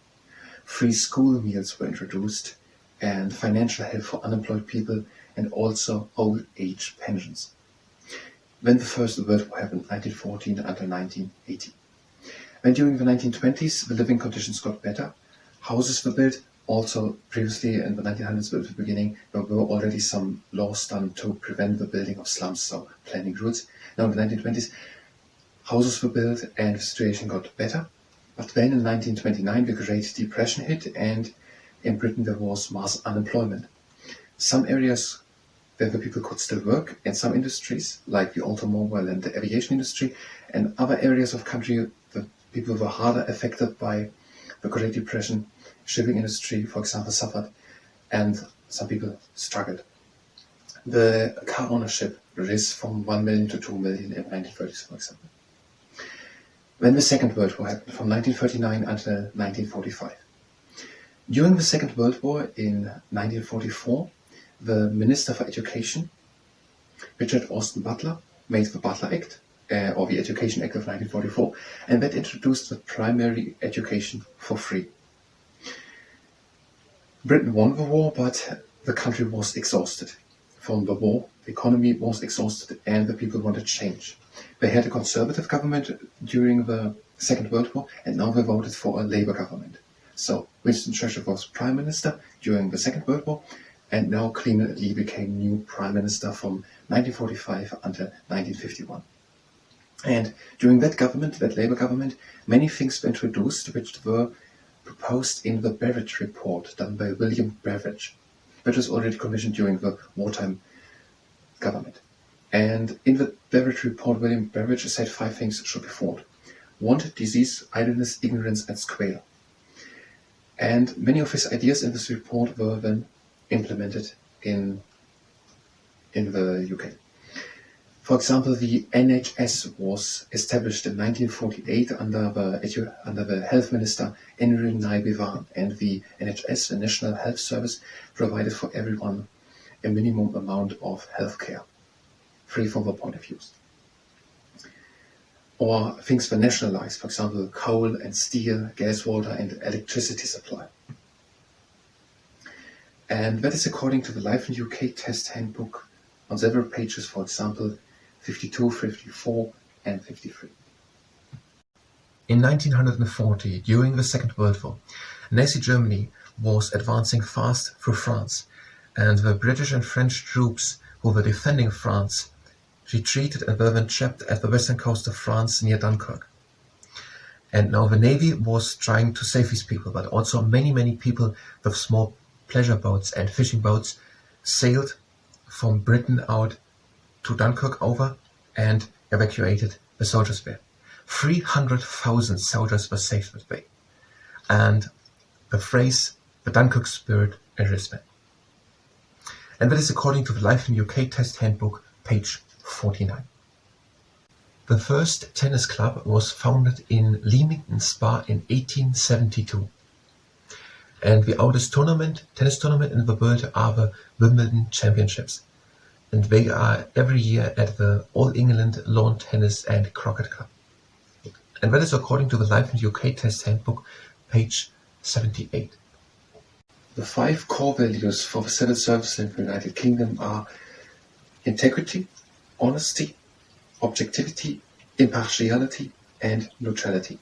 Free school meals were introduced, and financial help for unemployed people, and also old age pensions. When the First World War happened, 1914 until 1918. When during the 1920s the living conditions got better, houses were built. Also, previously in the 1900s, at the beginning, there were already some laws done to prevent the building of slums, so planning rules. Now in the 1920s, houses were built and the situation got better. But then in 1929, the Great Depression hit, and in Britain there was mass unemployment. Some areas where the people could still work, and some industries, like the automobile and the aviation industry, and other areas of country, the people were harder affected by the Great Depression. Shipping industry, for example, suffered, and some people struggled. The car ownership rose from 1 million to 2 million in the 1930s, for example. When the Second World War happened, from 1939 until 1945. During the Second World War in 1944, the Minister for Education, Richard Austin Butler, made the Butler Act, or the Education Act of 1944, and that introduced the primary education for free. Britain won the war, but the country was exhausted. From the war, the economy was exhausted and the people wanted change. They had a conservative government during the Second World War, and now they voted for a Labour government. So Winston Churchill was Prime Minister during the Second World War, and now Clement Attlee became new Prime Minister from 1945 until 1951. And during that government, that Labour government, many things were introduced which were proposed in the Beveridge report done by William Beveridge, which was already commissioned during the wartime government. And in the Beveridge report, William Beveridge said 5 things should be fought: want, disease, idleness, ignorance, and squalor. And many of his ideas in this report were then implemented in the UK. For example, the NHS was established in 1948 under the Health Minister Emmeline Pankhurst, and the NHS, the National Health Service, provided for everyone a minimum amount of health care, free from the point of use. Or things were nationalized, for example, coal and steel, gas, water, and electricity supply. And that is according to the Life in UK Test Handbook on several pages, for example, 52, 54, and 53. In 1940, during the Second World War, Nazi Germany was advancing fast through France, and the British and French troops who were defending France retreated and were then trapped at the western coast of France near Dunkirk. And now the Navy was trying to save these people, but also many people with small pleasure boats and fishing boats sailed from Britain out to Dunkirk over and evacuated the soldiers there. 300,000 soldiers were saved that way. And the phrase, the Dunkirk spirit, is there. And that is according to the Life in UK Test Handbook, page 49. The first tennis club was founded in Leamington Spa in 1872. And the oldest tennis tournament in the world are the Wimbledon Championships. And they are every year at the All England Lawn Tennis and Croquet Club. And that is according to the Life in UK Test Handbook, page 78. The 5 core values for the civil service in the United Kingdom are integrity, honesty, objectivity, impartiality, and neutrality.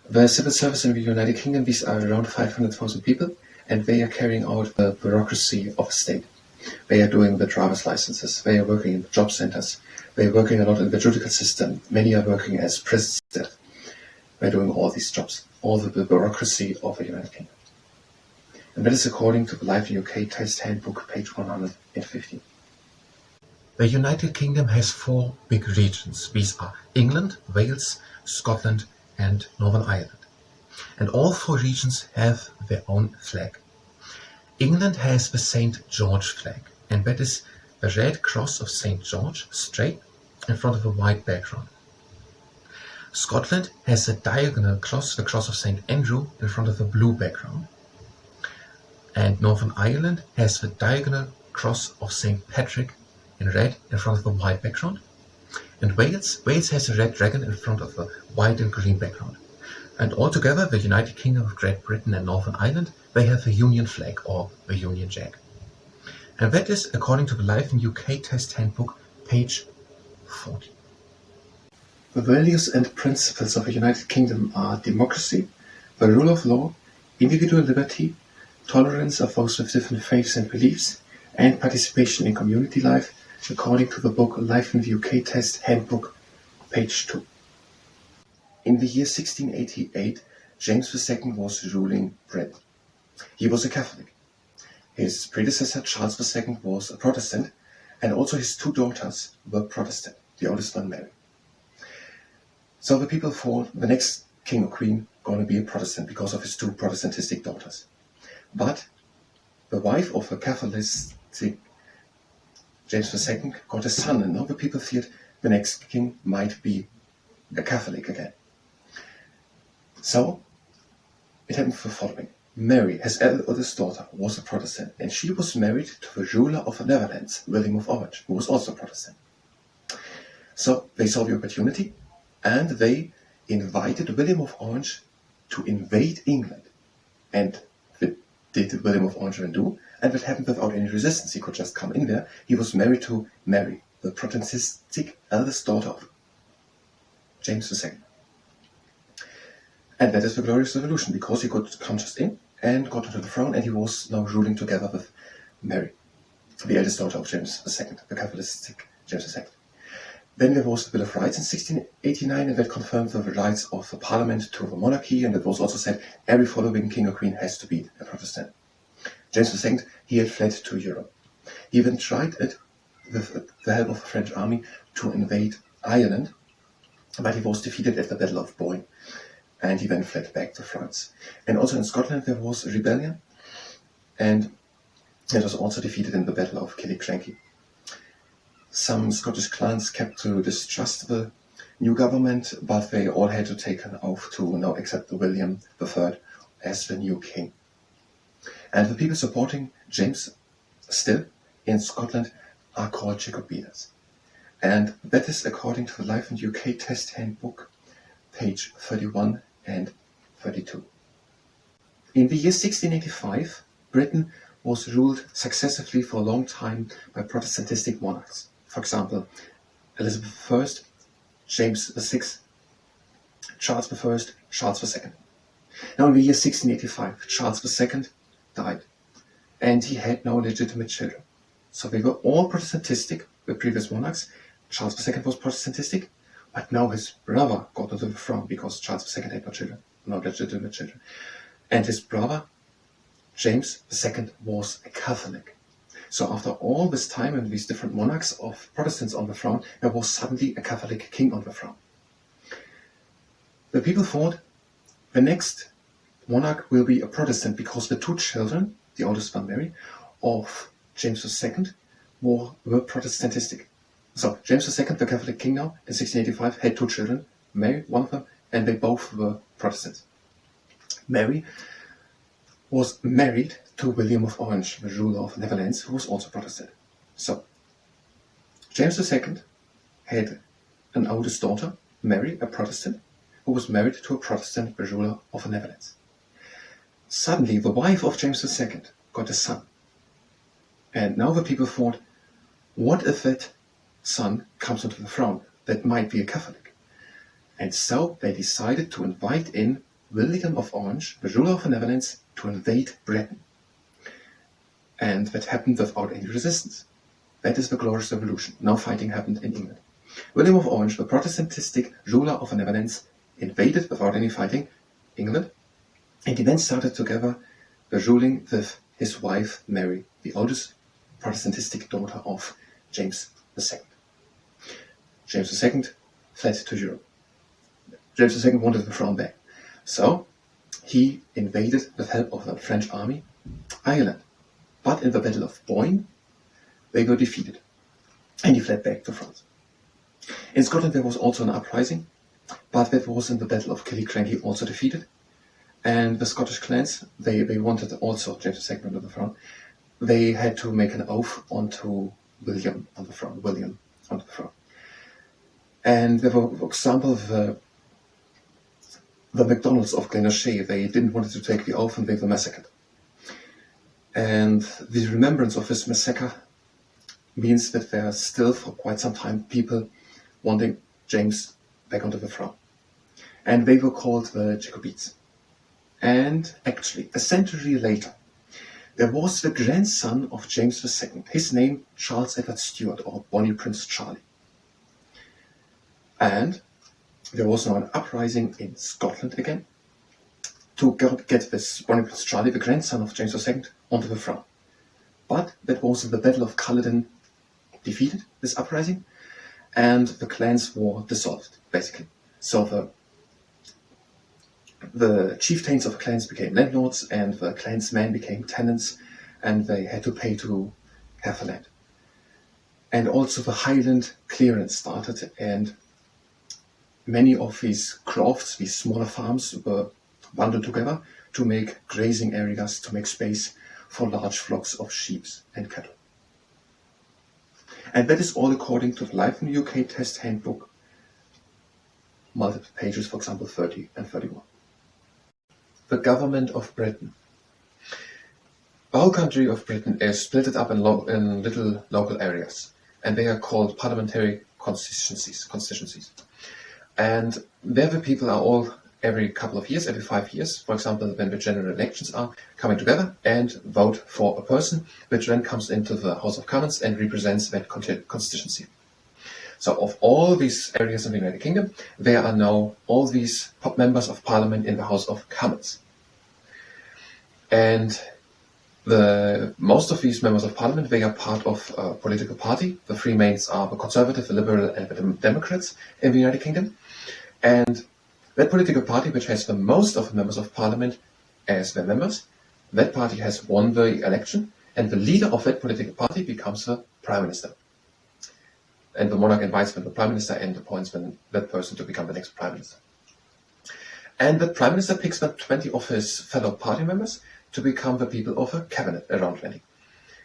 The civil service in the United Kingdom, these are around 500,000 people, and they are carrying out the bureaucracy of the state. They are doing the driver's licenses, they are working in the job centers, they are working a lot in the judicial system, many are working as prison staff. They are doing all these jobs, all the bureaucracy of the United Kingdom. And that is according to the Life in UK Test Handbook, page 150. The United Kingdom has 4 big regions. These are England, Wales, Scotland, and Northern Ireland. And all 4 regions have their own flag. England has the St. George flag, and that is the red cross of St. George straight in front of a white background. Scotland has a diagonal cross, the cross of St. Andrew, in front of a blue background. And Northern Ireland has the diagonal cross of St. Patrick in red in front of a white background. And Wales has a red dragon in front of a white and green background. And altogether, the United Kingdom of Great Britain and Northern Ireland, they have a Union flag or a Union Jack. And that is according to the Life in UK Test Handbook, page 40. The values and principles of the United Kingdom are democracy, the rule of law, individual liberty, tolerance of those with different faiths and beliefs, and participation in community life, according to the book Life in the UK Test Handbook, page 2. In the year 1688, James II was ruling Britain. He was a Catholic. His predecessor, Charles II, was a Protestant, and also his two daughters were Protestant, the oldest one, Mary. So the people thought the next king or queen going to be a Protestant because of his two Protestantistic daughters. But the wife of a Catholic James II got a son, and now the people feared the next king might be a Catholic again. So it happened the following. Mary, his eldest daughter, was a Protestant, and she was married to the ruler of the Netherlands, William of Orange, who was also a Protestant. So they saw the opportunity, and they invited William of Orange to invade England. And what did William of Orange then do? And that happened without any resistance. He could just come in there. He was married to Mary, the Protestantistic eldest daughter of James II. And that is the glorious revolution, because he could come just in and got onto the throne, and he was now ruling together with Mary, the eldest daughter of James II, the Catholicistic James II. Then there was the Bill of Rights in 1689, and that confirmed the rights of the Parliament to the monarchy, and it was also said every following king or queen has to be a Protestant. James II, he had fled to Europe. He even tried it with the help of the French army to invade Ireland, but he was defeated at the Battle of Boyne, and he then fled back to France. And also in Scotland there was a rebellion, and it was also defeated in the Battle of Killiecrankie. Some Scottish clans kept to distrust the new government, but they all had to take an oath to now accept William III as the new king. And the people supporting James still in Scotland are called Jacobites. And that is according to the Life in UK Test Handbook, page 31 and 32. In the year 1685, Britain was ruled successively for a long time by Protestantistic monarchs. For example, Elizabeth I, James VI, Charles I, Charles II. Now in the year 1685, Charles II died, and he had no legitimate children. So they were all Protestantistic, the previous monarchs. Charles II was Protestantistic, but now his brother got onto the throne because Charles II had no children, no legitimate children. And his brother, James II, was a Catholic. So after all this time and these different monarchs of Protestants on the throne, there was suddenly a Catholic king on the throne. The people thought the next monarch will be a Protestant because the two children, the oldest one Mary, of James II were Protestantistic. So James II, the Catholic king now, in 1685, had two children, Mary, one of them, and they both were Protestants. Mary was married to William of Orange, the ruler of the Netherlands, who was also Protestant. So James II had an oldest daughter, Mary, a Protestant, who was married to a Protestant, the ruler of the Netherlands. Suddenly, the wife of James II got a son. And now the people thought, what if that son comes onto the throne? That might be a Catholic. And so they decided to invite in William of Orange, the ruler of the Netherlands, to invade Britain. And that happened without any resistance. That is the Glorious Revolution. No fighting happened in England. William of Orange, the Protestantistic ruler of the Netherlands, invaded without any fighting England, and he then started together the ruling with his wife Mary, the oldest Protestantistic daughter of James II. James II fled to Europe. James II wanted the throne back. So he invaded with help of the French army Ireland. But in the Battle of Boyne, they were defeated, and he fled back to France. In Scotland there was also an uprising, but that was in the Battle of Killiecrankie also defeated. And the Scottish clans, they wanted also James II onto the throne. They had to make an oath onto William on the throne. And there were, for example, the MacDonalds of Glenorchy. They didn't want to take the oath and they were massacred. And the remembrance of this massacre means that there are still for quite some time people wanting James back onto the throne. And they were called the Jacobites. And actually, a century later, there was the grandson of James II, his name Charles Edward Stuart, or Bonnie Prince Charlie. And there was now an uprising in Scotland again to get this Bonnie Prince Charlie, the grandson of James II, onto the throne. But that was the Battle of Culloden defeated this uprising, and the clans were dissolved, basically. So the chieftains of the clans became landlords, and the clansmen became tenants, and they had to pay to have the land. And also the Highland clearance started, and many of these crofts, these smaller farms, were bundled together to make grazing areas, to make space for large flocks of sheep and cattle. And that is all according to the Life in the UK Test Handbook, multiple pages, for example, 30 and 31. The government of Britain. The whole country of Britain is split up in little local areas, and they are called parliamentary constituencies. And there the people are all every couple of years, every 5 years, for example, when the general elections are coming together and vote for a person, which then comes into the House of Commons and represents that constituency. So of all these areas in the United Kingdom, there are now all these members of Parliament in the House of Commons. And most of these members of Parliament, they are part of a political party. The three mains are the Conservative, the Liberal, and the Democrats in the United Kingdom. And that political party, which has the most of the members of Parliament as their members, that party has won the election, and the leader of that political party becomes the Prime Minister. And the monarch invites the Prime Minister and appoints that person to become the next Prime Minister. And the Prime Minister picks up 20 of his fellow party members to become the people of a cabinet, around 20.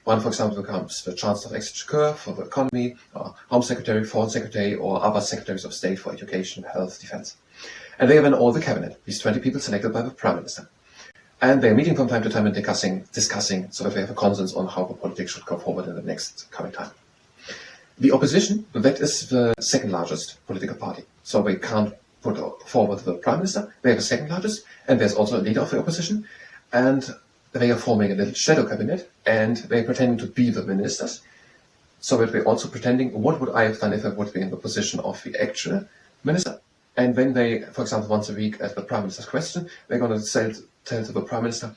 One, for example, becomes the Chancellor of Exchequer for the economy, or Home Secretary, Foreign Secretary, or other Secretaries of State for education, health, defense. And they have then all the cabinet, these 20 people selected by the Prime Minister. And they're meeting from time to time and discussing so that they have a consensus on how the politics should go forward in the next coming time. The opposition, that is the second largest political party. So they can't put forward the Prime Minister. They have the second largest, and there's also a leader of the opposition. And they are forming a little shadow cabinet, and they're pretending to be the ministers. So that they're also pretending, what would I have done if I would be in the position of the actual minister? And when they, for example, once a week at the Prime Minister's question, they're going to tell to the Prime Minister,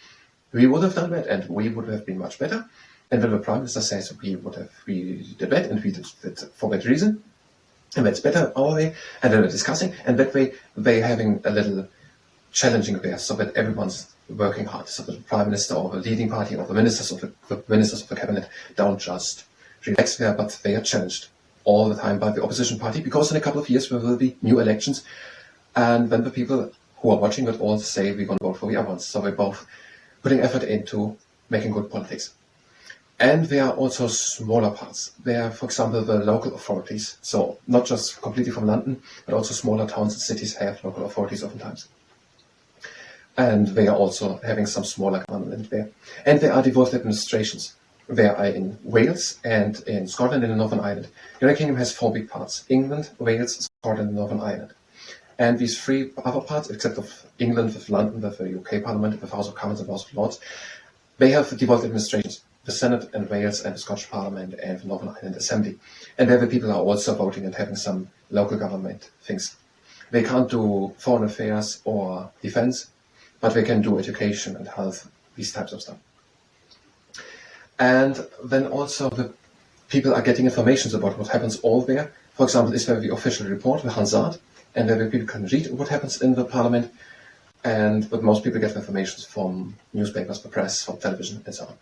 we would have done that, and we would have been much better. And when the Prime Minister says we did that, and we did it for that reason, and that's better our way, and then they're discussing, and that way they're having a little challenging there, so that everyone's working hard, so that the Prime Minister or the leading party or the ministers of the cabinet don't just relax there, but they are challenged all the time by the opposition party, because in a couple of years there will be new elections, and then the people who are watching it all say we're going to vote for the other ones. So they're both putting effort into making good politics. And there are also smaller parts. There are, for example, the local authorities. So not just completely from London, but also smaller towns and cities have local authorities oftentimes. And they are also having some smaller government there. And there are devolved administrations. There are in Wales and in Scotland and in Northern Ireland. The United Kingdom has 4 big parts: England, Wales, Scotland, and Northern Ireland. And these 3 other parts, except of England with London, with the UK Parliament, with the House of Commons and the House of Lords, they have the devolved administrations: the Senate and Wales and the Scottish Parliament and the Northern Ireland Assembly. And there the people are also voting and having some local government things. They can't do foreign affairs or defense, but they can do education and health, these types of stuff. And then also the people are getting information about what happens all there. For example, is there the official report, the Hansard, and there the people can read what happens in the parliament. But most people get information from newspapers, the press, from television, and so on.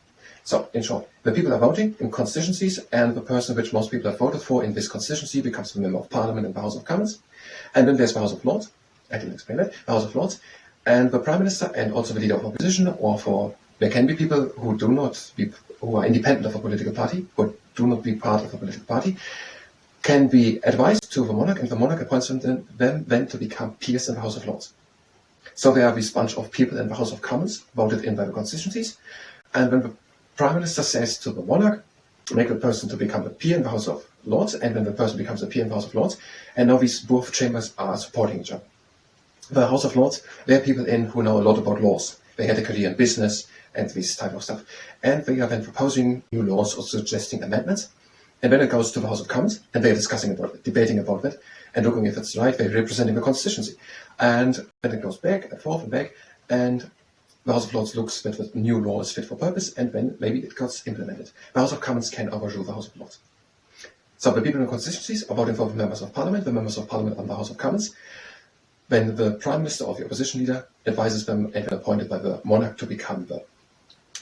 So, in short, the people are voting in constituencies, and the person which most people have voted for in this constituency becomes a member of Parliament in the House of Commons. And then there's the House of Lords. I didn't explain that. The House of Lords, and the Prime Minister, and also the leader of opposition, there can be people who are independent of a political party, but do not be part of a political party, can be advised to the monarch, and the monarch appoints them then to become peers in the House of Lords. So there are this bunch of people in the House of Commons, voted in by the constituencies, and when the Prime Minister says to the monarch, make a person to become a peer in the House of Lords, and then the person becomes a peer in the House of Lords, and now these both chambers are supporting each other. The House of Lords, there are people in who know a lot about laws. They had a career in business and this type of stuff. And they are then proposing new laws or suggesting amendments. And then it goes to the House of Commons, and they're discussing about it, debating about it, and looking if it's right. They're representing the constituency. And then it goes back and forth and back, and the House of Lords looks that the new law is fit for purpose, and then maybe it gets implemented. The House of Commons can overrule the House of Lords. So the people in the constituencies are voting for the members of Parliament. The members of Parliament are the House of Commons. Then the Prime Minister or the opposition leader advises them and they're appointed by the monarch to become the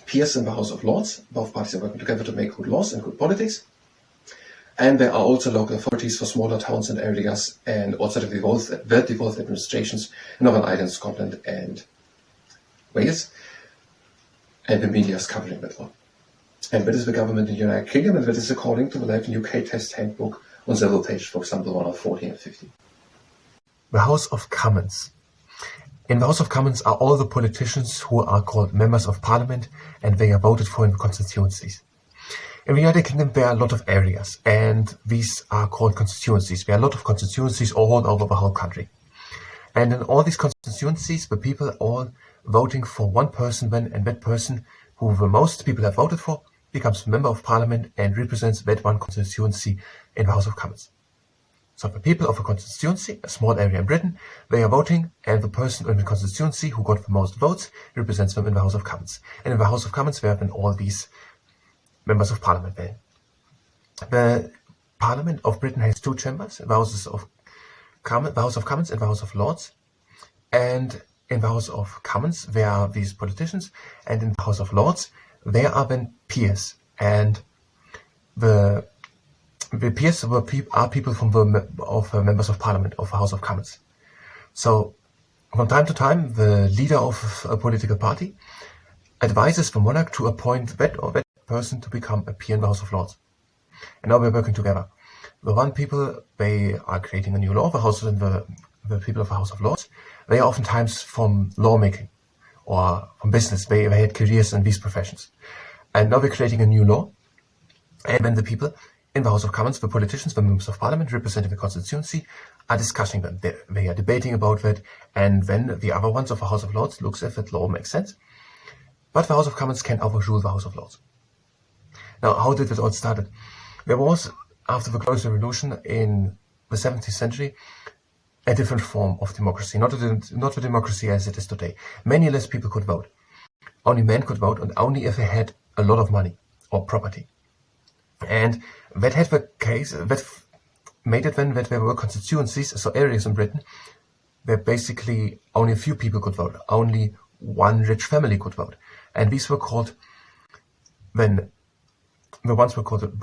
peers in the House of Lords. Both parties are working together to make good laws and good politics. And there are also local authorities for smaller towns and areas, and also the devolved administrations in Northern Ireland, Scotland and Wales. And the media is covering that all. And that is the government in the United Kingdom, and that is according to the Life in UK Test Handbook on several pages, for example, 140 and 50. The House of Commons. In the House of Commons are all the politicians who are called members of Parliament, and they are voted for in the constituencies. In the United Kingdom there are a lot of areas, and these are called constituencies. There are a lot of constituencies all over the whole country. And in all these constituencies, the people are all voting for one person then, and that person who the most people have voted for becomes a member of Parliament and represents that one constituency in the House of Commons. So the people of a constituency, a small area in Britain, they are voting, and the person in the constituency who got the most votes represents them in the House of Commons. And in the House of Commons there have been all these members of Parliament there. The Parliament of Britain has two chambers, the House of Commons and the House of Lords. And in the House of Commons there are these politicians, and in the House of Lords there are then peers. And the peers are people from members of Parliament of the House of Commons. So from time to time the leader of a political party advises the monarch to appoint that or that person to become a peer in the House of Lords. And now we're working together. The one people, they are creating a new law, the people of the House of Lords, they are oftentimes from lawmaking or from business. They had careers in these professions. And now we're creating a new law, and then the people in the House of Commons, the politicians, the members of Parliament representing the constituency, are discussing them. They are debating about that, and then the other ones of the House of Lords looks if that law makes sense. But the House of Commons can overrule the House of Lords. Now, how did it all start? There was, after the Glorious Revolution in the 17th century, a different form of democracy, not the democracy as it is today. Many less people could vote. Only men could vote, and only if they had a lot of money or property. And that had the case, that made it then that there were constituencies, so areas in Britain, where basically only a few people could vote. Only one rich family could vote. And these were called, then, the ones were called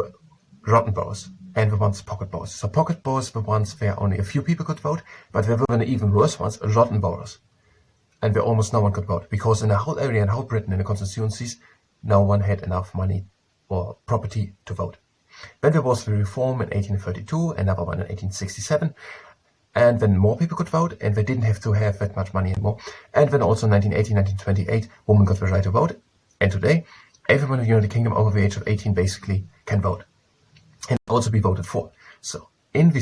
rotten boroughs, and the ones pocket boroughs. So pocket boroughs were ones where only a few people could vote, but there were the even worse ones, rotten boroughs, and where almost no one could vote, because in the whole area, in whole Britain, in the constituencies, no one had enough money or property to vote. Then there was the reform in 1832, another one in 1867, and then more people could vote, and they didn't have to have that much money anymore. And then also in 1918, 1928, women got the right to vote, and today, everyone in the United Kingdom over the age of 18 basically can vote and also be voted for. So in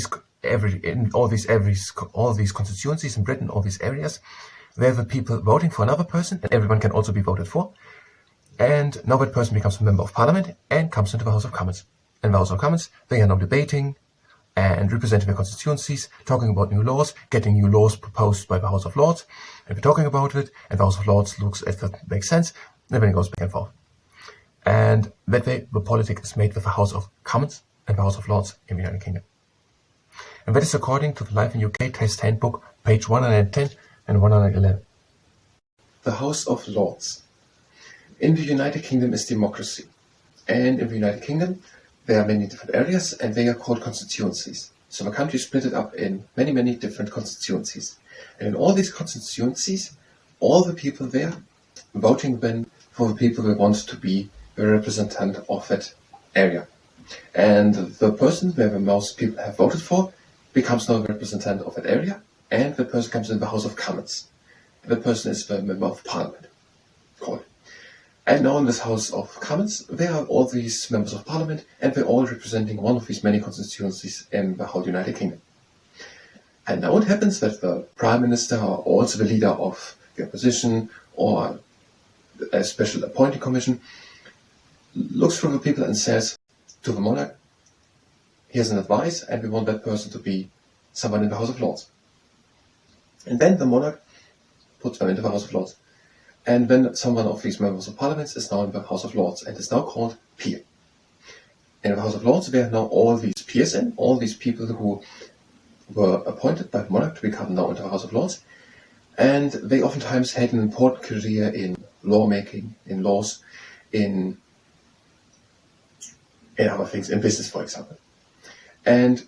all these constituencies in Britain, all these areas, there are the people voting for another person, and everyone can also be voted for. And now that person becomes a member of Parliament and comes into the House of Commons. In the House of Commons, they are now debating and representing their constituencies, talking about new laws, getting new laws proposed by the House of Lords, and we're talking about it, and the House of Lords looks if it makes sense, and then it goes back and forth. And that way, the politics is made with the House of Commons and the House of Lords in the United Kingdom. And that is according to the Life in UK Test Handbook, page 110 and 111. The House of Lords. In the United Kingdom is democracy. And in the United Kingdom, there are many different areas, and they are called constituencies. So the country is split up in many, many different constituencies. And in all these constituencies, all the people there voting then for the people who want to be the representative of that area. And the person where the most people have voted for becomes now the representative of that area, and the person comes in the House of Commons. The person is the Member of Parliament, called. And now in this House of Commons, there are all these members of Parliament, and they're all representing one of these many constituencies in the whole United Kingdom. And now it happens that the Prime Minister, or also the leader of the opposition, or a special appointing commission, looks through the people and says to the monarch, here's an advice, and we want that person to be someone in the House of Lords. And then the monarch puts them into the House of Lords. And then someone of these members of Parliament is now in the House of Lords, and is now called peer. In the House of Lords, there are now all these peers in, all these people who were appointed by the monarch to become now into the House of Lords. And they oftentimes had an important career in lawmaking, in laws, in other things, in business, for example. And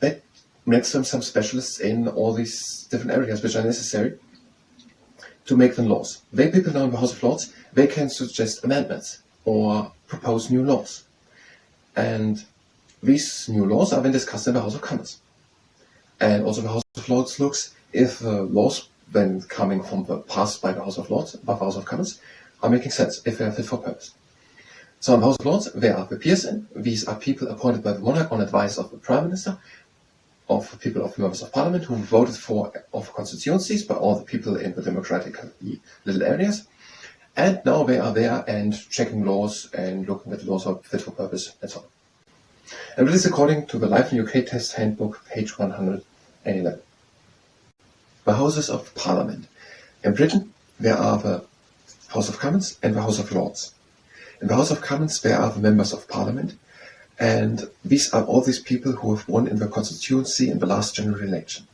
that makes them some specialists in all these different areas which are necessary to make them laws. They people now in the House of Lords, they can suggest amendments or propose new laws. And these new laws are then discussed in the House of Commons. And also the House of Lords looks if the laws then coming from the passed by the House of Lords, by the House of Commons, are making sense, if they are fit for purpose. So in the House of Lords, there are the peers in. These are people appointed by the monarch on advice of the Prime Minister, of the people of the members of Parliament who voted for of constituencies by all the people in the democratic little areas. And now they are there and checking laws and looking at the laws are fit for purpose and so on. And this is according to the Life in UK Test Handbook, page 111. The Houses of Parliament. In Britain, there are the House of Commons and the House of Lords. In the House of Commons, there are the members of Parliament, and these are all these people who have won in the constituency in the last general election.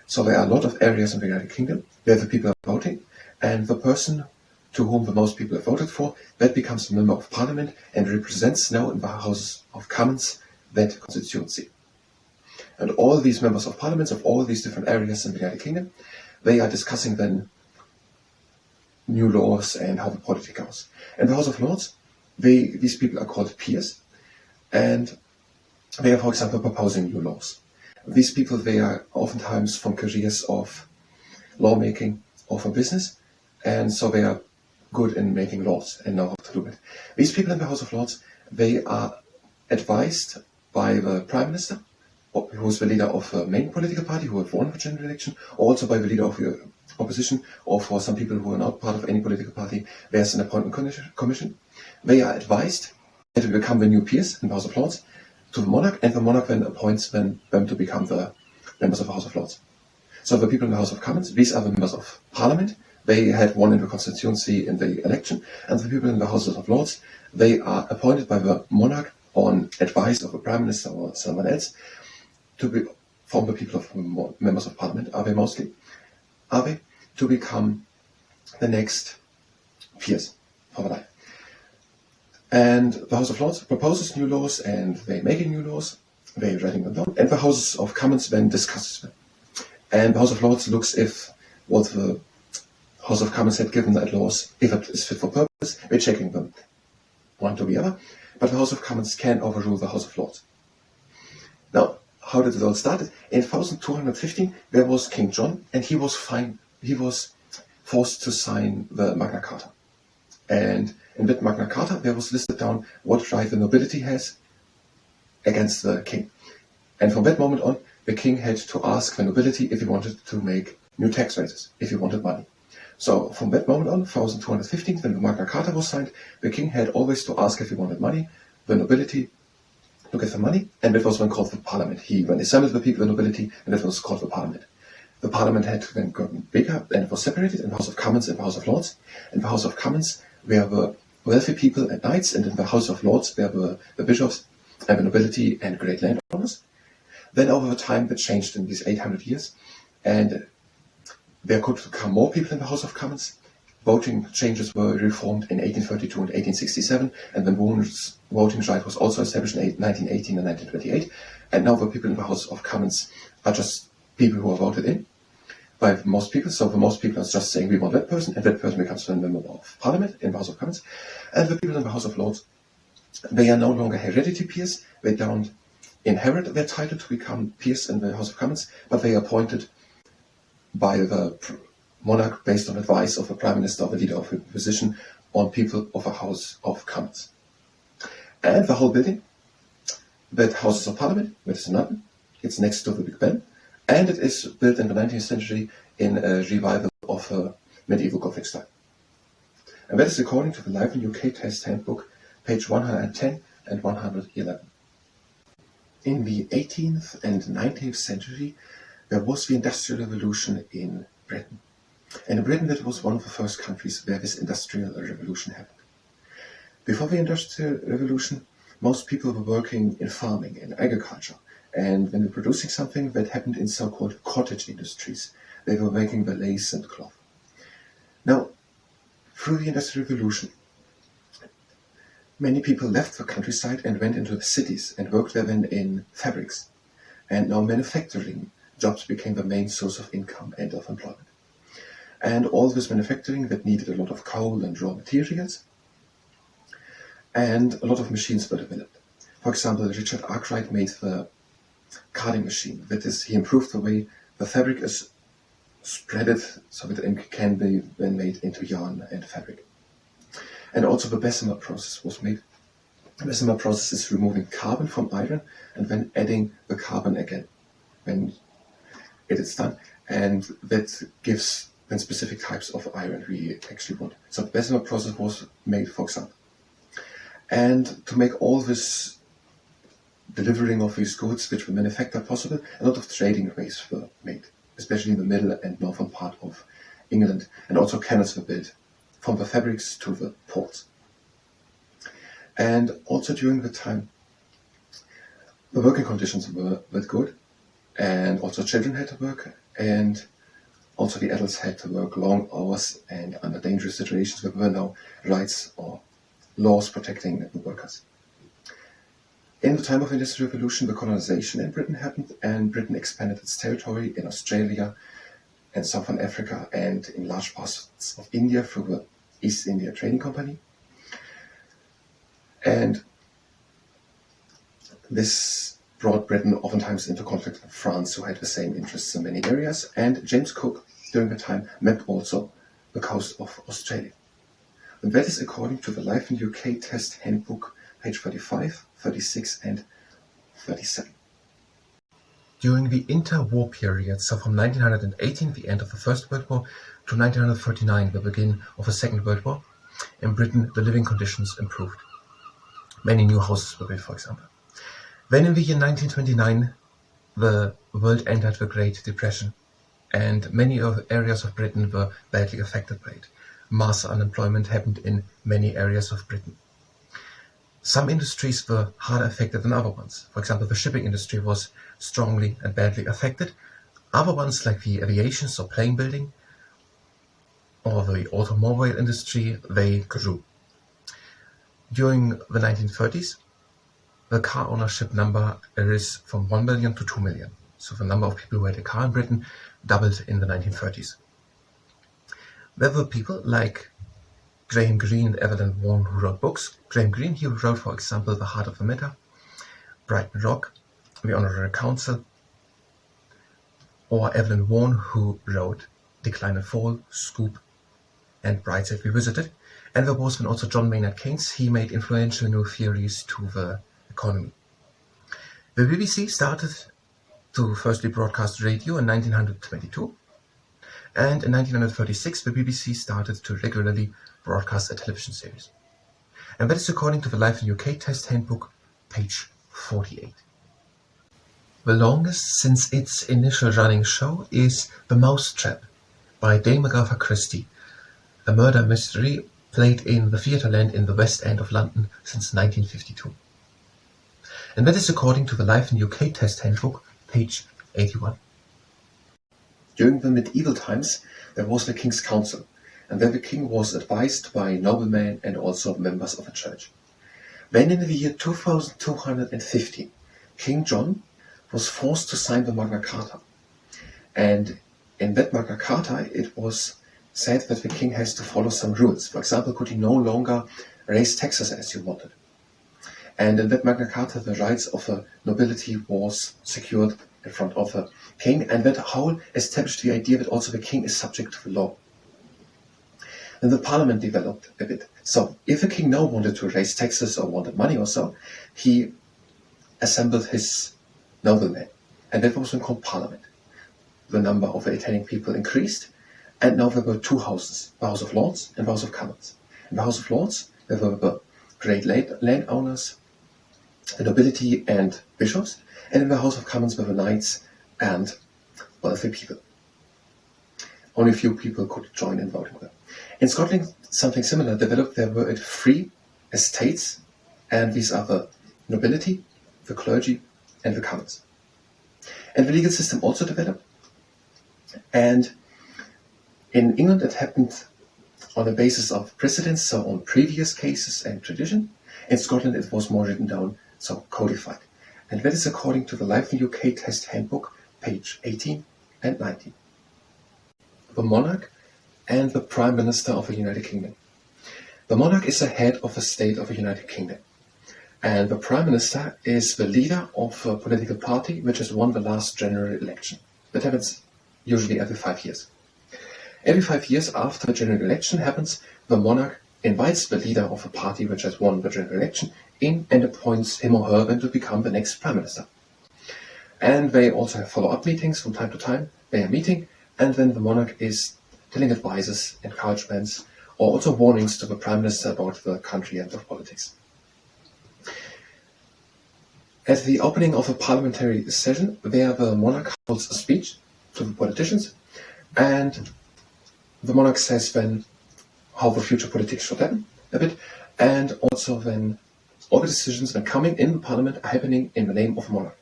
So there are a lot of areas in the United Kingdom where the people are voting, and the person to whom the most people have voted for, that becomes a member of Parliament and represents now in the House of Commons that constituency. And all these members of Parliament of all these different areas in the United Kingdom, they are discussing then new laws and how the politics goes. In the House of Lords, these people are called peers, and they are, for example, proposing new laws. These people, they are oftentimes from careers of lawmaking or from business, and so they are good in making laws and know how to do it. These people in the House of Lords, they are advised by the Prime Minister, who is the leader of a main political party who have won the general election, or also by the leader of the opposition, or for some people who are not part of any political party, there's an appointment commission. They are advised that they become the new peers in the House of Lords to the monarch, and the monarch then appoints them to become the members of the House of Lords. So the people in the House of Commons, these are the members of Parliament. They had won in the constituency in the election, and the people in the Houses of Lords, they are appointed by the monarch on advice of the Prime Minister or someone else to be from the people of members of Parliament. Are they to become the next peers for the life? And the House of Lords proposes new laws, and they making new laws, they writing them down, and the House of Commons then discusses them. And the House of Lords looks if what the House of Commons had given that laws, if it is fit for purpose, they're checking them one to the other, but the House of Commons can overrule the House of Lords. Now, how did it all start? In 1215, there was King John, and he was forced to sign the Magna Carta. And in that Magna Carta, there was listed down what right the nobility has against the king. And from that moment on, the king had to ask the nobility if he wanted to make new tax rates, if he wanted money. So from that moment on, 1215, when the Magna Carta was signed, the king had always to ask if he wanted money, the nobility to get the money, and that was then called the Parliament. He then assembled the people, the nobility, and that was called the Parliament. The Parliament had then gotten bigger, and it was separated in the House of Commons and the House of Lords. In the House of Commons, where the wealthy people and knights, and in the House of Lords, where the bishops and the nobility and great landowners. Then over time, that changed in these 800 years, and there could come more people in the House of Commons. Voting changes were reformed in 1832 and 1867, and then women's voting right was also established in 1918 and 1928. And now the people in the House of Commons are just people who are voted in by most people. So the most people are just saying we want that person, and that person becomes a member of Parliament in the House of Commons. And the people in the House of Lords, They are no longer hereditary peers. They don't inherit their title to become peers in the House of Commons, but they are appointed by the monarch based on advice of the Prime Minister or the leader of the opposition on people of the House of Commons. And the whole building, that Houses of Parliament, which is in London, it's next to the Big Ben, and it is built in the 19th century in a revival of a medieval Gothic style. And that is according to the Life in UK Test Handbook, page 110 and 111. In the 18th and 19th century, there was the Industrial Revolution in Britain. And in Britain, that was one of the first countries where this Industrial Revolution happened. Before the Industrial Revolution, most people were working in farming, in agriculture, and when they were producing something, that happened in so-called cottage industries. They were making the lace and cloth. Now, through the Industrial Revolution, many people left the countryside and went into the cities and worked there then in fabrics. And now manufacturing jobs became the main source of income and of employment. And all this manufacturing that needed a lot of coal and raw materials, and a lot of machines were developed. For example, Richard Arkwright made the carding machine. That is, he improved the way the fabric is spreaded so that it can be then made into yarn and fabric. And also the Bessemer process was made. The Bessemer process is removing carbon from iron and then adding the carbon again when it is done. And that gives then specific types of iron we actually want. So the Bessemer process was made, for example. And to make all this delivering of these goods which were manufactured possible, a lot of trading ways were made, especially in the middle and northern part of England. And also canals were built from the fabrics to the ports. And also during the time, the working conditions were good, and also children had to work, and also the adults had to work long hours and under dangerous situations. There were no rights or laws protecting the workers. In the time of the Industrial Revolution, the colonization in Britain happened, and Britain expanded its territory in Australia and Southern Africa and in large parts of India through the East India Trading Company. And this brought Britain oftentimes into conflict with France, who had the same interests in many areas. And James Cook, during the time, mapped also the coast of Australia. And that is according to the Life in UK Test Handbook, page 35, 36 and 37. During the interwar period, so from 1918, the end of the First World War, to 1939, the begin of the Second World War, in Britain the living conditions improved. Many new houses were built, for example. Then in the year 1929, the world entered the Great Depression, and many areas of Britain were badly affected by it. Mass unemployment happened in many areas of Britain. Some industries were harder affected than other ones. For example, the shipping industry was strongly and badly affected. Other ones, like the aviation or plane building, or the automobile industry, they grew. During the 1930s, the car ownership number rose from 1 million to 2 million. So the number of people who had a car in Britain doubled in the 1930s. There were people like Graham Greene and Evelyn Vaughan who wrote books. Graham Greene, he wrote, for example, The Heart of the Matter, Brighton Rock, The Honorary Council, or Evelyn Vaughan, who wrote Decline and Fall, Scoop, and Brightside Revisited. And there was then also John Maynard Keynes. He made influential new theories to the economy. The BBC started to firstly broadcast radio in 1922, and in 1936 the BBC started to regularly broadcast a television series. And that is according to the Life in UK Test Handbook, page 48. The longest since its initial running show is The Mousetrap by Dame Agatha Christie, a murder mystery played in the Theatreland in the West End of London since 1952. And that is according to the Life in UK Test Handbook, page 81. During the medieval times, there was the King's Council, and there the king was advised by noblemen and also members of the church. Then in the year 2215, King John was forced to sign the Magna Carta. And in that Magna Carta, it was said that the king has to follow some rules. For example, could he no longer raise taxes as he wanted. And in that Magna Carta, the rights of the nobility was secured in front of the king, and that whole established the idea that also the king is subject to the law. Then the parliament developed a bit. So if the king now wanted to raise taxes or wanted money or so, he assembled his noblemen, and that was then called parliament. The number of the attending people increased, and now there were two houses, the House of Lords and the House of Commons. In the House of Lords, there were the great landowners, the nobility and bishops, and in the House of Commons were the knights and wealthy people. Only a few people could join in voting there. In Scotland, something similar developed. There were three estates, and these are the nobility, the clergy, and the commons. And the legal system also developed. And in England, it happened on the basis of precedents, so on previous cases and tradition. In Scotland, it was more written down, so codified. And that is according to the Life in UK Test Handbook, page 18 and 19. The monarch and the Prime Minister of the United Kingdom. The monarch is the head of the state of the United Kingdom. And the Prime Minister is the leader of a political party which has won the last general election. That happens usually every 5 years. Every 5 years after the general election happens, the monarch invites the leader of a party which has won the general election in and appoints him or her then to become the next Prime Minister. And they also have follow-up meetings from time to time. They are meeting, and then the monarch is telling advices, encouragements, or also warnings to the Prime Minister about the country and of politics. At the opening of a parliamentary session, there the monarch holds a speech to the politicians, and the monarch says then how the future politics should happen a bit, and also then all the decisions when coming in the parliament are happening in the name of the monarch.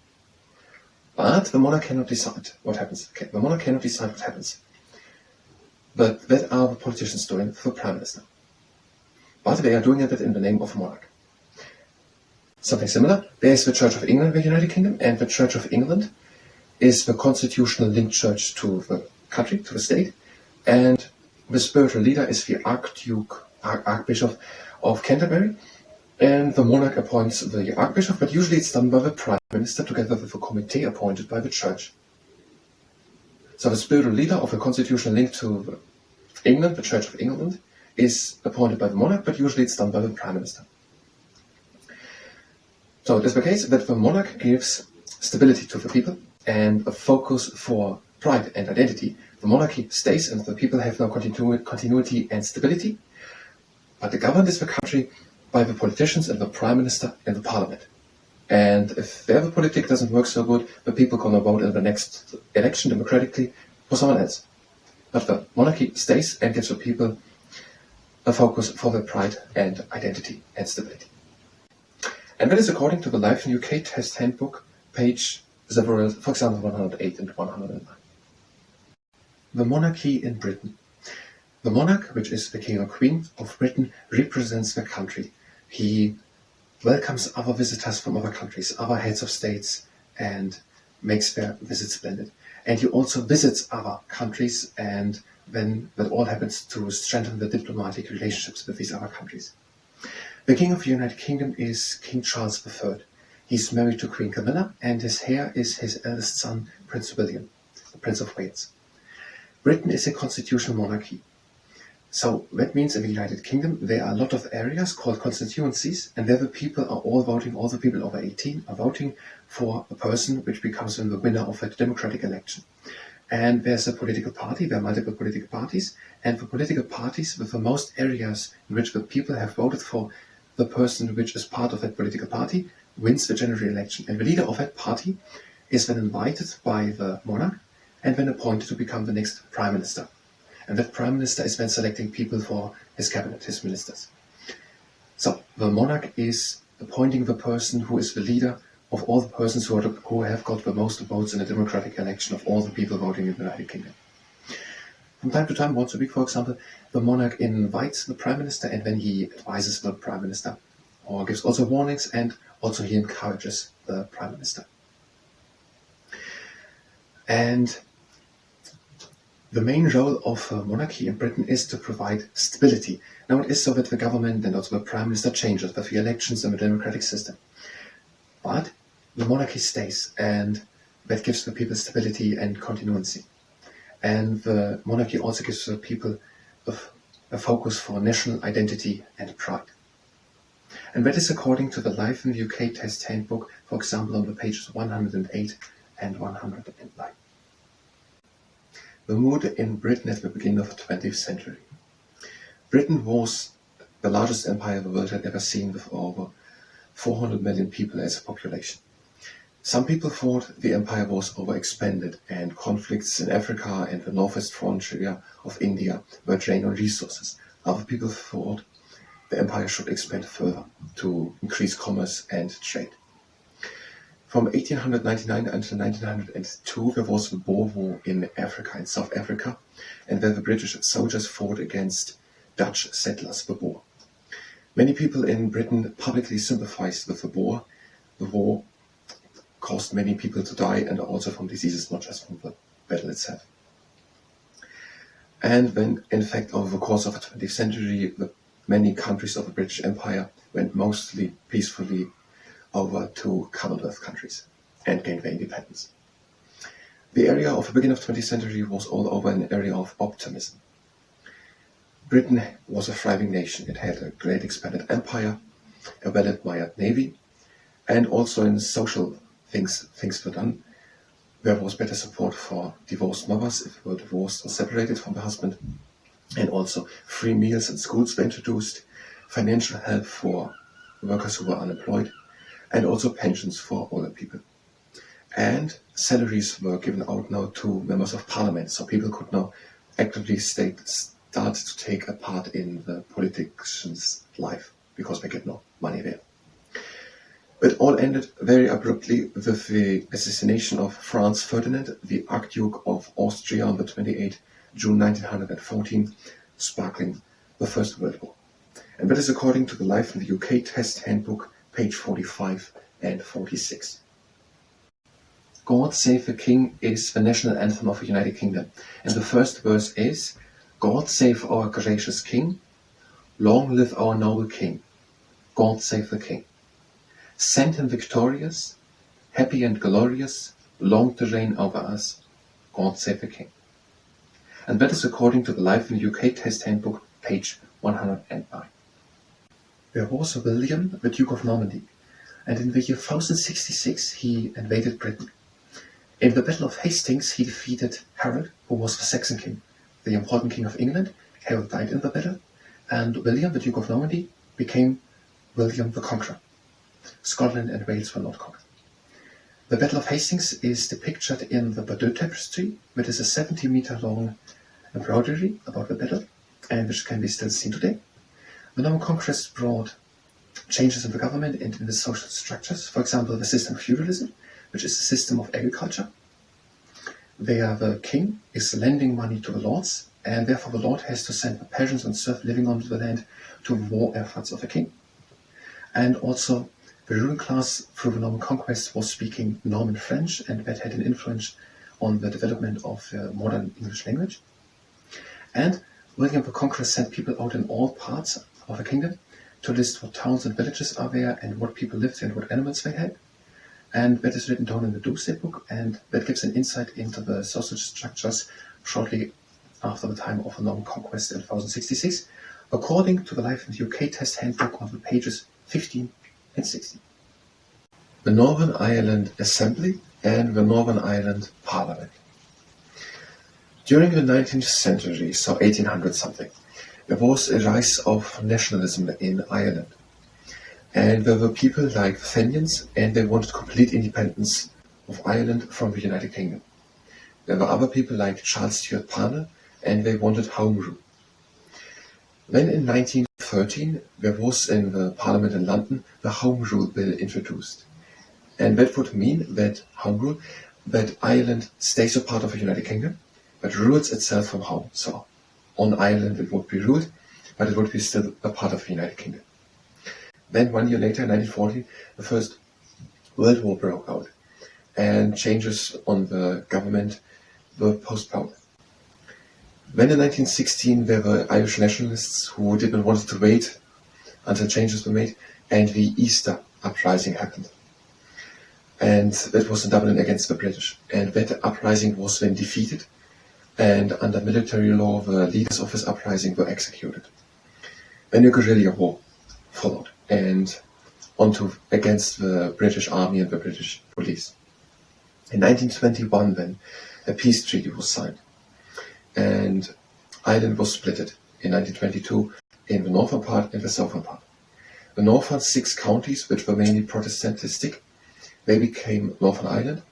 But the monarch cannot decide what happens. Okay, the monarch cannot decide what happens. But that are the politicians doing for the Prime Minister. But they are doing it in the name of the monarch. Something similar, there is the Church of England in the United Kingdom, and the Church of England is the constitutional linked church to the country, to the state, and the spiritual leader is the Archbishop of Canterbury, and the monarch appoints the Archbishop, but usually it's done by the Prime Minister together with a committee appointed by the Church. So the spiritual leader of the constitutional link to England, the Church of England, is appointed by the monarch, but usually it's done by the Prime Minister. So it is the case that the monarch gives stability to the people and a focus for pride and identity. The monarchy stays and the people have no continuity and stability, but the government is the country by the politicians and the Prime Minister and the Parliament. And if their politics doesn't work so good, the people can vote in the next election democratically for someone else. But the monarchy stays and gives the people a focus for their pride and identity and stability. And that is according to the Life in UK Test Handbook, page several, for example, 108 and 109. The monarchy in Britain. The monarch, which is the king or queen of Britain, represents the country. He welcomes other visitors from other countries, other heads of states, and makes their visits splendid. And he also visits other countries, and then that all happens to strengthen the diplomatic relationships with these other countries. The King of the United Kingdom is King Charles III. He's married to Queen Camilla, and his heir is his eldest son, Prince William, the Prince of Wales. Britain is a constitutional monarchy. So that means in the United Kingdom there are a lot of areas called constituencies, and there the people are all voting, all the people over 18 are voting for a person which becomes then the winner of a democratic election. And there's a political party, there are multiple political parties, and the political parties with the most areas in which the people have voted for the person which is part of that political party wins the general election. And the leader of that party is then invited by the monarch and then appointed to become the next Prime Minister. And that Prime Minister is then selecting people for his cabinet, his ministers. So the monarch is appointing the person who is the leader of all the persons who have got the most votes in a democratic election of all the people voting in the United Kingdom. From time to time, once a week, for example, the monarch invites the Prime Minister and then he advises the Prime Minister, or gives also warnings, and also he encourages the Prime Minister. And the main role of monarchy in Britain is to provide stability. Now it is so that the government and also the Prime Minister changes with the elections and the democratic system. But the monarchy stays, and that gives the people stability and continuity. And the monarchy also gives the people a focus for national identity and pride. And that is according to the Life in the UK Test Handbook, for example, on the pages 108 and 109. The mood in Britain at the beginning of the 20th century. Britain was the largest empire the world had ever seen, with over 400 million people as a population. Some people thought the empire was overexpanded and conflicts in Africa and the northwest frontier of India were drained on resources. Other people thought the empire should expand further to increase commerce and trade. From 1899 until 1902 there was the Boer War in Africa, in South Africa, and where the British soldiers fought against Dutch settlers, the Boer. Many people in Britain publicly sympathized with the Boer. The war caused many people to die, and also from diseases, not just from the battle itself. And then, in fact, over the course of the 20th century, many countries of the British Empire went mostly peacefully over to Commonwealth countries and gained their independence. The area of the beginning of the 20th century was all over an area of optimism. Britain was a thriving nation. It had a great expanded empire, a well-admired navy, and also in social things were done. There was better support for divorced mothers if they were divorced or separated from the husband, and also free meals and schools were introduced, financial help for workers who were unemployed, and also pensions for older people. And salaries were given out now to members of parliament, so people could now actively start to take a part in the politicians' life, because they get no money there. It all ended very abruptly with the assassination of Franz Ferdinand, the Archduke of Austria, on the 28th June 1914, sparkling the First World War. And that is according to the Life in the UK Test Handbook, page 45 and 46. God Save the King is the national anthem of the United Kingdom. And the first verse is, God save our gracious King, long live our noble King. God save the King. Send him victorious, happy and glorious, long to reign over us. God save the King. And that is according to the Life in the UK Test Handbook, page 109. There was William, the Duke of Normandy, and in the year 1066 he invaded Britain. In the Battle of Hastings he defeated Harold, who was the Saxon king, the important king of England. Harold died in the battle, and William, the Duke of Normandy, became William the Conqueror. Scotland and Wales were not conquered. The Battle of Hastings is depicted in the Bordeaux Tapestry, which is a 70-meter long embroidery about the battle, and which can be still seen today. The Norman conquest brought changes in the government and in the social structures. For example, the system of feudalism, which is a system of agriculture, where the king is lending money to the lords, and therefore the lord has to send the peasants and serfs living on the land to the war efforts of the king. And also, the ruling class through the Norman conquest was speaking Norman French, and that had an influence on the development of the modern English language. And William the Conqueror sent people out in all parts of the kingdom to list what towns and villages are there and what people lived and what animals they had. And that is written down in the Domesday Book, and that gives an insight into the social structures shortly after the time of the Norman conquest in 1066, according to the Life in the UK Test Handbook on the pages 15 and 16. The Northern Ireland Assembly and the Northern Ireland Parliament. During the 19th century, so 1800 something, there was a rise of nationalism in Ireland. And there were people like the Fenians, and they wanted complete independence of Ireland from the United Kingdom. There were other people like Charles Stuart Parnell, and they wanted Home Rule. Then in 1913, there was in the Parliament in London the Home Rule Bill introduced. And that would mean that Home Rule, that Ireland stays a part of the United Kingdom, but rules itself from home. So on Ireland it would be ruled, but it would be still a part of the United Kingdom. Then 1 year later, in 1940, the First World War broke out, and changes on the government were postponed. Then in 1916, there were Irish nationalists who didn't want to wait until changes were made, and the Easter Uprising happened. and it was in Dublin against the British. And that uprising was then defeated, and under military law, the leaders of this uprising were executed. Then a guerrilla war followed, and against the British Army and the British police. In 1921, then, a peace treaty was signed, and Ireland was splitted in 1922 in the northern part and the southern part. The northern 6 counties, which were mainly Protestantistic, they became Northern Ireland,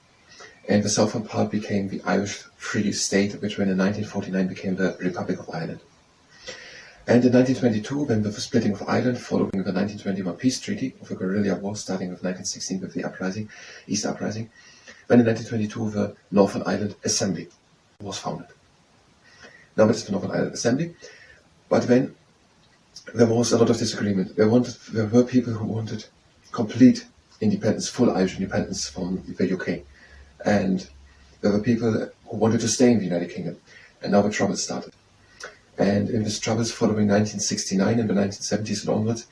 and the southern part became the Irish Free State, which in 1949 became the Republic of Ireland. And in 1922, when with the splitting of Ireland following the 1921 peace treaty of the guerrilla war starting with 1916 with the uprising, East Uprising, then in 1922 the Northern Ireland Assembly was founded. Now it is the Northern Ireland Assembly, but then there was a lot of disagreement. There were people who wanted complete independence, full Irish independence from the UK, and there were people who wanted to stay in the United Kingdom, and now the troubles started. And in these troubles following 1969 and the 1970s and onwards,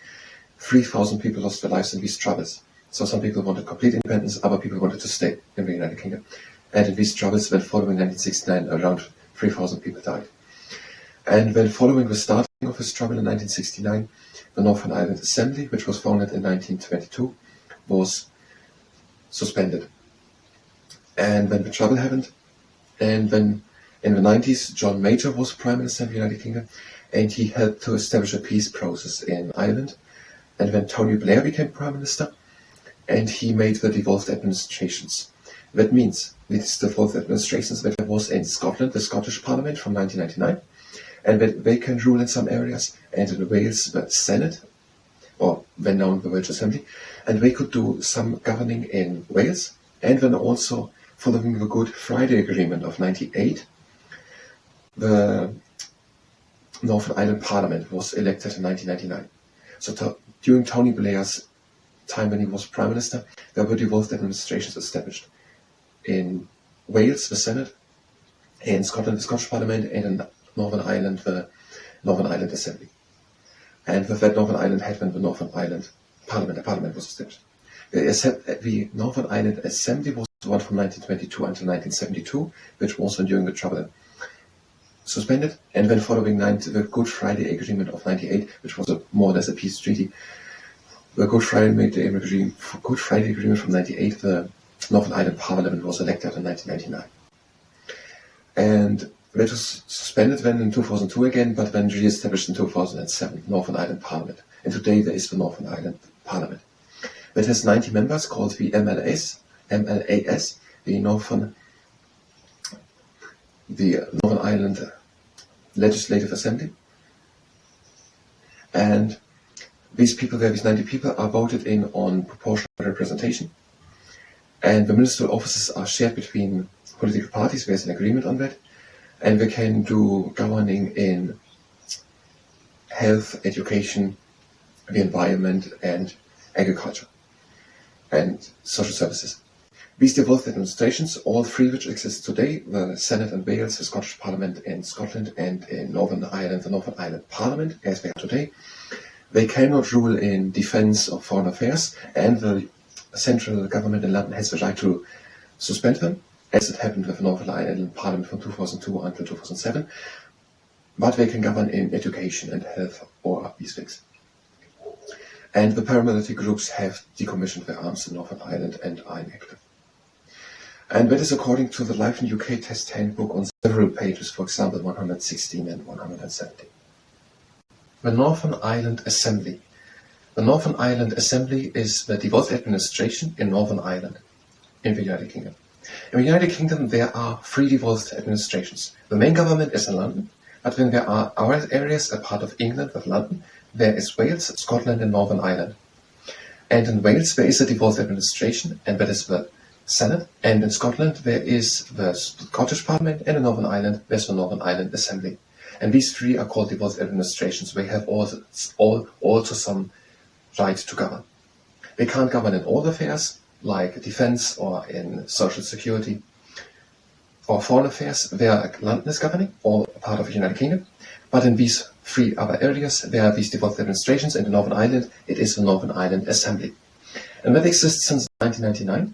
3,000 people lost their lives in these troubles. So some people wanted complete independence, other people wanted to stay in the United Kingdom. And in these troubles, when following 1969, around 3,000 people died. And when following the starting of this trouble in 1969, the Northern Ireland Assembly, which was founded in 1922, was suspended. And when the trouble happened, and when in the 90s, John Major was Prime Minister of the United Kingdom, and he helped to establish a peace process in Ireland. And when Tony Blair became Prime Minister, and he made the devolved administrations. That means these devolved administrations that there was in Scotland, the Scottish Parliament from 1999, and that they can rule in some areas, and in Wales, the Senate, or then known the Welsh Assembly, and they could do some governing in Wales, and then also following the Good Friday Agreement of 1998, the Northern Ireland Parliament was elected in 1999. So during Tony Blair's time when he was Prime Minister, there were devolved administrations established. In Wales, the Senate, in Scotland, the Scottish Parliament, and in Northern Ireland, the Northern Ireland Assembly. And with that Northern Ireland had when the Northern Ireland Parliament, the Parliament was established. The Northern Ireland Assembly was the one from 1922 until 1972, which was when during the trouble suspended, and then following the Good Friday Agreement of 1998, which was more or less a peace treaty. The Good Friday Agreement from 1998, the Northern Ireland Parliament was elected in 1999. And that was suspended then in 2002 again, but then re-established in 2007, Northern Ireland Parliament. And today there is the Northern Ireland Parliament. It has 90 members called the MLAs, the Northern Ireland Legislative Assembly. And these 90 people, are voted in on proportional representation. And the ministerial offices are shared between political parties. There's an agreement on that. And they can do governing in health, education, the environment, and agriculture, and social services. These devolved administrations, all 3 which exist today, the Senate in Wales, the Scottish Parliament in Scotland, and in Northern Ireland, the Northern Ireland Parliament, as they are today, they cannot rule in defence or foreign affairs, and the central government in London has the right to suspend them, as it happened with the Northern Ireland Parliament from 2002 until 2007, but they can govern in education and health or these things. And the paramilitary groups have decommissioned their arms in Northern Ireland and are inactive. And that is according to the Life in UK Test Handbook on several pages, for example 116 and 117. The Northern Ireland Assembly. The Northern Ireland Assembly is the devolved administration in Northern Ireland, in the United Kingdom. In the United Kingdom there are 3 devolved administrations. The main government is in London, but then there are our areas, a part of England with London. There is Wales, Scotland and Northern Ireland. And in Wales there is a devolved administration, and that is the Senate, and in Scotland there is the Scottish Parliament, and in Northern Ireland there's the Northern Ireland Assembly. And these 3 are called devolved administrations. They have also some right to govern. They can't govern in all affairs, like defence or in social security or foreign affairs, where London is governing, or part of the United Kingdom. But in these 3 other areas, there are these devolved administrations, and in Northern Ireland, it is the Northern Ireland Assembly. And that exists since 1999.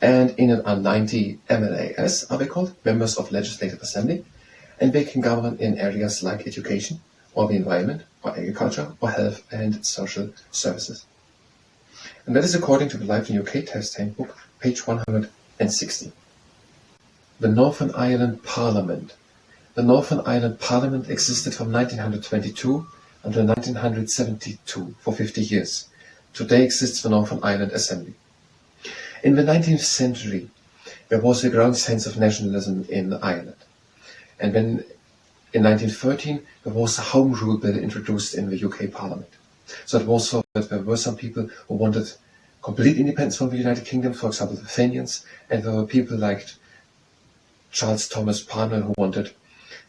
And in it are 90 MLAs, are they called, members of Legislative Assembly, and they can govern in areas like education, or the environment, or agriculture, or health and social services. And that is according to the Life in UK Test Handbook, page 160. The Northern Ireland Parliament. The Northern Ireland Parliament existed from 1922 until 1972, for 50 years. Today exists the Northern Ireland Assembly. In the 19th century, there was a growing sense of nationalism in Ireland. And then in 1913, there was a Home Rule Bill introduced in the UK Parliament. So it was so that there were some people who wanted complete independence from the United Kingdom, for example, the Fenians, and there were people like Charles Thomas Parnell who wanted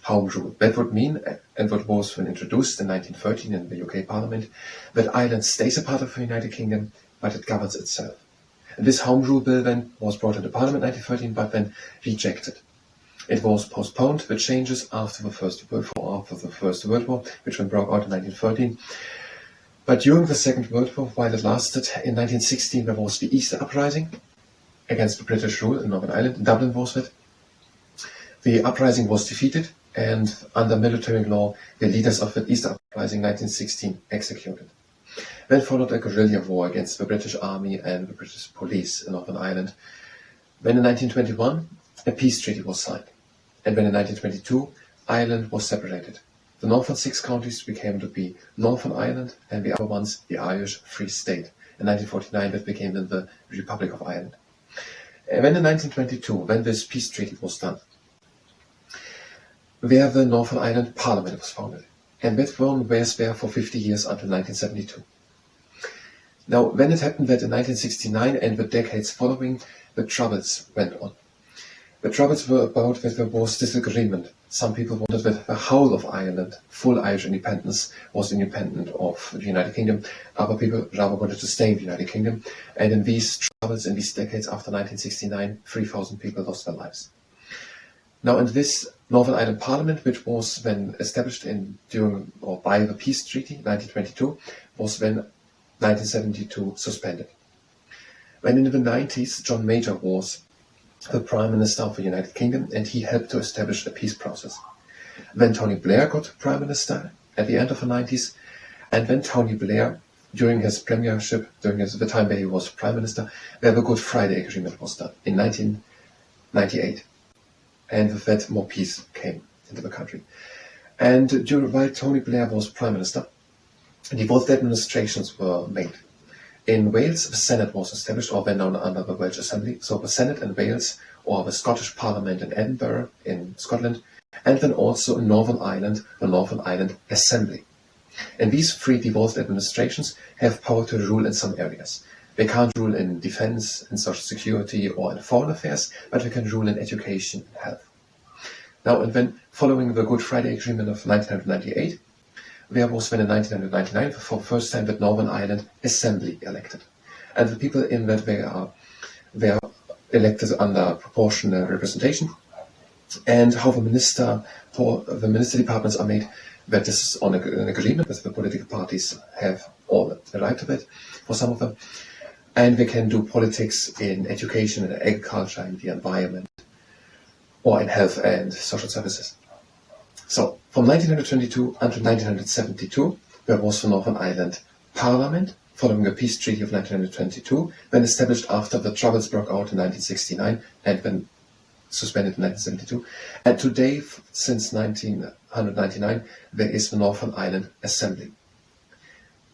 Home Rule. That would mean, and what was when introduced in 1913 in the UK Parliament, that Ireland stays a part of the United Kingdom, but it governs itself. And this Home Rule Bill then was brought into Parliament in 1913, but then rejected. It was postponed, the changes, after the First World War, which then broke out in 1913. But during the Second World War, while it lasted, in 1916 there was the Easter Uprising against the British rule in Northern Ireland. In Dublin was it. The uprising was defeated, and under military law, the leaders of the Easter Uprising 1916 executed. Then followed a guerrilla war against the British Army and the British police in Northern Ireland. Then in 1921, a peace treaty was signed. And then in 1922, Ireland was separated. The northern 6 counties became to be Northern Ireland, and the other ones the Irish Free State. In 1949, that became then the Republic of Ireland. And then in 1922, when this peace treaty was done, where the Northern Ireland Parliament was founded. And that one was there for 50 years until 1972. Now, when it happened that in 1969 and the decades following, the Troubles went on. The Troubles were about that there was disagreement. Some people wanted that the whole of Ireland, full Irish independence, was independent of the United Kingdom. Other people rather wanted to stay in the United Kingdom. And in these Troubles, in these decades after 1969, 3,000 people lost their lives. Now, in this Northern Ireland Parliament, which was then established by the Peace Treaty, 1922, was then 1972 suspended. When in the 90s, John Major was the Prime Minister of the United Kingdom, and he helped to establish a peace process. Then Tony Blair got Prime Minister at the end of the 90s, and then Tony Blair, during his premiership, during the time that he was Prime Minister, where the Good Friday Agreement was done in 1998. And with that, more peace came into the country. And while Tony Blair was Prime Minister, devolved administrations were made. In Wales, the Senate was established, or then known under the Welsh Assembly. So the Senate in Wales, or the Scottish Parliament in Edinburgh in Scotland, and then also in Northern Ireland, the Northern Ireland Assembly. And these 3 devolved administrations have power to rule in some areas. They can't rule in defense, in social security, or in foreign affairs, but they can rule in education and health. Now, and then following the Good Friday Agreement of 1998, there was then in 1999, for the first time, that Northern Ireland Assembly elected. And the people in that they are elected under proportional representation. And how the minister departments are made, that this is on an agreement that the political parties have all the right of it, for some of them. And they can do politics in education, in agriculture, in the environment, or in health and social services. So, from 1922 until 1972, there was the Northern Ireland Parliament, following the Peace Treaty of 1922, then established after the Troubles broke out in 1969, and then suspended in 1972. And today, since 1999, there is the Northern Ireland Assembly.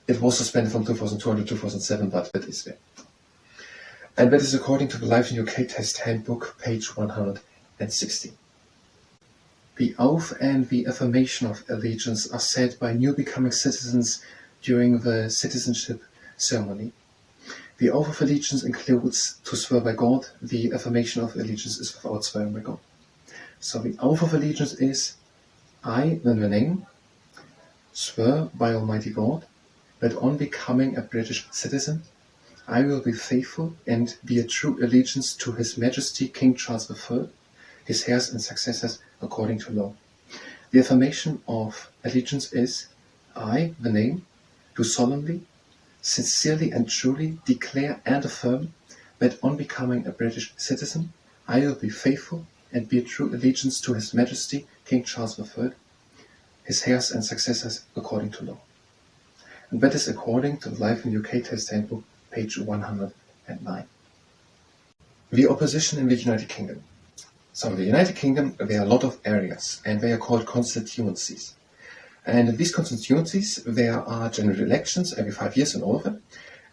It was suspended from 2002 to 2007, but that is there. And that is according to the Life in UK Test Handbook, page 160. The oath and the affirmation of allegiance are said by new becoming citizens during the citizenship ceremony. The oath of allegiance includes to swear by God. The affirmation of allegiance is without swearing by God. So the oath of allegiance is, I, then the name, swear by Almighty God that on becoming a British citizen, I will be faithful and be a true allegiance to His Majesty King Charles III, his heirs and successors according to law. The affirmation of allegiance is, I, the name, do solemnly, sincerely and truly declare and affirm that on becoming a British citizen, I will be faithful and bear true allegiance to His Majesty King Charles III, his heirs and successors according to law. And that is according to the Life in UK Test Handbook, page 109. The opposition in the United Kingdom. So in the United Kingdom, there are a lot of areas, and they are called constituencies. And in these constituencies, there are general elections every 5 years in all of them.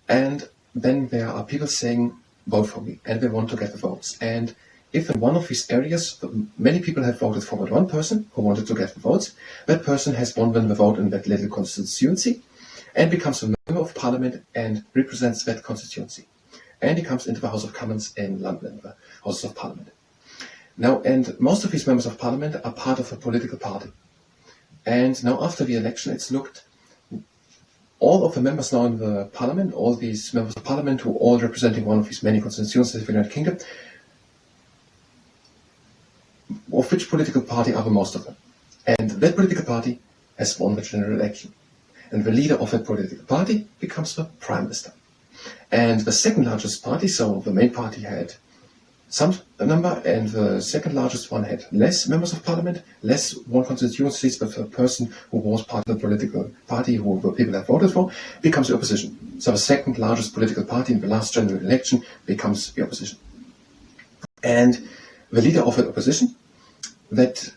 And then there are people saying, vote for me, and they want to get the votes. And if in one of these areas, many people have voted for that one person who wanted to get the votes, that person has won the vote in that little constituency and becomes a member of parliament and represents that constituency. And he comes into the House of Commons in London, the Houses of Parliament. Now, and most of these members of parliament are part of a political party. And now after the election, it's looked, all of the members now in the parliament, all these members of parliament who are all representing one of these many constituencies of the United Kingdom, of which political party are the most of them? And that political party has won the general election. And the leader of that political party becomes the Prime Minister. And the second largest party, so the main party had some number, and the second largest one had less members of parliament, less won constituencies, but the person who was part of the political party, who the people have voted for, becomes the opposition. So the second largest political party in the last general election becomes the opposition. And the leader of the opposition, that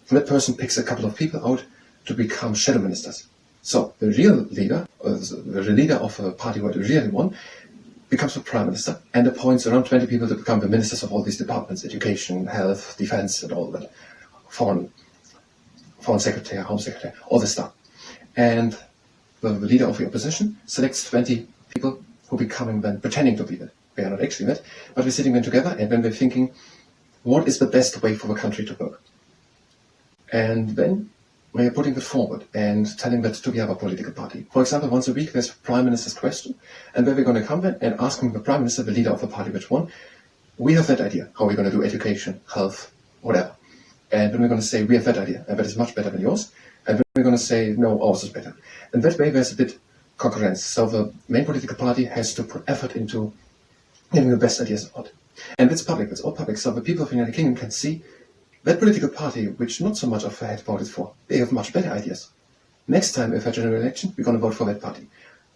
person picks a couple of people out to become shadow ministers. So the real leader, the leader of a party who had really won, becomes the Prime Minister and appoints around 20 people to become the ministers of all these departments: education, health, defense, and all that, foreign secretary, home secretary, all this stuff. And the leader of the opposition selects 20 people who becoming then pretending to be that. They are not actually that, but we're sitting then together and then we're thinking, what is the best way for the country to work? And then we are putting it forward and telling that to the other political party. For example, once a week there's a Prime Minister's question, and then we're going to come then and asking the Prime Minister, the leader of the party which won, we have that idea, how we're going to do education, health, whatever. And then we're going to say, we have that idea, and that is much better than yours. And then we're going to say, no, ours is better. And that way there's a bit concurrence. So the main political party has to put effort into getting the best ideas out. And it's public, it's all public. So the people of the United Kingdom can see that political party, which not so much of had voted for, they have much better ideas. Next time, if a general election, we're going to vote for that party.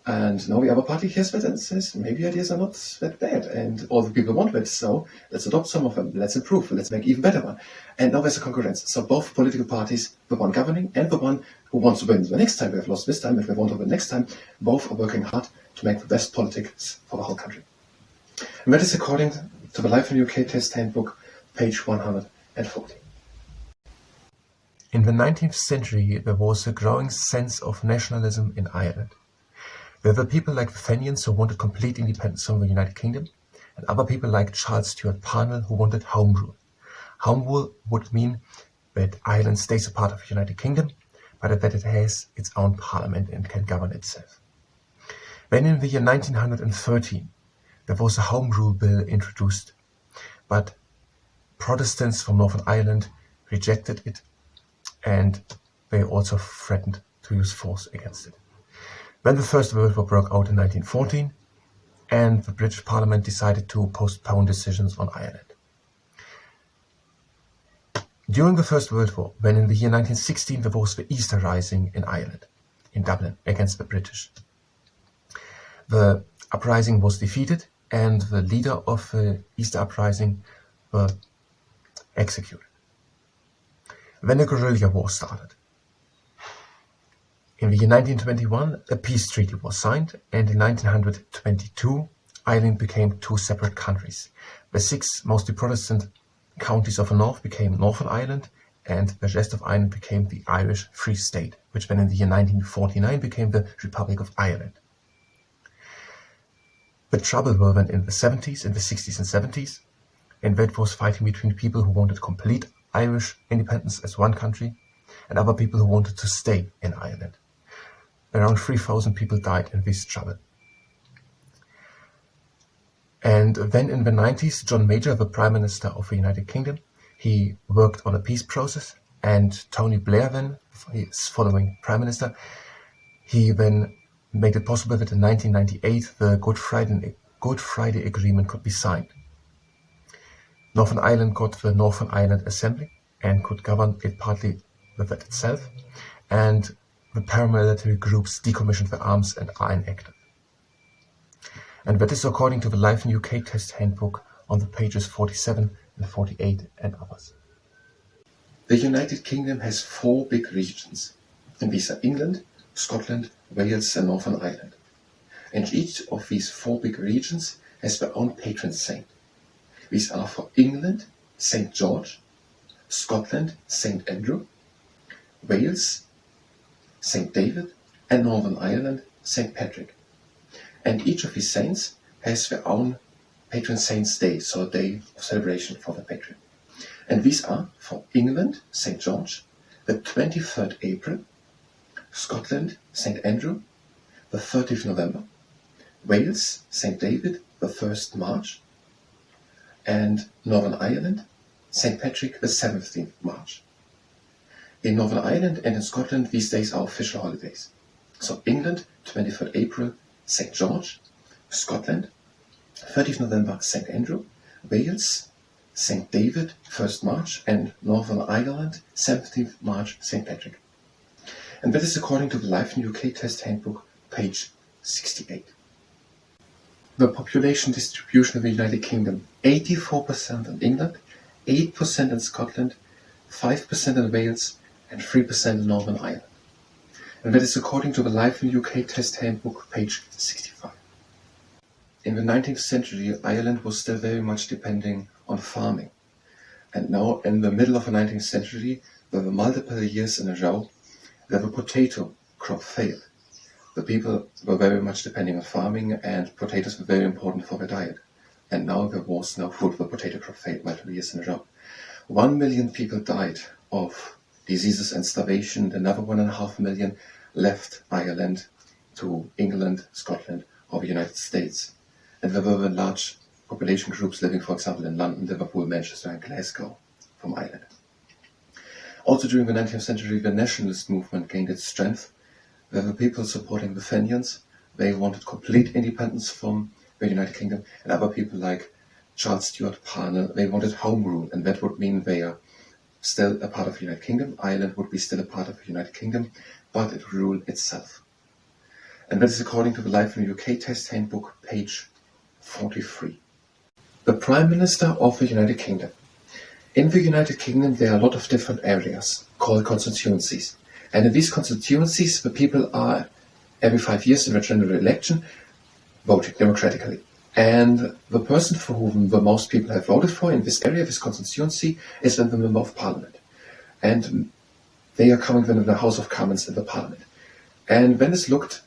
And now the other party hears that and says, maybe ideas are not that bad, and all the people want that, so let's adopt some of them, let's improve, let's make even better one. And now there's a concurrence. So both political parties, the one governing and the one who wants to win the next time, we have lost this time, if we want to win next time, both are working hard to make the best politics for the whole country. And that is according to the Life in UK Test Handbook, page 140. In the 19th century, there was a growing sense of nationalism in Ireland. There were people like the Fenians who wanted complete independence from the United Kingdom, and other people like Charles Stuart Parnell who wanted Home Rule. Home Rule would mean that Ireland stays a part of the United Kingdom, but that it has its own parliament and can govern itself. Then in the year 1913, there was a Home Rule bill introduced, but Protestants from Northern Ireland rejected it, and they also threatened to use force against it. Then the First World War broke out in 1914, and the British Parliament decided to postpone decisions on Ireland. During the First World War, when in the year 1916 there was the Easter Rising in Ireland, in Dublin, against the British, the uprising was defeated, and the leader of the Easter Uprising were executed. Then a guerrilla war started. In the year 1921, a peace treaty was signed, and in 1922, Ireland became two separate countries. The 6 mostly Protestant counties of the north became Northern Ireland, and the rest of Ireland became the Irish Free State, which then in the year 1949 became the Republic of Ireland. The trouble were then in the 70s, in the 60s and 70s, and that was fighting between people who wanted complete Irish independence as one country, and other people who wanted to stay in Ireland. Around 3,000 people died in this trouble. And then in the 90s, John Major, the Prime Minister of the United Kingdom, he worked on a peace process, and Tony Blair then, his following Prime Minister, he then made it possible that in 1998 the Good Friday Good Friday Agreement could be signed. Northern Ireland got the Northern Ireland Assembly and could govern it partly with it itself, and the paramilitary groups decommissioned their arms and are inactive. And that is according to the Life in UK Test Handbook on the pages 47 and 48 and others. The United Kingdom has 4 big regions, and these are England, Scotland, Wales and Northern Ireland. And each of these 4 big regions has their own patron saint. These are for England, St. George, Scotland, St. Andrew, Wales, St. David, and Northern Ireland, St. Patrick. And each of these saints has their own patron saint's day, so a day of celebration for the patron. And these are for England, St. George, the 23rd April, Scotland, St. Andrew, the 30th November, Wales, St. David, the 1st March, and Northern Ireland, St. Patrick, the 17th March. In Northern Ireland and in Scotland, these days are official holidays. So England, 23rd April, St. George, Scotland, 30th November, St. Andrew, Wales, St. David, 1st March, and Northern Ireland, 17th March, St. Patrick. And that is according to the Life in UK Test Handbook, page 68. The population distribution of the United Kingdom, 84% in England, 8% in Scotland, 5% in Wales, and 3% in Northern Ireland. And that is according to the Life in UK Test Handbook, page 65. In the 19th century, Ireland was still very much depending on farming. And now, in the middle of the 19th century, there were multiple years in a row where the potato crop failed. The people were very much depending on farming, and potatoes were very important for their diet. And now there was no food. The potato crop failed multiple years in a row. 1 million people died of diseases and starvation. Another 1.5 million left Ireland to England, Scotland, or the United States. And there were large population groups living, for example, in London, Liverpool, Manchester, and Glasgow from Ireland. Also during the 19th century, the nationalist movement gained its strength. There were people supporting the Fenians. They wanted complete independence from the United Kingdom, and other people like Charles Stuart Parnell, they wanted home rule, and that would mean they are still a part of the United Kingdom. Ireland would be still a part of the United Kingdom, but it would rule itself. And that is according to the Life in UK Test Handbook, page 43. The Prime Minister of the United Kingdom. In the United Kingdom, there are a lot of different areas called constituencies. And in these constituencies, the people are, every 5 years in a general election, voting democratically. And the person for whom the most people have voted for in this area, this constituency, is then the Member of Parliament. And they are coming then in the House of Commons in the Parliament. And when it's looked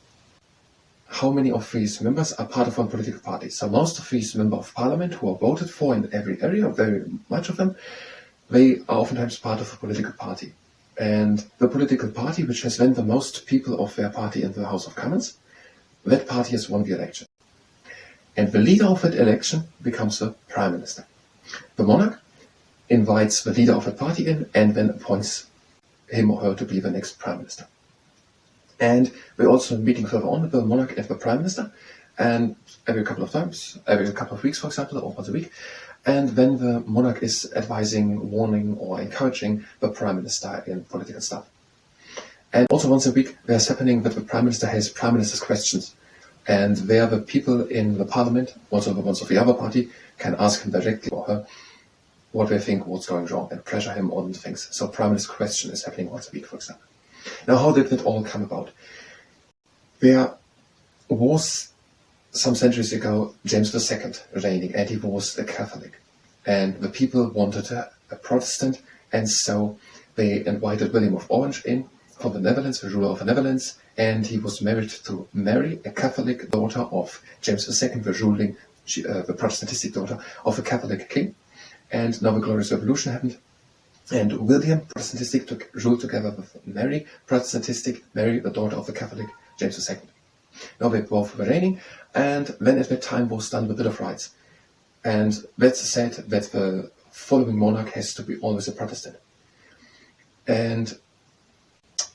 how many of these members are part of one political party. So most of these Members of Parliament who are voted for in every area, very much of them, they are oftentimes part of a political party. And the political party which has then the most people of their party in the House of Commons, that party has won the election. And the leader of that election becomes the Prime Minister. The monarch invites the leader of the party in and then appoints him or her to be the next Prime Minister. And we also meeting further on with the monarch and the Prime Minister, and every couple of times, every couple of weeks, for example, or once a week. And then the monarch is advising, warning, or encouraging the Prime Minister in political stuff. And also once a week, there's happening that the Prime Minister has Prime Minister's questions. And there the people in the Parliament, also the ones of the other party, can ask him directly or her what they think, what's going wrong, and pressure him on things. So Prime Minister's question is happening once a week, for example. Now, how did that all come about? There was, some centuries ago, James II reigning, and he was a Catholic. And the people wanted a Protestant, and so they invited William of Orange in from the Netherlands, the ruler of the Netherlands, and he was married to Mary, a Catholic daughter of James II, the Protestantistic daughter of a Catholic king. And now the Glorious Revolution happened. And William, Protestantistic, ruled together with Mary, Protestantistic, Mary, the daughter of the Catholic James II. Now they both were reigning, and then at that time was done the Bill of Rights. And that said that the following monarch has to be always a Protestant. And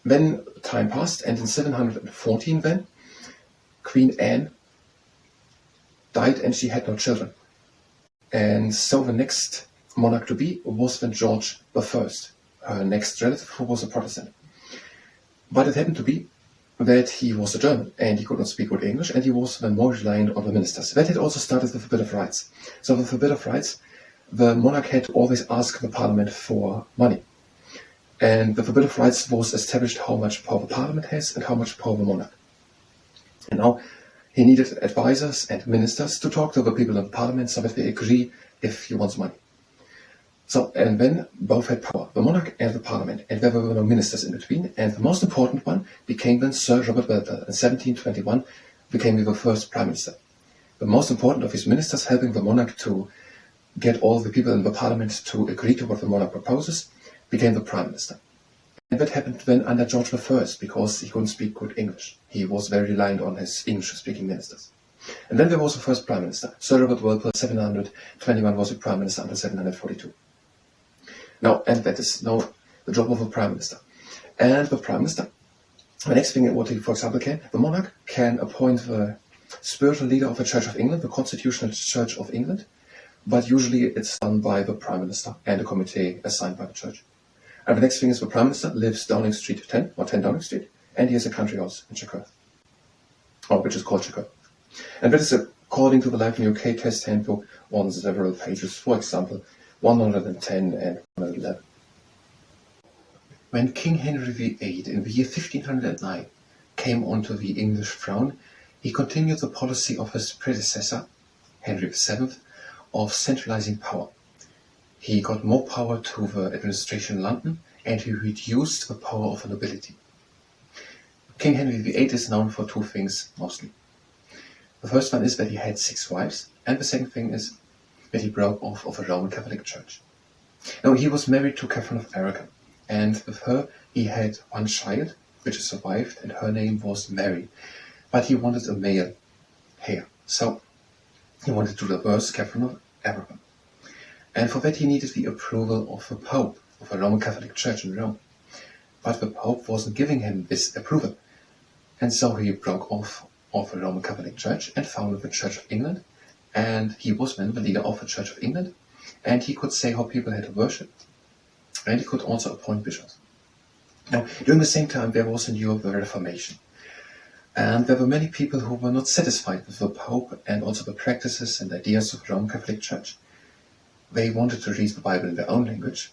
then time passed, and in 714 then, Queen Anne died and she had no children. And so the next monarch to be was then George I, her next relative, who was a Protestant. But it happened to be that he was a German and he could not speak good English, and he was then more reliant on the ministers. That had also started with the Bill of Rights. So with the Bill of Rights, the monarch had to always ask the parliament for money. And with the Bill of Rights was established how much power the parliament has and how much power the monarch. And now he needed advisors and ministers to talk to the people in the parliament so that they agree if he wants money. So, and then both had power, the monarch and the parliament, and there were no ministers in between. And the most important one became then Sir Robert Walpole. In 1721 became the first prime minister. The most important of his ministers, helping the monarch to get all the people in the parliament to agree to what the monarch proposes, became the prime minister. And that happened then under George I, because he couldn't speak good English. He was very reliant on his English-speaking ministers. And then there was the first prime minister. Sir Robert Walpole, 721, was the prime minister until 742. Now, and that is now the job of the prime minister. And the prime minister, the next thing what he, for example, the monarch can appoint the spiritual leader of the Church of England, the Constitutional Church of England, but usually it's done by the prime minister and a committee assigned by the church. And the next thing is the prime minister lives Downing Street 10, or 10 Downing Street, and he has a country house in Chichester, or which is called Chichester. And that is according to the Life in UK Test Handbook on several pages, for example, 110 and 111. When King Henry VIII in the year 1509 came onto the English throne, he continued the policy of his predecessor, Henry VII, of centralizing power. He got more power to the administration in London, and he reduced the power of the nobility. King Henry VIII is known for two things mostly. The first one is that he had 6 wives, and the second thing is that he broke off of the Roman Catholic Church. Now, he was married to Catherine of Aragon, and with her he had one child, which survived, and her name was Mary. But he wanted a male heir, so he wanted to reverse Catherine of Aragon. And for that he needed the approval of the Pope, of the Roman Catholic Church in Rome. But the Pope wasn't giving him this approval, and so he broke off of the Roman Catholic Church and founded the Church of England. And he was then the leader of the Church of England, and he could say how people had to worship, and he could also appoint bishops. Now, during the same time, there was in Europe the Reformation, and there were many people who were not satisfied with the Pope and also the practices and ideas of the Roman Catholic Church. They wanted to read the Bible in their own language,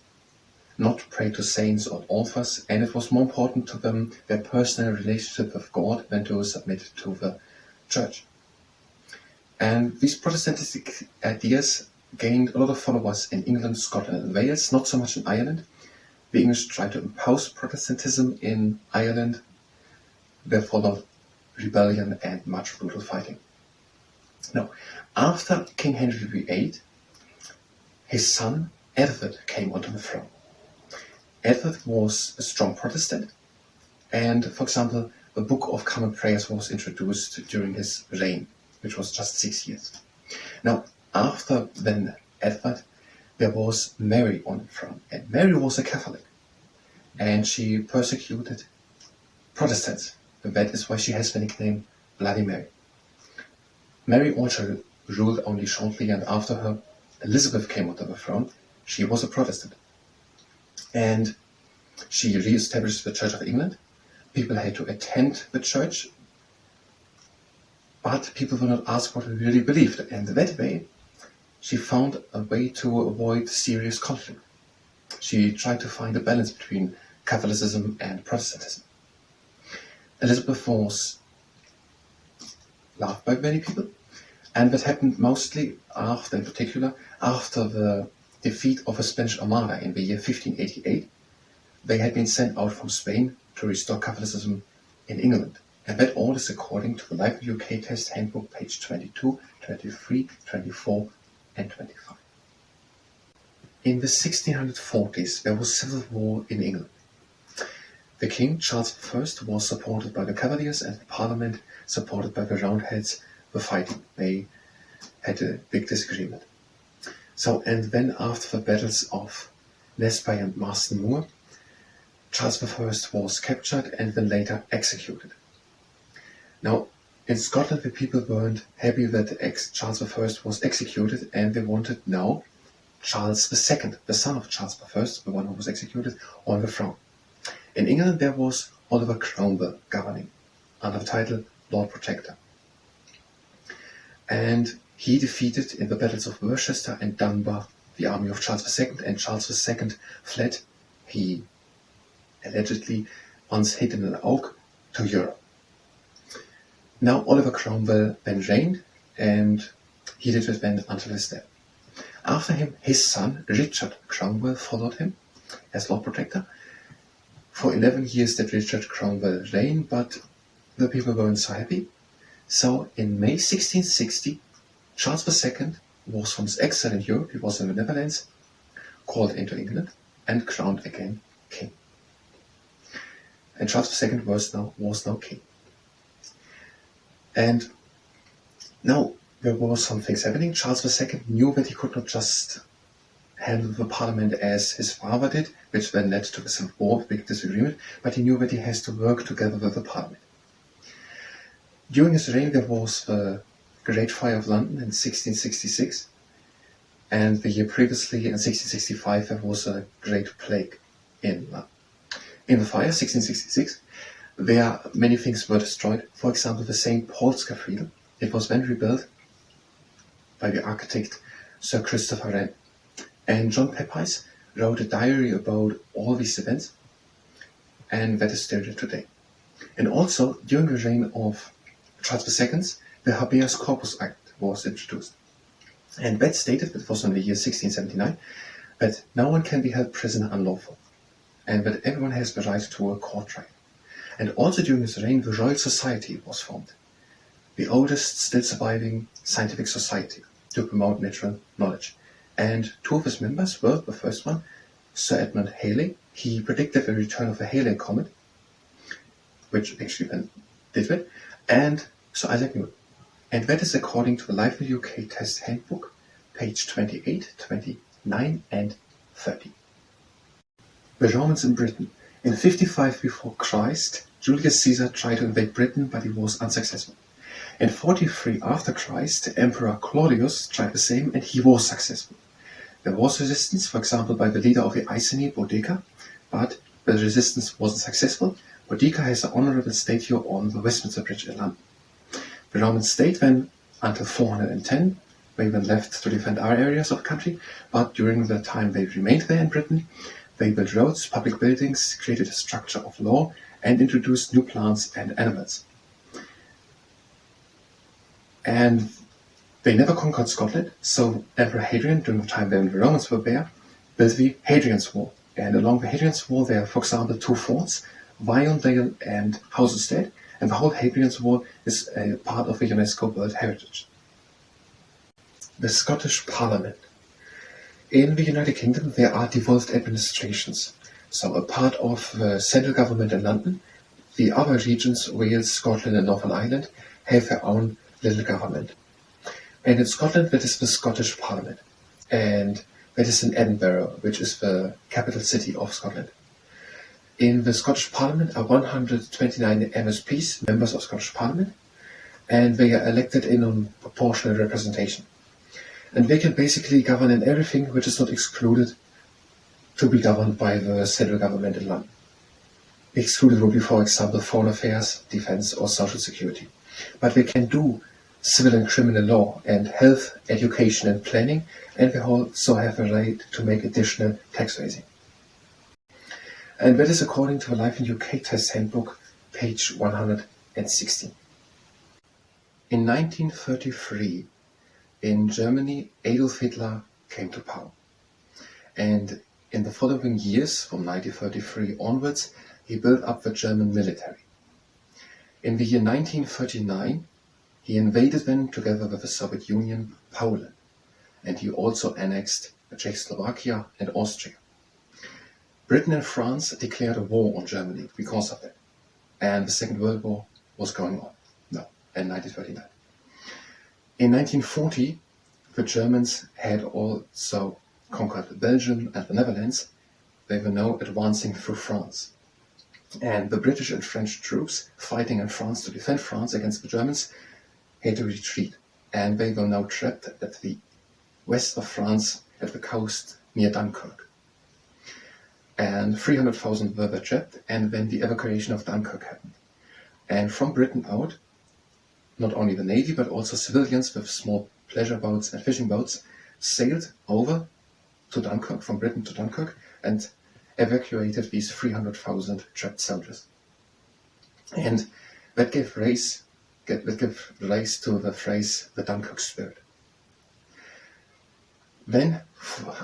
not pray to saints or authors, and it was more important to them their personal relationship with God than to submit to the Church. And these Protestantic ideas gained a lot of followers in England, Scotland and Wales, not so much in Ireland. The English tried to impose Protestantism in Ireland. There followed rebellion and much brutal fighting. Now, after King Henry VIII, his son Edward came onto the throne. Edward was a strong Protestant, and, for example, the Book of Common Prayers was introduced during his reign, which was just 6 years. Now, after then Edward, there was Mary on the throne, and Mary was a Catholic, and she persecuted Protestants, and that is why she has the nickname Bloody Mary. Mary also ruled only shortly, and after her, Elizabeth came onto the throne. She was a Protestant, and she re-established the Church of England. People had to attend the church, but people were not asked what they really believed, and that way she found a way to avoid serious conflict. She tried to find a balance between Catholicism and Protestantism. Elizabeth was loved by many people, and that happened mostly after, in particular, after the defeat of the Spanish Armada in the year 1588. They had been sent out from Spain to restore Catholicism in England. And that all is according to the Life in UK Test Handbook, page 22, 23, 24, and 25. In the 1640s, there was civil war in England. The King, Charles I, was supported by the Cavaliers, and the Parliament, supported by the Roundheads, were fighting. They had a big disagreement. So, and then after the battles of Nesby and Marston Moor, Charles I was captured and then later executed. Now, In Scotland, the people weren't happy that Charles I was executed, and they wanted now Charles II, the son of Charles I, the one who was executed, on the throne. In England, there was Oliver Cromwell governing under the title Lord Protector. And he defeated in the battles of Worcester and Dunbar the army of Charles II, and Charles II fled. He allegedly once hid in an oak to Europe. Now Oliver Cromwell then reigned, and he did it then until his death. After him, his son Richard Cromwell followed him as Lord Protector. For 11 years did Richard Cromwell reign, but the people weren't so happy. So in May 1660, Charles II was from his exile in Europe, he was in the Netherlands, called into England and crowned again king. And Charles II was now king. And now there were some things happening. Charles II knew that he could not just handle the parliament as his father did, which then led to the Civil War, big disagreement, but he knew that he has to work together with the parliament. During his reign there was the Great Fire of London in 1666, and the year previously, in 1665, there was a Great Plague in London. In the fire, 1666, there many things were destroyed. For example, the St. Paul's Cathedral. It was then rebuilt by the architect Sir Christopher Wren. And John Pepys wrote a diary about all these events, and that is still there today. And also, during the reign of Charles II, the Habeas Corpus Act was introduced. And that stated, it was in the year 1679, that no one can be held prisoner unlawful, and that everyone has the right to a court trial. And also during his reign, the Royal Society was formed, the oldest still surviving scientific society to promote natural knowledge. And two of his members were, the first one, Sir Edmund Halley. He predicted the return of the Halley comet, which actually then did it, and Sir Isaac Newton. And that is according to the Life in the UK Test Handbook, page 28, 29 and 30. The Romans in Britain. In 55 before Christ, Julius Caesar tried to invade Britain, but he was unsuccessful. In 43 after Christ, Emperor Claudius tried the same, and he was successful. There was resistance, for example, by the leader of the Iceni, Boudicca, but the resistance wasn't successful. Boudicca has an honorable statue on the Westminster Bridge in London. The Roman state then, until 410, they then left to defend our areas of the country, but during the time they remained there in Britain, they built roads, public buildings, created a structure of law, and introduced new plants and animals. And they never conquered Scotland, so Emperor Hadrian, during the time when the Romans were there, built the Hadrian's Wall. And along the Hadrian's Wall there are, for example, two forts, Viondale and Housestead, and the whole Hadrian's Wall is a part of the UNESCO World Heritage. The Scottish Parliament. In the United Kingdom there are devolved administrations, so a part of the central government in London. The other regions, Wales, Scotland and Northern Ireland, have their own little government. And in Scotland that is the Scottish Parliament, and that is in Edinburgh, which is the capital city of Scotland. In the Scottish Parliament are 129 MSPs, members of Scottish Parliament, and they are elected in on proportional representation. And they can basically govern in everything which is not excluded to be governed by the central government in London. Excluded would be, for example, foreign affairs, defence or social security. But they can do civil and criminal law and health, education and planning, and they also have a right to make additional tax raising. And that is according to the Life in UK Test Handbook, page 116. In 1933, in Germany, Adolf Hitler came to power. And in the following years, from 1933 onwards, he built up the German military. In the year 1939, he invaded then, together with the Soviet Union, Poland. And he also annexed Czechoslovakia and Austria. Britain and France declared a war on Germany because of that. And the Second World War was going on in 1939. In 1940, the Germans had also conquered Belgium and the Netherlands. They were now advancing through France. And the British and French troops fighting in France to defend France against the Germans had to retreat. And they were now trapped at the west of France at the coast near Dunkirk. And 300,000 were trapped, and then the evacuation of Dunkirk happened. And from Britain out, not only the navy but also civilians with small pleasure boats and fishing boats sailed over to Dunkirk, from Britain to Dunkirk, and evacuated these 300,000 trapped soldiers. And that gave rise to the phrase the Dunkirk spirit. Then,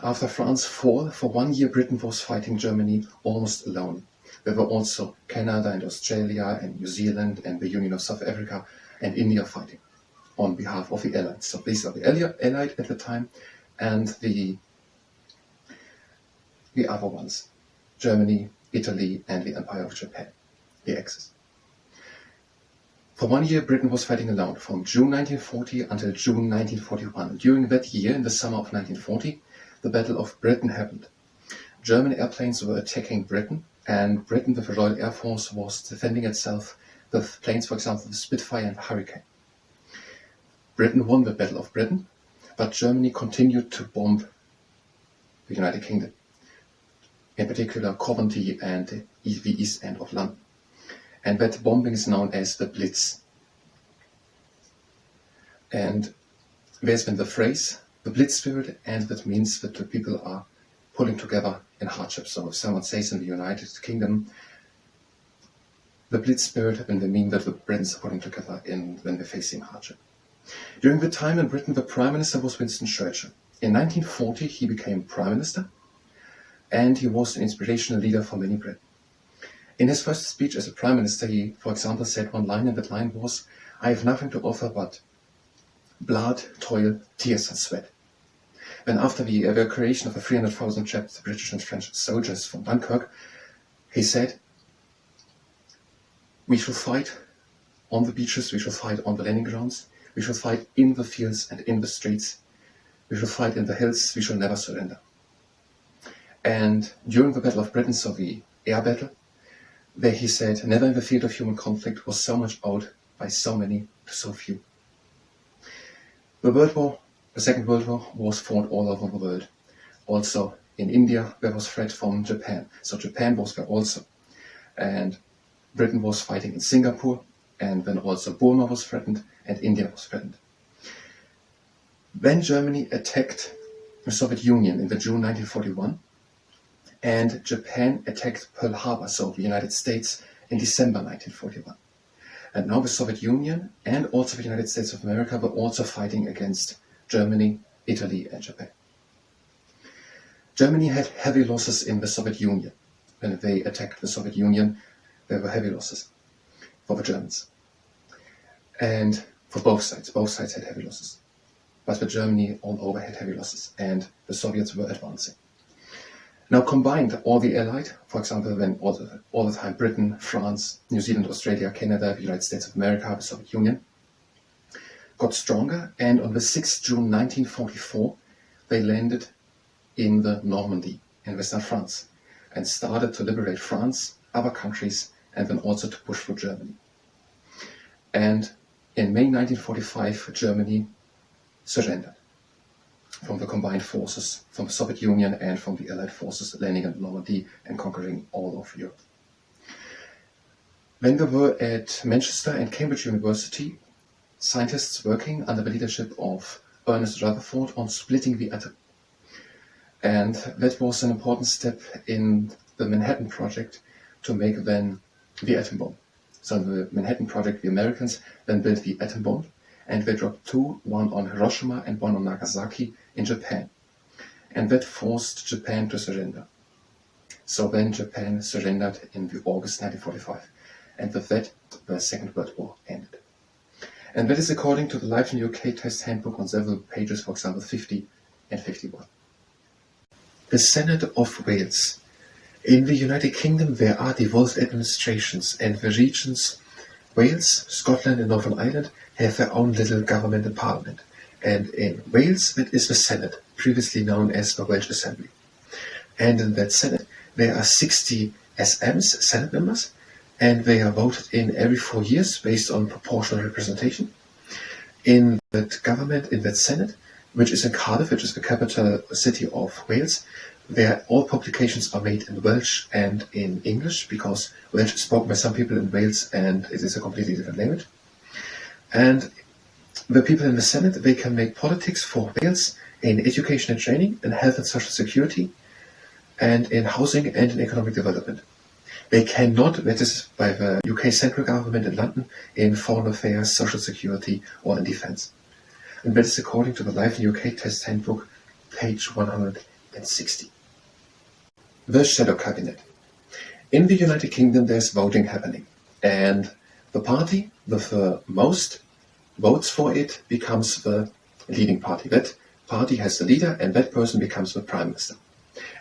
after France's fall, for 1 year Britain was fighting Germany almost alone. There were also Canada and Australia and New Zealand and the Union of South Africa and India fighting on behalf of the Allies. So these are the Allied at the time, and the other ones, Germany, Italy, and the Empire of Japan, the Axis. For 1 year, Britain was fighting alone, from June 1940 until June 1941. During that year, in the summer of 1940, the Battle of Britain happened. German airplanes were attacking Britain, and Britain, with the Royal Air Force, was defending itself with planes, for example, the Spitfire and the Hurricane. Britain won the Battle of Britain, but Germany continued to bomb the United Kingdom, in particular Coventry and the east end of London. And that bombing is known as the Blitz. And there's been the phrase, the Blitz spirit, and that means that the people are pulling together in hardship. So if someone says in the United Kingdom, the Blitz spirit, then they mean that the Britons are pulling together when they're facing hardship. During the time in Britain, the Prime Minister was Winston Churchill. In 1940, he became Prime Minister, and he was an inspirational leader for many Britons. In his first speech as a Prime Minister, he, for example, said one line, and that line was, "I have nothing to offer but blood, toil, tears and sweat." Then after the evacuation of the 300,000 trapped British and French soldiers from Dunkirk, he said, "We shall fight on the beaches, we shall fight on the landing grounds, we shall fight in the fields and in the streets, we shall fight in the hills, we shall never surrender." And during the Battle of Britain, so the air battle, there he said, "Never in the field of human conflict was so much owed by so many to so few." The Second World War was fought all over the world. Also in India, there was threat from Japan. So Japan was there also. And Britain was fighting in Singapore, and then also Burma was threatened, and India was threatened. Then Germany attacked the Soviet Union in the June 1941, and Japan attacked Pearl Harbor, so the United States, in December 1941. And now the Soviet Union and also the United States of America were also fighting against Germany, Italy, and Japan. Germany had heavy losses in the Soviet Union. When they attacked the Soviet Union, there were heavy losses for the Germans. And for both sides had heavy losses. But the Germany all over had heavy losses, and the Soviets were advancing. Now combined, all the Allied, for example, then all the time Britain, France, New Zealand, Australia, Canada, the United States of America, the Soviet Union, got stronger, and on the 6th June 1944, they landed in the Normandy, in western France, and started to liberate France, other countries, and then also to push for Germany. And in May 1945, Germany surrendered from the combined forces from the Soviet Union and from the Allied forces landing in Normandy and conquering all of Europe. When we were at Manchester and Cambridge University, scientists working under the leadership of Ernest Rutherford on splitting the atom. And that was an important step in the Manhattan Project to make then the atom bomb. So in the Manhattan Project, the Americans then built the atom bomb, and they dropped two, one on Hiroshima and one on Nagasaki in Japan. And that forced Japan to surrender. So then Japan surrendered in the August 1945. And with that, the Second World War ended. And that is according to the Life in the UK test handbook on several pages, for example, 50 and 51. The Senate of Wales. In the United Kingdom, there are devolved administrations, and the regions Wales, Scotland and Northern Ireland have their own little government and parliament. And in Wales, that is the Senate, previously known as the Welsh Assembly. And in that Senate, there are 60 SMs, Senate members, and they are voted in every 4 years based on proportional representation. In that government, in that Senate, which is in Cardiff, which is the capital city of Wales, where all publications are made in Welsh and in English, because Welsh is spoken by some people in Wales and it is a completely different language. And the people in the Senate, they can make politics for Wales in education and training, in health and social security, and in housing and in economic development. They cannot, that is by the UK central government in London, in foreign affairs, social security, or in defence. And that is according to the Life in UK Test Handbook, page 160. The Shadow Cabinet. In the United Kingdom there's voting happening, and the party with the most votes for it becomes the leading party. That party has the leader, and that person becomes the Prime Minister.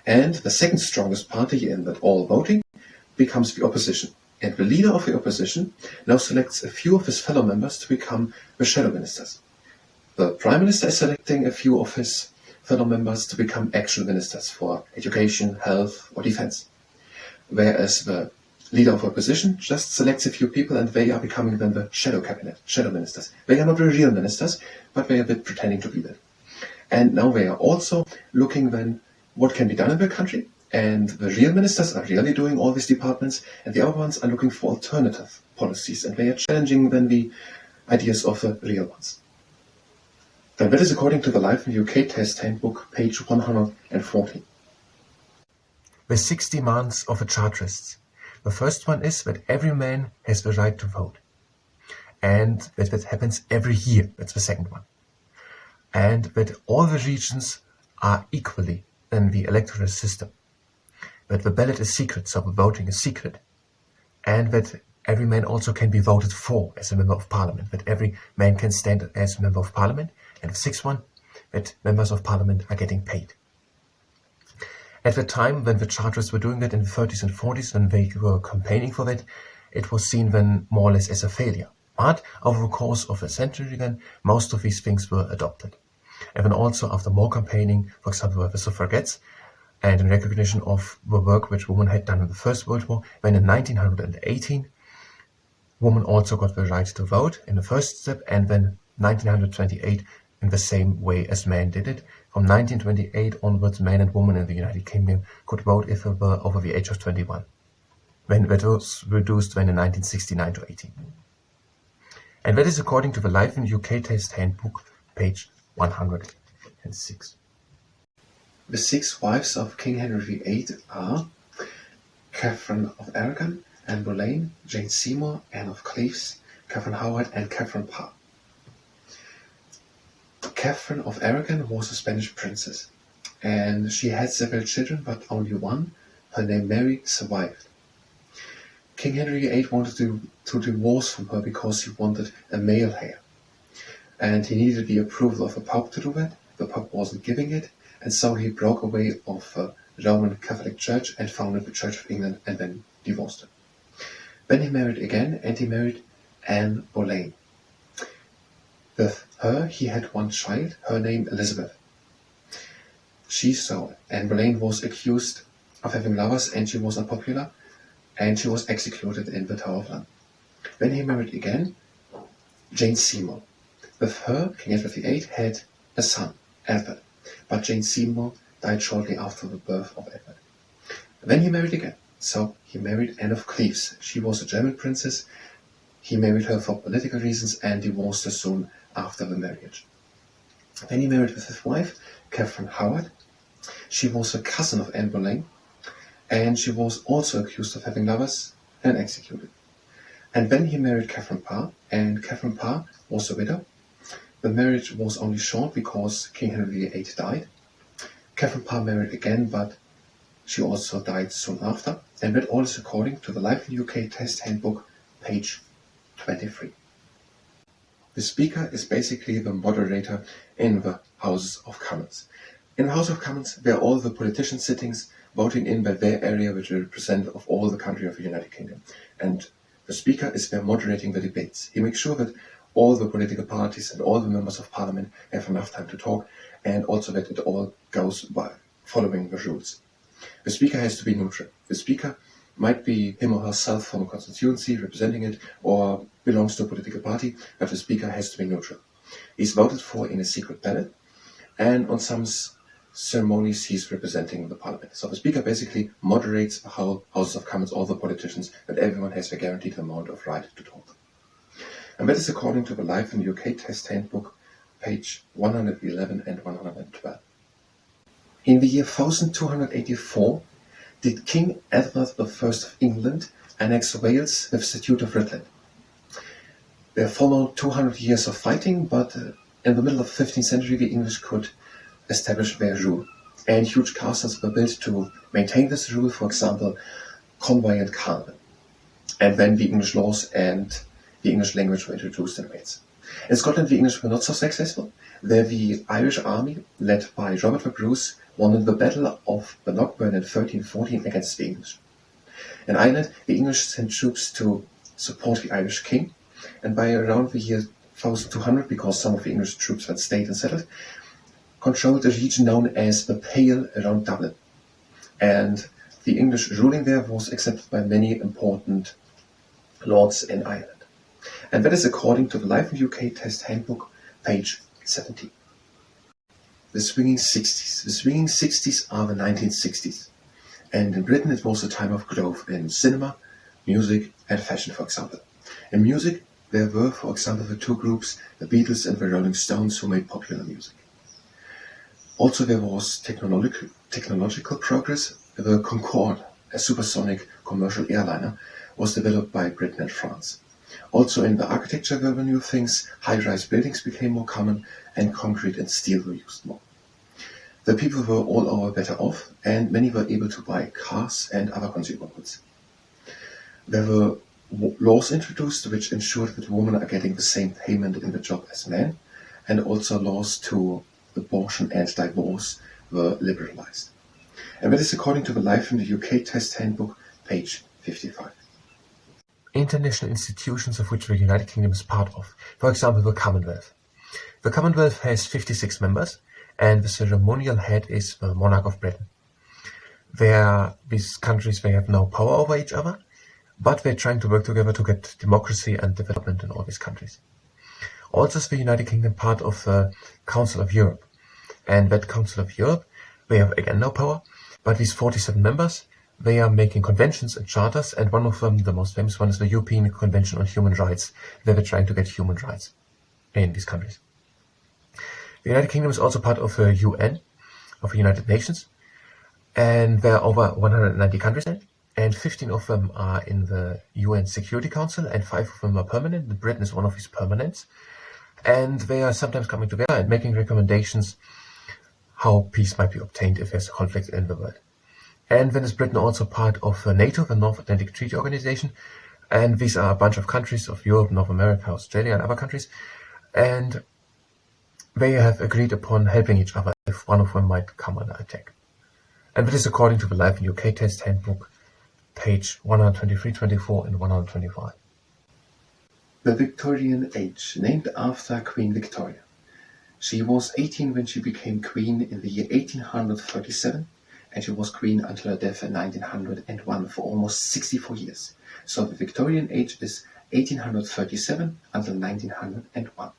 And the second strongest party in that all voting becomes the opposition. And the leader of the opposition now selects a few of his fellow members to become the shadow ministers. The Prime Minister is selecting a few of his fellow members to become actual ministers for education, health, or defense. Whereas the leader of opposition just selects a few people and they are becoming then the shadow cabinet, shadow ministers. They are not the real ministers, but they are a bit pretending to be that. And now they are also looking then what can be done in the country. And the real ministers are really doing all these departments, and the other ones are looking for alternative policies, and they are challenging then the ideas of the real ones. And that is according to the Life in UK Test Handbook, page 140. The 6 demands of the Charterists. The first one is that every man has the right to vote. And that happens every year. That's the second one. And that all the regions are equally in the electoral system. That the ballot is secret, so the voting is secret. And that every man also can be voted for as a member of parliament. That every man can stand as a member of parliament. And the sixth one, that members of parliament are getting paid. At the time when the Charterists were doing that in the 30s and 40s, when they were campaigning for that, it was seen then more or less as a failure. But over the course of a century then, most of these things were adopted. And then also after more campaigning, for example, with the suffragettes, and in recognition of the work which women had done in the First World War, when in 1918, women also got the right to vote in the first step, and then 1928 in the same way as men did it. From 1928 onwards, men and women in the United Kingdom could vote if they were over the age of 21, when that was reduced when in 1969 to 18. And that is according to the Life in UK Test Handbook, page 106. The 6 wives of King Henry VIII are Catherine of Aragon, Anne Boleyn, Jane Seymour, Anne of Cleves, Catherine Howard, and Catherine Parr. Catherine of Aragon was a Spanish princess, and she had several children, but only one, her name Mary, survived. King Henry VIII wanted to divorce from her because he wanted a male heir, and he needed the approval of the Pope to do that. The Pope wasn't giving it, and so he broke away of the Roman Catholic Church and founded the Church of England and then divorced her. Then he married again, and he married Anne Boleyn. With her, he had one child, her name Elizabeth. Anne Boleyn was accused of having lovers, and she was unpopular, and she was executed in the Tower of London. Then he married again Jane Seymour. With her, King Edward VIII had a son, Edward, but Jane Seymour died shortly after the birth of Edward. Then he married again. So he married Anne of Cleves. She was a German princess. He married her for political reasons and divorced her soon after the marriage. Then he married with his wife, Catherine Howard. She was a cousin of Anne Boleyn, and she was also accused of having lovers and executed. And then he married Catherine Parr, and Catherine Parr was a widow. The marriage was only short because King Henry VIII died. Catherine Parr married again, but she also died soon after, and that all is according to the Life in UK Test Handbook, page 23. The Speaker is basically the moderator in the Houses of Commons. In the House of Commons, there are all the politicians sittings voting in by their area, which will represent of all the country of the United Kingdom. And the Speaker is there moderating the debates. He makes sure that all the political parties and all the members of Parliament have enough time to talk, and also that it all goes by following the rules. The Speaker has to be neutral. The Speaker might be him or herself from a constituency representing it, or belongs to a political party, but the speaker has to be neutral. He's voted for in a secret ballot, and on some ceremonies he's representing the parliament. So the speaker basically moderates the whole Houses of Commons, all the politicians, but everyone has a guaranteed amount of right to talk. And that is according to the Life in the UK Test Handbook, page 111 and 112. In the year 1284, did King Edward I of England annex Wales with the Statute of Rutland. There followed 200 years of fighting, but in the middle of the 15th century the English could establish their rule, and huge castles were built to maintain this rule, for example, Cromwell and Calvin. And then the English laws and the English language were introduced in Wales. In Scotland the English were not so successful. There the Irish army, led by Robert the Bruce, won the Battle of Bannockburn in 1314 against the English. In Ireland the English sent troops to support the Irish king, and by around the year 1200, because some of the English troops had stayed and settled, controlled a region known as the Pale around Dublin. And the English ruling there was accepted by many important lords in Ireland. And that is according to the Life in UK Test Handbook, page 70. The swinging 60s. The swinging 60s are the 1960s. And in Britain it was a time of growth in cinema, music and fashion, for example. In music there were, for example, the two groups, the Beatles and the Rolling Stones, who made popular music. Also there was technological progress. The Concorde, a supersonic commercial airliner, was developed by Britain and France. Also in the architecture there were new things, high-rise buildings became more common, and concrete and steel were used more. The people were all over better off, and many were able to buy cars and other consumer goods. There were laws introduced which ensured that women are getting the same payment in the job as men, and also laws to abortion and divorce were liberalized. And that is according to the Life in the UK Test Handbook, page 55. International institutions of which the United Kingdom is part of, for example the Commonwealth. The Commonwealth has 56 members, and the ceremonial head is the Monarch of Britain. These countries, they have no power over each other, but they're trying to work together to get democracy and development in all these countries. Also is the United Kingdom part of the Council of Europe, and that Council of Europe, they have again no power, but these 47 members, they are making conventions and charters, and one of them, the most famous one, is the European Convention on Human Rights. They were trying to get human rights in these countries. The United Kingdom is also part of the UN, of the United Nations, and there are over 190 countries in it, and 15 of them are in the UN Security Council, and 5 of them are permanent. Britain is one of these permanents, and they are sometimes coming together and making recommendations how peace might be obtained if there's a conflict in the world. And then is Britain also part of NATO, the North Atlantic Treaty Organization, and these are a bunch of countries of Europe, North America, Australia and other countries, and they have agreed upon helping each other if one of them might come under attack. And that is according to the Life in UK Test Handbook, page 123, 24 and 125. The Victorian Age, named after Queen Victoria. She was 18 when she became queen in the year 1837, and she was queen until her death in 1901 for almost 64 years. So the Victorian Age is 1837 until 1901.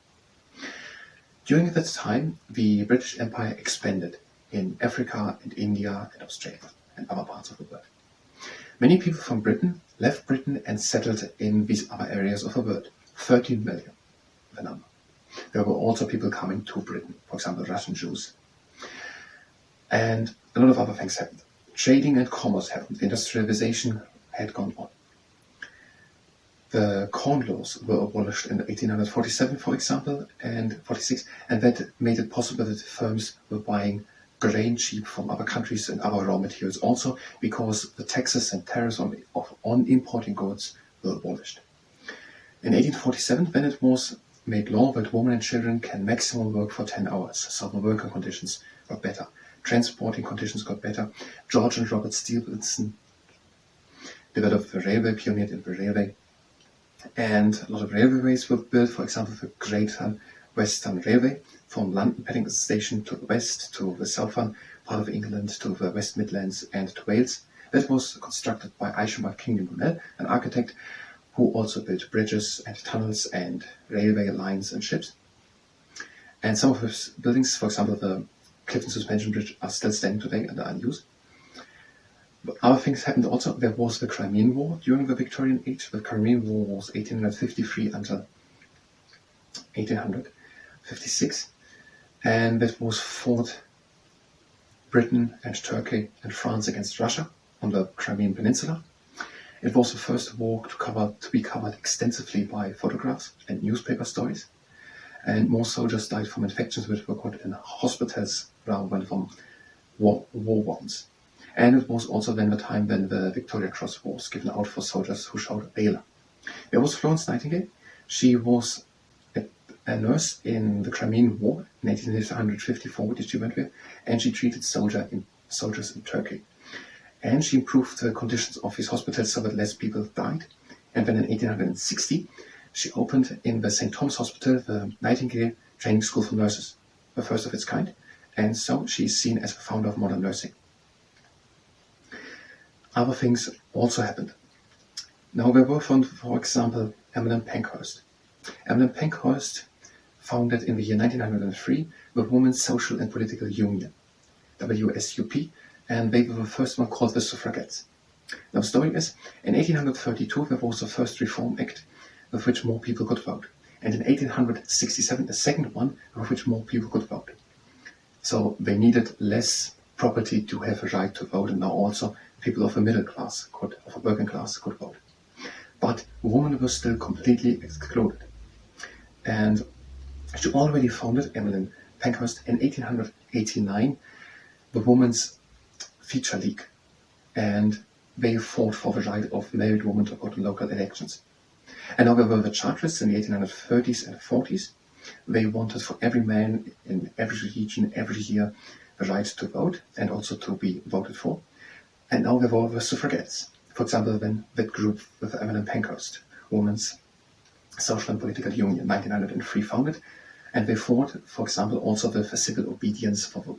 During that time, the British Empire expanded in Africa and India and Australia and other parts of the world. Many people from Britain left Britain and settled in these other areas of the world. 13 million, the number. There were also people coming to Britain, for example, Russian Jews. And a lot of other things happened. Trading and commerce happened. Industrialization had gone on. The corn laws were abolished in 1847, for example, and 46, and that made it possible that firms were buying grain cheap from other countries and other raw materials also, because the taxes and tariffs on importing goods were abolished. In 1847, when it was made law that women and children can maximum work for 10 hours, so the working conditions got better. Transporting conditions got better. George and Robert Stephenson developed the railway, pioneered in the railway, and a lot of railways were built. For example, the Greater Western Railway from London Paddington Station to the west, to the southern part of England, to the West Midlands and to Wales, That was constructed by Aishmat Kingdom Brunel, an architect who also built bridges and tunnels and railway lines and ships. And some of his buildings, for example, the Clifton Suspension Bridge, are still standing today and are unused. But other things happened also. There was the Crimean War during the Victorian age. The Crimean War was 1853 until 1856. And that was fought Britain and Turkey and France against Russia on the Crimean Peninsula. It was the first war to be covered extensively by photographs and newspaper stories. And more soldiers died from infections which were caught in hospitals rather than from war wounds. And it was also then the time when the Victoria Cross was given out for soldiers who showed valor. There was Florence Nightingale. She was a nurse in the Crimean War in 1854, which she went with, and she treated soldiers in Turkey. And she improved the conditions of his hospitals so that less people died. And then in 1860, she opened in the St. Thomas Hospital the Nightingale Training School for Nurses, the first of its kind. And so she is seen as the founder of modern nursing. Other things also happened. Now there were, for example, Emmeline Pankhurst. Emmeline Pankhurst founded in the year 1903 the Women's Social and Political Union, WSUP, and they were the first one called the Suffragettes. Now the story is, in 1832 there was the first Reform Act with which more people could vote, and in 1867 a second one with which more people could vote. So they needed less property to have a right to vote, and now also people of a middle class of a working class could vote. But women were still completely excluded. And she already founded, Emmeline Pankhurst, in 1889, the Women's Feature League. And they fought for the right of married women to vote in local elections. And now there were the Chartists in the 1830s and 40s. They wanted for every man in every region, every year, the right to vote and also to be voted for. And now there were the Suffragettes. For example, when that group with Emmeline Pankhurst, Women's Social and Political Union, 1903 founded, and they fought, for example, also the civil obedience for the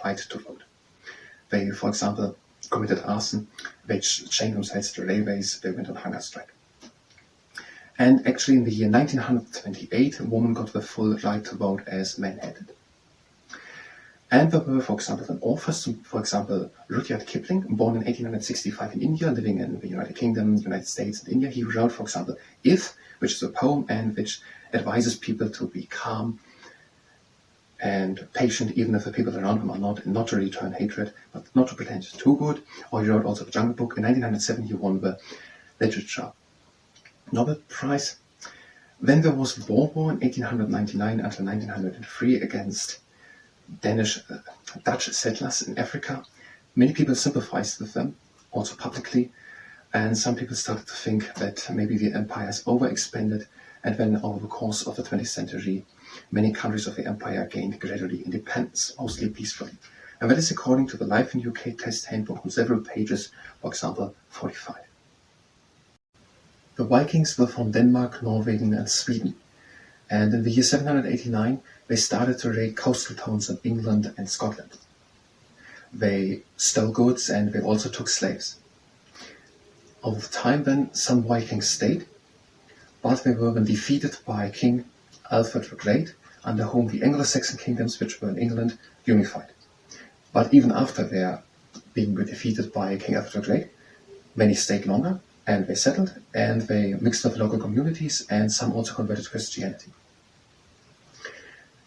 right to vote. They, for example, committed arson, they chained themselves to railways, they went on hunger strike. And actually in the year 1928, women got the full right to vote as men had it. And there were, for example, an authors, for example, Rudyard Kipling, born in 1865 in India, living in the United Kingdom, United States, and India. He wrote, for example, If, which is a poem and which advises people to be calm and patient, even if the people around them are not to return hatred, but not to pretend too good. Or he wrote also the Jungle Book. In 1907, he won the Literature Nobel Prize. Then there was the Boer War in 1899 until 1903 against Dutch settlers in Africa. Many people sympathized with them, also publicly, and some people started to think that maybe the empire has overexpanded, and then over the course of the 20th century, many countries of the empire gained gradually independence, mostly peacefully. And that is according to the Life in UK Test Handbook on several pages, for example, 45. The Vikings were from Denmark, Norway, and Sweden. And in the year 789, they started to raid coastal towns in England and Scotland. They stole goods and they also took slaves. Over time then, some Vikings stayed, but they were then defeated by King Alfred the Great, under whom the Anglo Saxon kingdoms, which were in England, unified. But even after their being defeated by King Alfred the Great, many stayed longer, and they settled, and they mixed with local communities, and some also converted to Christianity.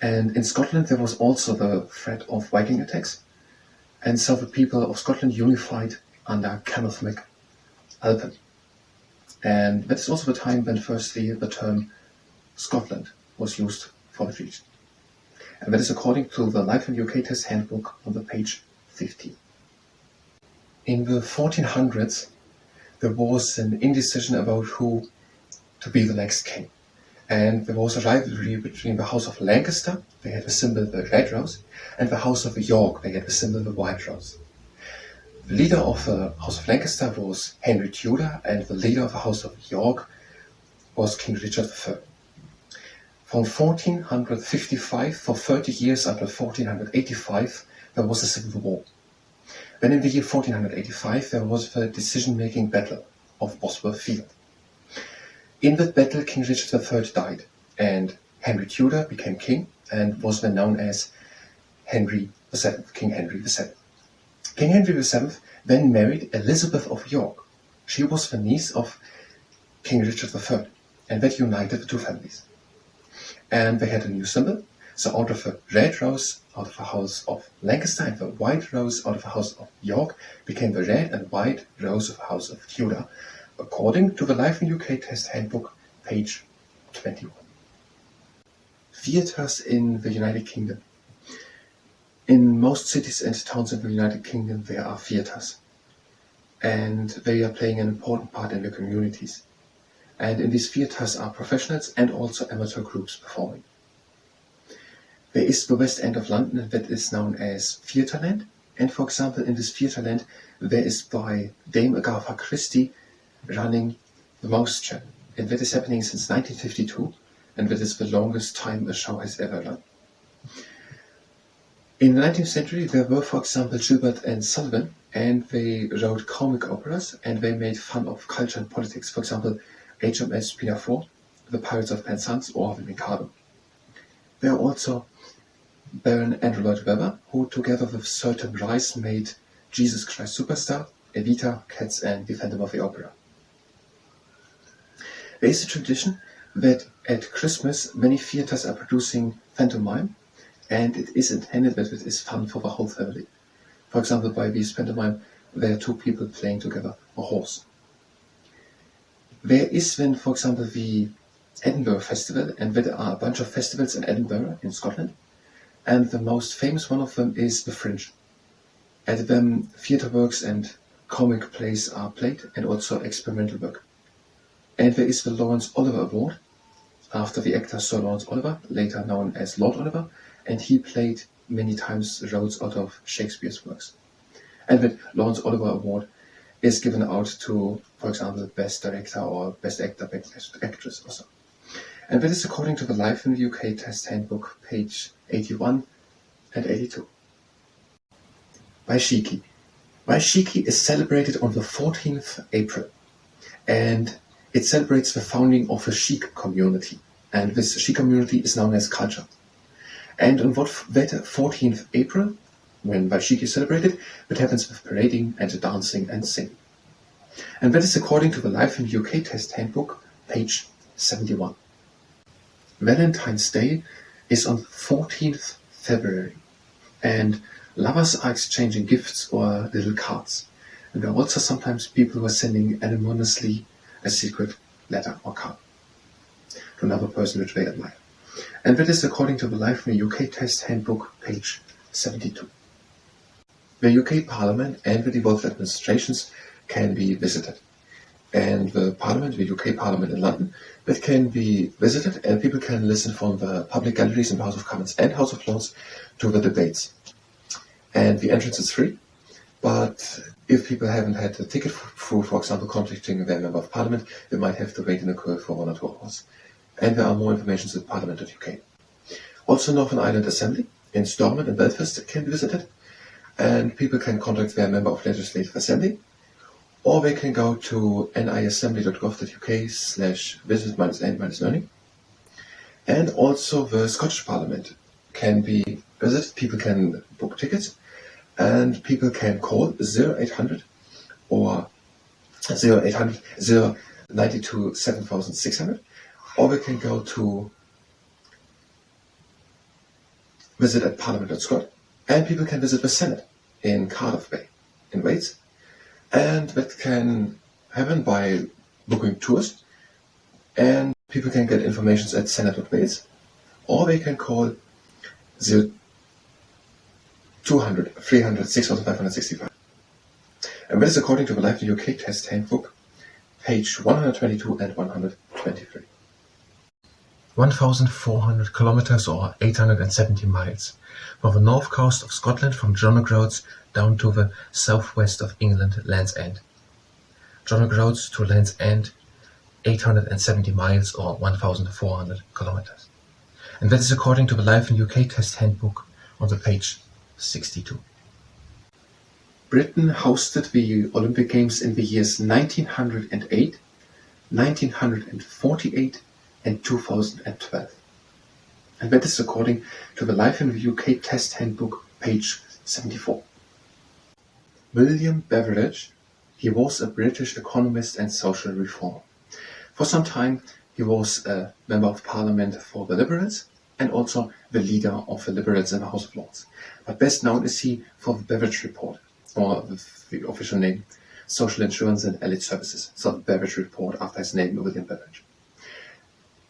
And in Scotland there was also the threat of Viking attacks, and so the people of Scotland unified under Kenneth MacAlpin. And that is also the time when firstly the term Scotland was used for the region. And that is according to the Life in UK Test Handbook on the page 15. In the 1400s, there was an indecision about who to be the next king. And there was a rivalry between the House of Lancaster, they had the symbol the red rose, and the House of York, they had the symbol the white rose. The leader of the House of Lancaster was Henry Tudor, and the leader of the House of York was King Richard III. From 1455 for 30 years until 1485, there was a civil war. Then in the year 1485 there was the decision-making battle of Bosworth Field. In that battle King Richard III died, and Henry Tudor became king and was then known as Henry VII, King Henry VII. King Henry VII then married Elizabeth of York. She was the niece of King Richard III, and that united the two families. And they had a new symbol. So out of the red rose out of the house of Lancaster and the white rose out of the house of York became the red and white rose of the house of Tudor, according to the Life in UK Test Handbook, page 21. Theatres in the United Kingdom. In most cities and towns in the United Kingdom there are theatres, and they are playing an important part in the communities. And in these theatres are professionals and also amateur groups performing. There is the West End of London that is known as Theatreland, and for example in this Theatreland there is by Dame Agatha Christie running the Mouse Trap, and that is happening since 1952, and that is the longest time a show has ever run. In the 19th century there were for example Gilbert and Sullivan, and they wrote comic operas and they made fun of culture and politics, for example HMS Pinafore, The Pirates of Penzance, or The Mikado. There are also Baron Andrew Lloyd Webber, who together with Sir Tim Rice made Jesus Christ Superstar, Evita, Cats and The Phantom of the Opera. There is a tradition that at Christmas many theatres are producing pantomime, and it is intended that it is fun for the whole family. For example, by this pantomime there are two people playing together a horse. There is then, for example, the Edinburgh Festival, and there are a bunch of festivals in Edinburgh, in Scotland, and the most famous one of them is the Fringe. At them, theatre works and comic plays are played, and also experimental work. And there is the Lawrence Oliver Award, after the actor Sir Lawrence Oliver, later known as Lord Oliver, and he played many times roles out of Shakespeare's works. And the Lawrence Oliver Award is given out to, for example, Best Director or Best Actor, Best Actress or so. And that is according to the Life in the UK Test Handbook, page 81 and 82. Vaishiki. Vaishiki is celebrated on the 14th April, and it celebrates the founding of a Sikh community, and this Sikh community is known as culture. And on that 14th April, when Vaishiki is celebrated, it happens with parading and dancing and singing. And that is according to the Life in the UK Test Handbook, page 71. Valentine's Day is on 14th February, and lovers are exchanging gifts or little cards. And there are also sometimes people who are sending anonymously a secret letter or card to another person which they admire. And that is according to the Life in the UK Test Handbook, page 72. The UK Parliament and the devolved administrations can be visited. And the Parliament, the UK Parliament in London, that can be visited, and people can listen from the public galleries in the House of Commons and House of Lords to the debates. And the entrance is free, but if people haven't had a ticket through, for example, contacting their Member of Parliament, they might have to wait in a queue for 1 or 2 hours. And there are more information at Parliament.uk. Also, Northern Ireland Assembly in Stormont and Belfast can be visited, and people can contact their Member of Legislative Assembly, or they can go to niassembly.gov.uk/visit-and-learning. And also the Scottish Parliament can be visited. People can book tickets, and people can call 0800 or 0800 092 7600, or they can go to visit at parliament.scot, and people can visit the Senate in Cardiff Bay in Wales. And that can happen by booking tours, and people can get information at senate.wales, or they can call 0200 300 6565. And that is according to the Life in the UK Test Handbook, page 122 and 123. 1,400 kilometers or 870 miles from the north coast of Scotland, from John O'Groats down to the southwest of England, Land's End. John O'Groats to Land's End, 870 miles or 1,400 kilometers. And that is according to the Life in UK Test Handbook on the page 62. Britain hosted the Olympic Games in the years 1908, 1948 and 2012. And that is according to the Life in the UK Test Handbook, page 74. William Beveridge, he was a British economist and social reformer. For some time, he was a member of parliament for the Liberals and also the leader of the Liberals in the House of Lords. But best known is he for the Beveridge Report, or the official name, Social Insurance and Allied Services, so the Beveridge Report after his name, William Beveridge.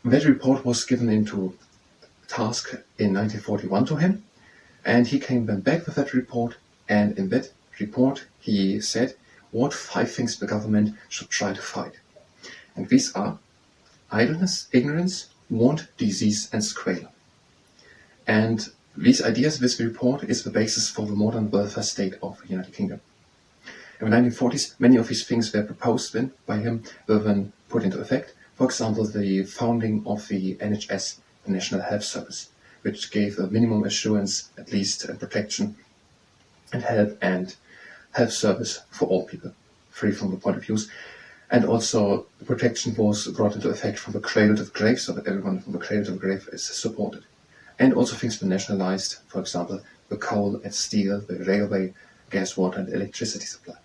That report was given into task in 1941 to him, and he came then back with that report, and in that report he said what 5 things the government should try to fight. And these are idleness, ignorance, want, disease and squalor. And these ideas, this report, is the basis for the modern welfare state of the United Kingdom. In the 1940s, many of these things were proposed then by him, were then put into effect. For example, the founding of the NHS, the National Health Service, which gave a minimum assurance, at least protection and help and health service for all people, free from the point of views. And also the protection was brought into effect from the cradle to the grave, so that everyone from the cradle to the grave is supported. And also things were nationalized, for example, the coal and steel, the railway, gas, water and electricity supply.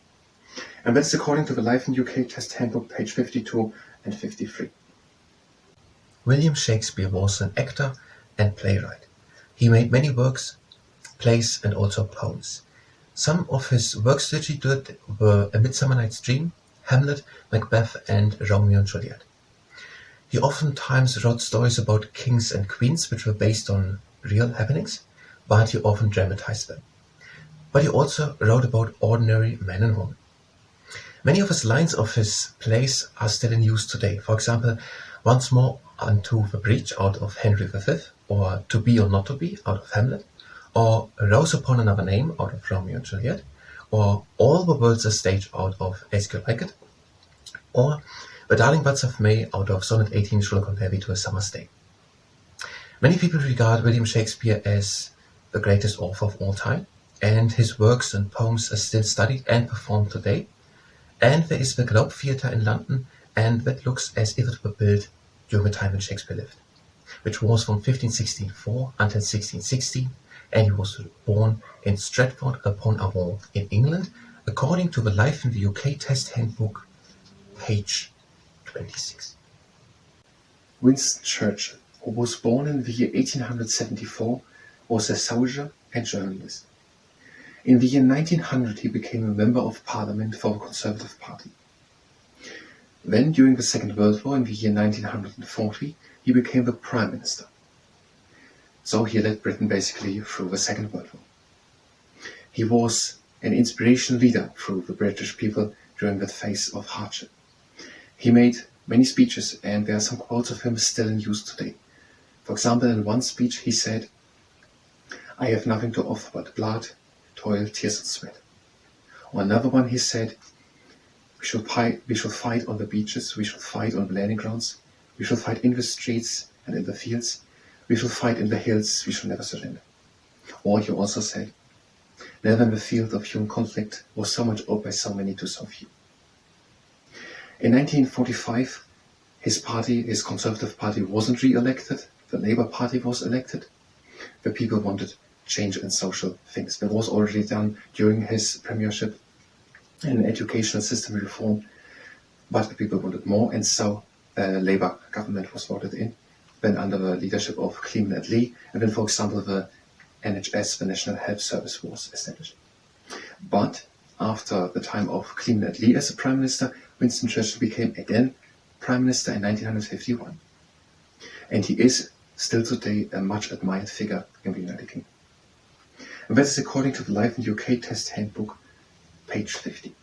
And that's according to the Life in UK Test Handbook, page 52 and 53. William Shakespeare was an actor and playwright. He made many works, plays and also poems. Some of his works which he did were A Midsummer Night's Dream, Hamlet, Macbeth and Romeo and Juliet. He oftentimes wrote stories about kings and queens which were based on real happenings, but he often dramatized them. But he also wrote about ordinary men and women. Many of his lines of his plays are still in use today. For example, Once More Unto the Breach out of Henry V, or To Be or Not to Be out of Hamlet, or Rose Upon Another Name out of Romeo and Juliet, or All the World's a Stage out of As You Like It, or The Darling Buds of May out of Sonnet 18 Shall Compare Thee to a Summer's Day. Many people regard William Shakespeare as the greatest author of all time, and his works and poems are still studied and performed today. And there is the Globe Theatre in London, and that looks as if it were built during the time when Shakespeare lived, which was from 1564 until 1616, and he was born in Stratford upon Avon in England, according to the Life in the UK Test Handbook, page 26. Winston Churchill, who was born in the year 1874, was a soldier and journalist. In the year 1900 he became a member of parliament for the Conservative Party. Then, during the Second World War in the year 1940, he became the Prime Minister. So he led Britain basically through the Second World War. He was an inspirational leader through the British people during that phase of hardship. He made many speeches, and there are some quotes of him still in use today. For example, in one speech he said, "I have nothing to offer but blood, toil, tears and sweat." Or another one he said, we shall fight on the beaches, we shall fight on the landing grounds, we shall fight in the streets and in the fields, we shall fight in the hills, we shall never surrender." Or he also said, "Never in the field of human conflict was so much owed by so many to so few." In 1945, his Conservative Party wasn't re-elected, the Labour Party was elected. The people wanted change in social things. That was already done during his premiership in educational system reform, but the people wanted more, and so a Labour government was voted in, then under the leadership of Clement Attlee, and then, for example, the NHS, the National Health Service, was established. But after the time of Clement Attlee as a Prime Minister, Winston Churchill became again Prime Minister in 1951. And he is still today a much admired figure in the United Kingdom. And that is according to the Life in UK Test Handbook, page 50.